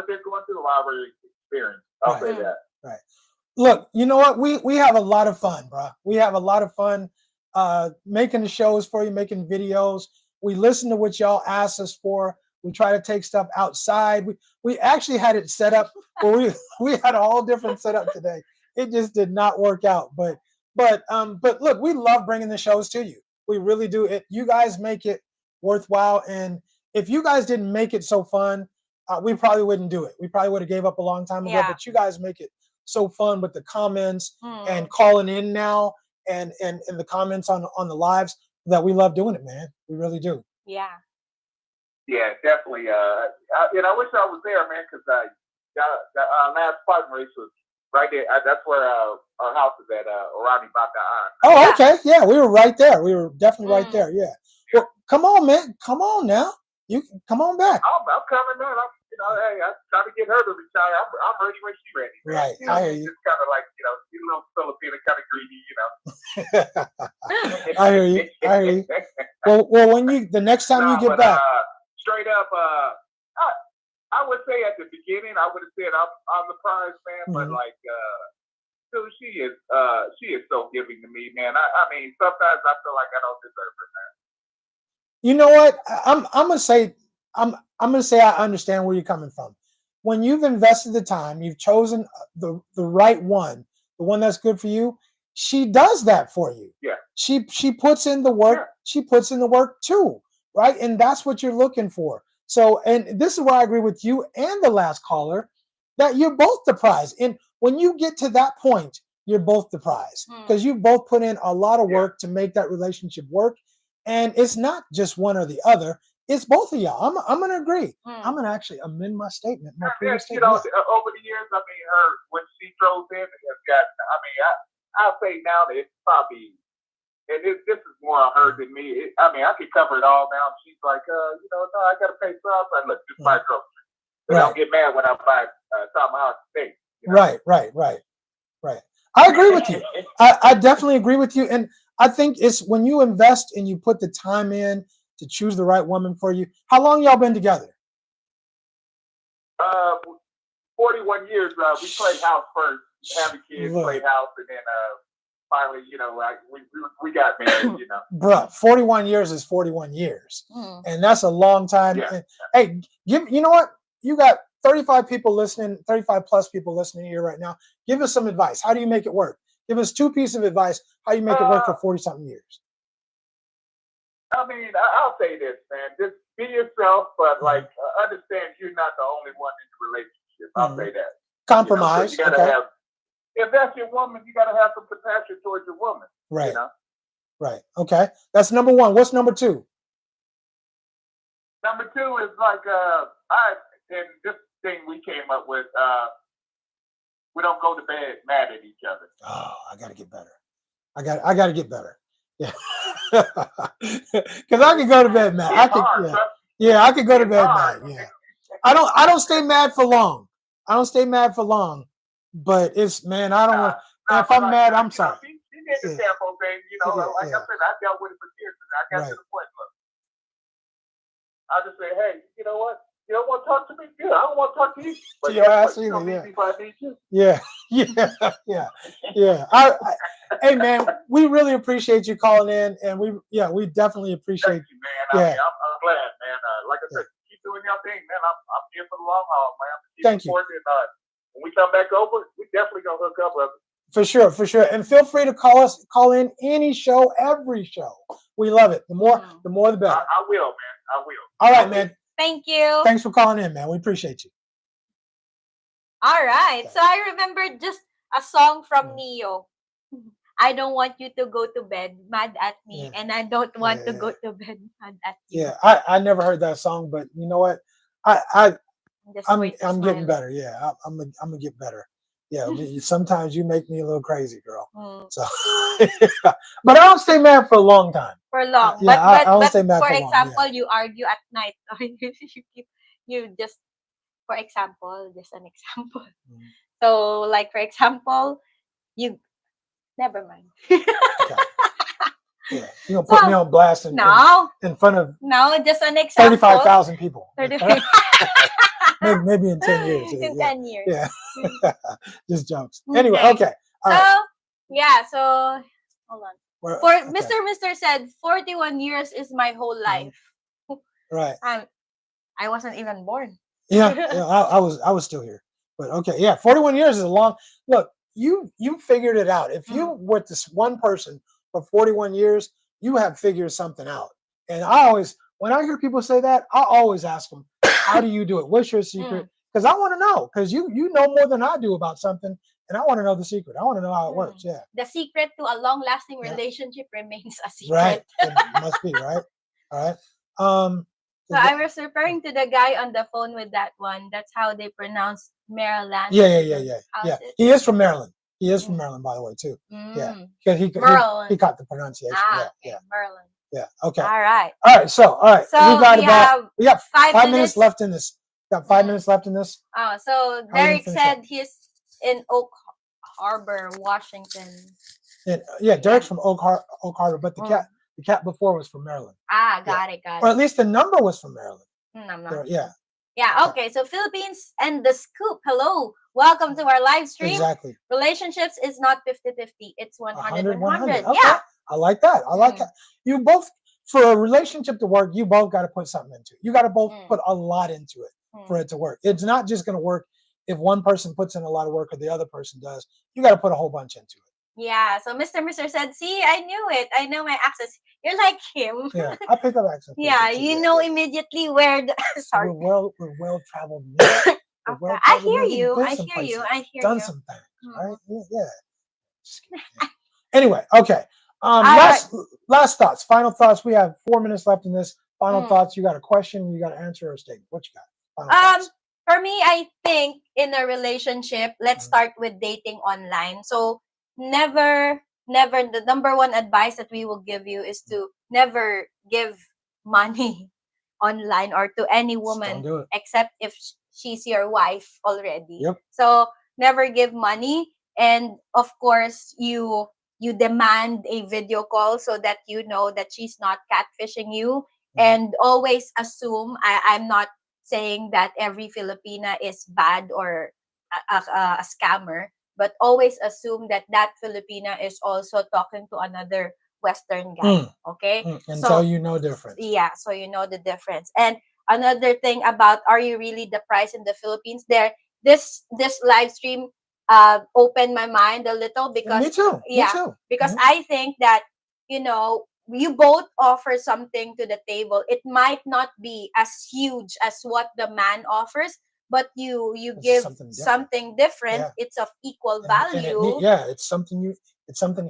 they're going through. I already experienced. I'll say that. Right. Look, you know what? We have a lot of fun, bro. We have a lot of fun making the shows for you, making videos. We listen to what y'all ask us for. We try to take stuff outside. We actually had it set up where we had a whole different setup today. It just did not work out. But look, we love bringing the shows to you. We really do. It you guys make it worthwhile. And if you guys didn't make it so fun, we probably wouldn't do it. We probably would have gave up a long time ago. Yeah. But you guys make it so fun with the comments and Mm. calling in now and the comments on the lives that we love doing it, man. We really do. Yeah. Yeah, definitely. I wish I was there, man, because the last partner race was right there. That's where our house is at, Orani Bataan. Oh, Yeah. okay. Yeah, we were right there. We were definitely right Mm. there. Yeah. Well, come on, man. Come on now. You come on back. I'm coming, man. Hey, I'm trying to get her to retire. I'm ready when she's ready. Man. Right. You know, I hear you. It's kind of like, you little Filipino, kind of greedy, I hear you. I hear you. Well, when the next time you get back. Straight up, I would say at the beginning, I would have said I'm the prize man, but like, dude, she is so giving to me, man. I mean, sometimes I feel like I don't deserve her, man. You know what? I'm gonna say I understand where you're coming from. When you've invested the time, you've chosen the right one, the one that's good for you. She does that for you. Yeah. She puts in the work. Yeah. She puts in the work too, right? And that's what you're looking for. So, and this is where I agree with you and the last caller that you're both the prize. And when you get to that point, you're both the prize because you both put in a lot of work to make that relationship work. And it's not just one or the other. It's both of y'all. I'm going to agree. I'm going to actually amend my statement. My previous statement. Over the years, I mean, her when she drove in, has got. I mean, I'll say now that it's probably, and this is more on her than me. I mean, I could cover it all now. She's like, no, I got to pay stuff. I look, just buy groceries. But don't get mad when I buy something out of state. Right. I agree with you. I definitely agree with you. And I think it's when you invest and you put the time in to choose the right woman for you. How long y'all been together? 41 years. We played house first, having kids, played house, and then finally, we got married. Bruh, 41 years is 41 years, and that's a long time. Yeah. And, hey, you know what? You got 35 people listening, 35 plus people listening here right now. Give us some advice. How do you make it work? Give us 2 pieces of advice. How you make it work for 40-something years? I mean, I'll say this, man. Just be yourself, but like understand you're not the only one in the relationship. I'll say that. Compromise. You gotta have. If that's your woman, you gotta have some compassion towards your woman. Right. Right. Okay. That's number 1. What's number 2? Number 2 is like and this thing we came up with. We don't go to bed mad at each other. Oh, I gotta get better. I gotta get better. Yeah. Because I can go to bed mad. I could go to bed mad. Yeah. I don't stay mad for long. But it's, man, I don't want. If I'm mad, I'm sorry. She did the sample thing, like I said, I dealt with it for years, and I got to the point. Look, I just say, hey, you know what? You don't want to talk to me? Good. I don't want to talk to you. But Yeah. Hey, man, we really appreciate you calling in, and we definitely appreciate. Thank you, man. I mean, I'm glad, man. Like I said, keep doing your thing, man. I'm here for the long haul, man. Thank you. When we come back over, we definitely gonna hook up, brother. For sure. And feel free to call in any show, every show. We love it. The more the better. I will, man. I will. All right, man. Thank you. Thanks for calling in, man. We appreciate you. All right. So I remember just a song from Neo. I don't want you to go to bed mad at me, and I don't want to go to bed mad at you. Yeah, I never heard that song, but you know what? I'm getting better. Yeah, I'm gonna get better. Yeah, sometimes you make me a little crazy, girl. So, but I don't stay mad for a long time. For long, but I don't stay mad for for example, long, you argue at night, for example, just an example. So, like for example, you never mind. Yeah, you gonna put me on blast in front of just an example. 35,000 people. maybe in 10 years. In Yeah. 10 years. Yeah. Just jokes. Anyway, Okay. okay. All So, right. yeah, so hold on. For Okay. Mr. said 41 years is my whole life. Right. I wasn't even born. Yeah, I was still here. But okay, yeah, 41 years is a long look. You figured it out. If you with this one person for 41 years, you have figured something out. And I always, when I hear people say that, I always ask them, "How do you do it? What's your secret?" Because I want to know. Because you know more than I do about something, and I want to know the secret. I want to know how it works. Yeah. The secret to a long-lasting relationship remains a secret. Right. It must be right. All right. So I was referring to the guy on the phone with that one. That's how they pronounce Maryland. Yeah. He is from Maryland. He is from Maryland, by the way, too. Yeah, because he caught the pronunciation. Yeah. Maryland. Yeah. Okay. All right. So we got 5 minutes left in this. Got 5 minutes left in this. Oh, so Derek said he's in Oak Harbor, Washington. And, Derek's from Oak Harbor, but the cat before was from Maryland. Got it. Or at least the number was from Maryland. I'm not. Yeah, okay. So Philippines and the Scoop. Hello. Welcome to our live stream. Exactly. Relationships is not 50-50. It's 100. Okay. Yeah. I like that. I like that. You both, for a relationship to work, you both got to put something into it. You got to both put a lot into it for it to work. It's not just going to work if one person puts in a lot of work or the other person does. You got to put a whole bunch into it. Yeah, so Mr. said, see, I knew it. I know my accents. You're like him. Yeah, I pick up accents. Yeah, you know immediately where the... Sorry. We're well-traveled. I hear you. I hear you. Done some things, right? Yeah. Anyway, okay. Last thoughts, final thoughts. We have 4 minutes left in this. Final thoughts. You got a question, you got an answer or a statement. What you got? Final thoughts. For me, I think in a relationship, let's start with dating online. So never, the number one advice that we will give you is to never give money online or to any woman except if she's your wife already. Yep. So never give money, and of course you demand a video call so that you know that she's not catfishing you, and always assume, I'm not saying that every Filipina is bad or a scammer, but always assume that that Filipina is also talking to another Western guy. Okay? So you know the difference. Yeah, so you know the difference. And another thing about, are you really the price in the Philippines? This live stream opened my mind a little, because me too. Because I think that, you both offer something to the table. It might not be as huge as what the man offers, but you give something different. Yeah. It's of equal value. It's something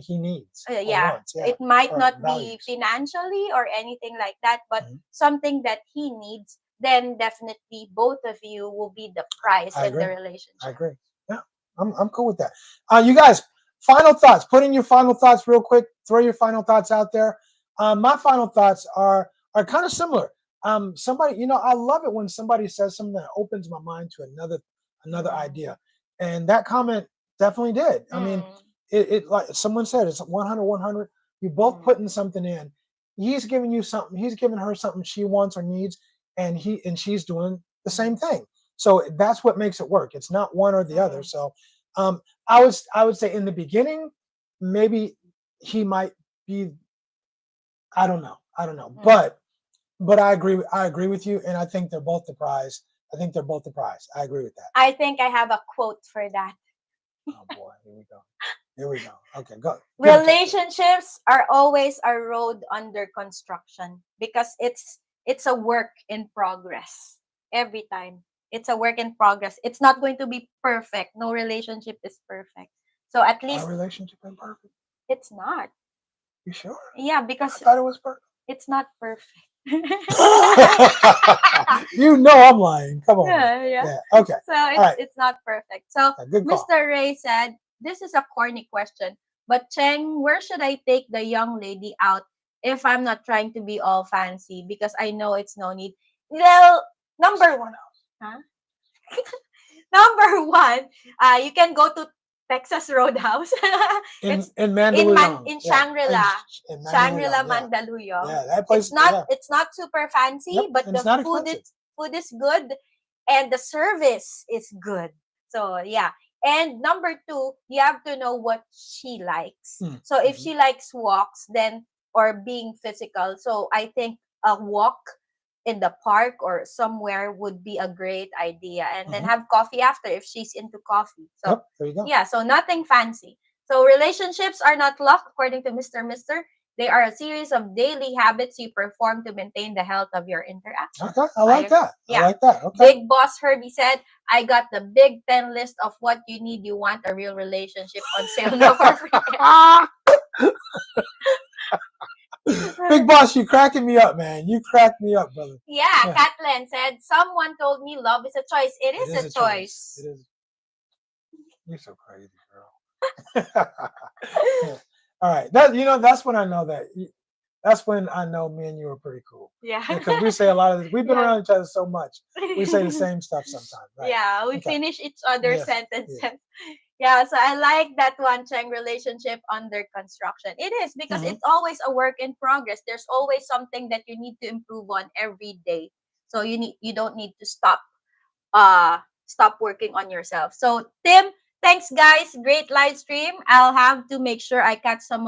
he needs. Wants, it might not be financially or anything like that, but something that he needs. Then definitely both of you will be the prize in the relationship. I agree. Yeah, I'm cool with that. You guys, final thoughts. Put in your final thoughts real quick. Throw your final thoughts out there. My final thoughts are kind of similar. Somebody, I love it when somebody says something that opens my mind to another idea, and that comment definitely did. I mean, it like someone said, it's 100. You both putting something in. He's giving you something. He's giving her something she wants or needs, and she's doing the same thing. So that's what makes it work. It's not one or the other. So, I would say in the beginning, maybe he might be. I don't know. But I agree with you, and I think they're both the prize. I agree with that. I think I have a quote for that. Oh boy, here we go. Okay, go. Relationships are always a road under construction, because it's a work in progress. Every time it's a work in progress. It's not going to be perfect. No relationship is perfect. So at least our relationship is perfect. It's not. You sure? Yeah, because I thought it was perfect. It's not perfect. I'm lying. Come on. Yeah. Okay. So it's not perfect. So Mr. Ray said, this is a corny question, but Cheng, where should I take the young lady out if I'm not trying to be all fancy? Because I know it's no need. Well, number one, you can go to Texas Roadhouse in Mandaluyong. In Shangri-La. Shangri-La, Mandaluyong. Yeah, that place. It's not super fancy, but the food is good. and the service is good. So yeah. And number two, you have to know what she likes. So if she likes walks, then or being physical, so I think a walk in the park or somewhere would be a great idea. And then have coffee after if she's into coffee. So there you go. yeah, so nothing fancy. So relationships are not luck, according to Mr. Mister. They are a series of daily habits you perform to maintain the health of your interaction. Okay, I like that. Yeah. I like that. Okay. Big Boss Herbie said, I got the Big 10 list of what you need. You want a real relationship on sale now for free. Big Boss, you cracking me up, man. You cracked me up, brother. Yeah, Kathleen said, someone told me love is a choice. It is a choice. It is. You're so crazy, girl. All right. That's when I know that. That's when I know me and you are pretty cool. Yeah. Because we say a lot of this. We've been around each other so much. We say the same stuff sometimes. Right? Yeah, we finish each other's sentences. Yeah. Yeah, so I like that one, Cheng, relationship under construction. It is because it's always a work in progress. There's always something that you need to improve on every day. So you don't need to stop working on yourself. So Tim, thanks guys. Great live stream. I'll have to make sure I catch some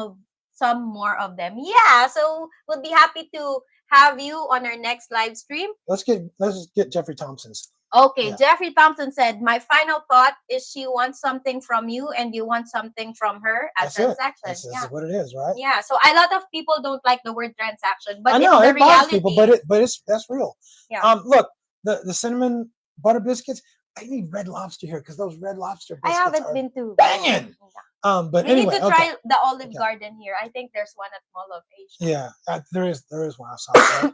more of them. Yeah, so we'll be happy to have you on our next live stream. Let's just get Jeffrey Thompson's. Okay, yeah. Jeffrey Thompson said, my final thought is she wants something from you and you want something from her at transaction. That's what it is, right? Yeah, so a lot of people don't like the word transaction, but I know it's the it bothers reality. people, but that's real. Yeah. Look, the cinnamon butter biscuits. I need Red Lobster here because those Red Lobster biscuits I haven't been to. Banging. But we need to try the Olive Garden here. I think there's one at Mall of Asia. Yeah, there is one outside.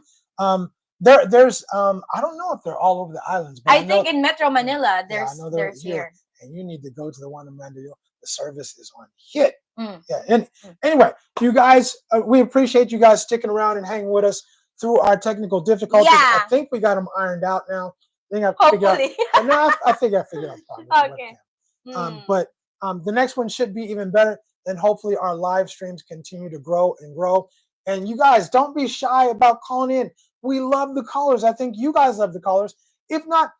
There's I don't know if they're all over the islands, but I think in Metro Manila there's here. And you need to go to the one in Mandaluyong. The service is on hit. Yeah. And anyway, you guys, we appreciate you guys sticking around and hanging with us through our technical difficulties. Yeah. I think we got them ironed out now. I think Hopefully. I think I figured out the problem. Okay. But the next one should be even better. And hopefully our live streams continue to grow and grow. And you guys, don't be shy about calling in. We love the callers. I think you guys love the callers. If not,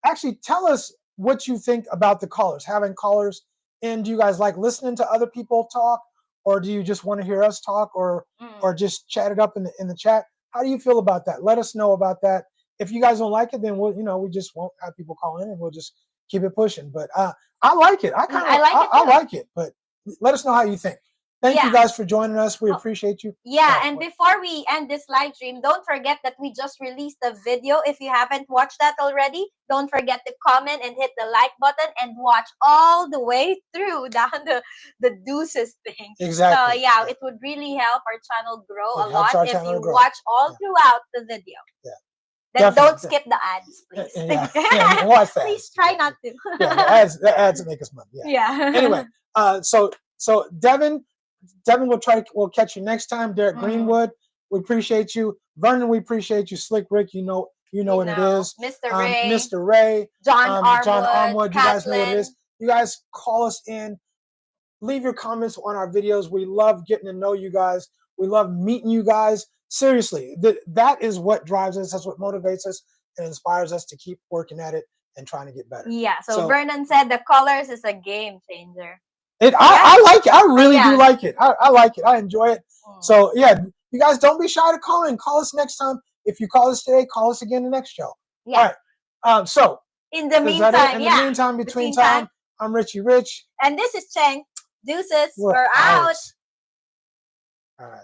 actually tell us what you think about the callers, having callers. And do you guys like listening to other people talk? Or do you just want to hear us talk or just chat it up in the chat? How do you feel about that? Let us know about that. If you guys don't like it, then we just won't have people call in and we'll just keep it pushing. But I like it. I like it. But let us know how you think. Thank you guys for joining us. We appreciate you. Yeah, and before we end this live stream, don't forget that we just released a video. If you haven't watched that already, don't forget to comment and hit the like button and watch all the way through down the deuces thing. Exactly. So yeah, it would really help our channel grow a lot if you grow. watch all throughout the video. Yeah. Then don't skip the ads, please. Watch that. Please try not to. The ads make us money. Yeah. Anyway, so Devin we'll catch you next time. Derek Greenwood, we appreciate you. Vernon, we appreciate you. Slick Rick, you know what it is. Mr. Ray, John Armwood, you guys know what it Kathleen. is. You guys call us in. Leave your comments on our videos. We love getting to know you guys. We love meeting you guys. Seriously, that is what drives us. That's what motivates us and inspires us to keep working at it and trying to get better. Yeah. So Vernon said the colors is a game changer. I like it. I really do like it. I like it. I enjoy it. So yeah, you guys don't be shy to call in. Call us next time. If you call us today, call us again the next show. Yeah. All right. So in the meantime, in the meantime, between time, I'm Richie Rich. And this is Cheng. Deuces. We're out. All right.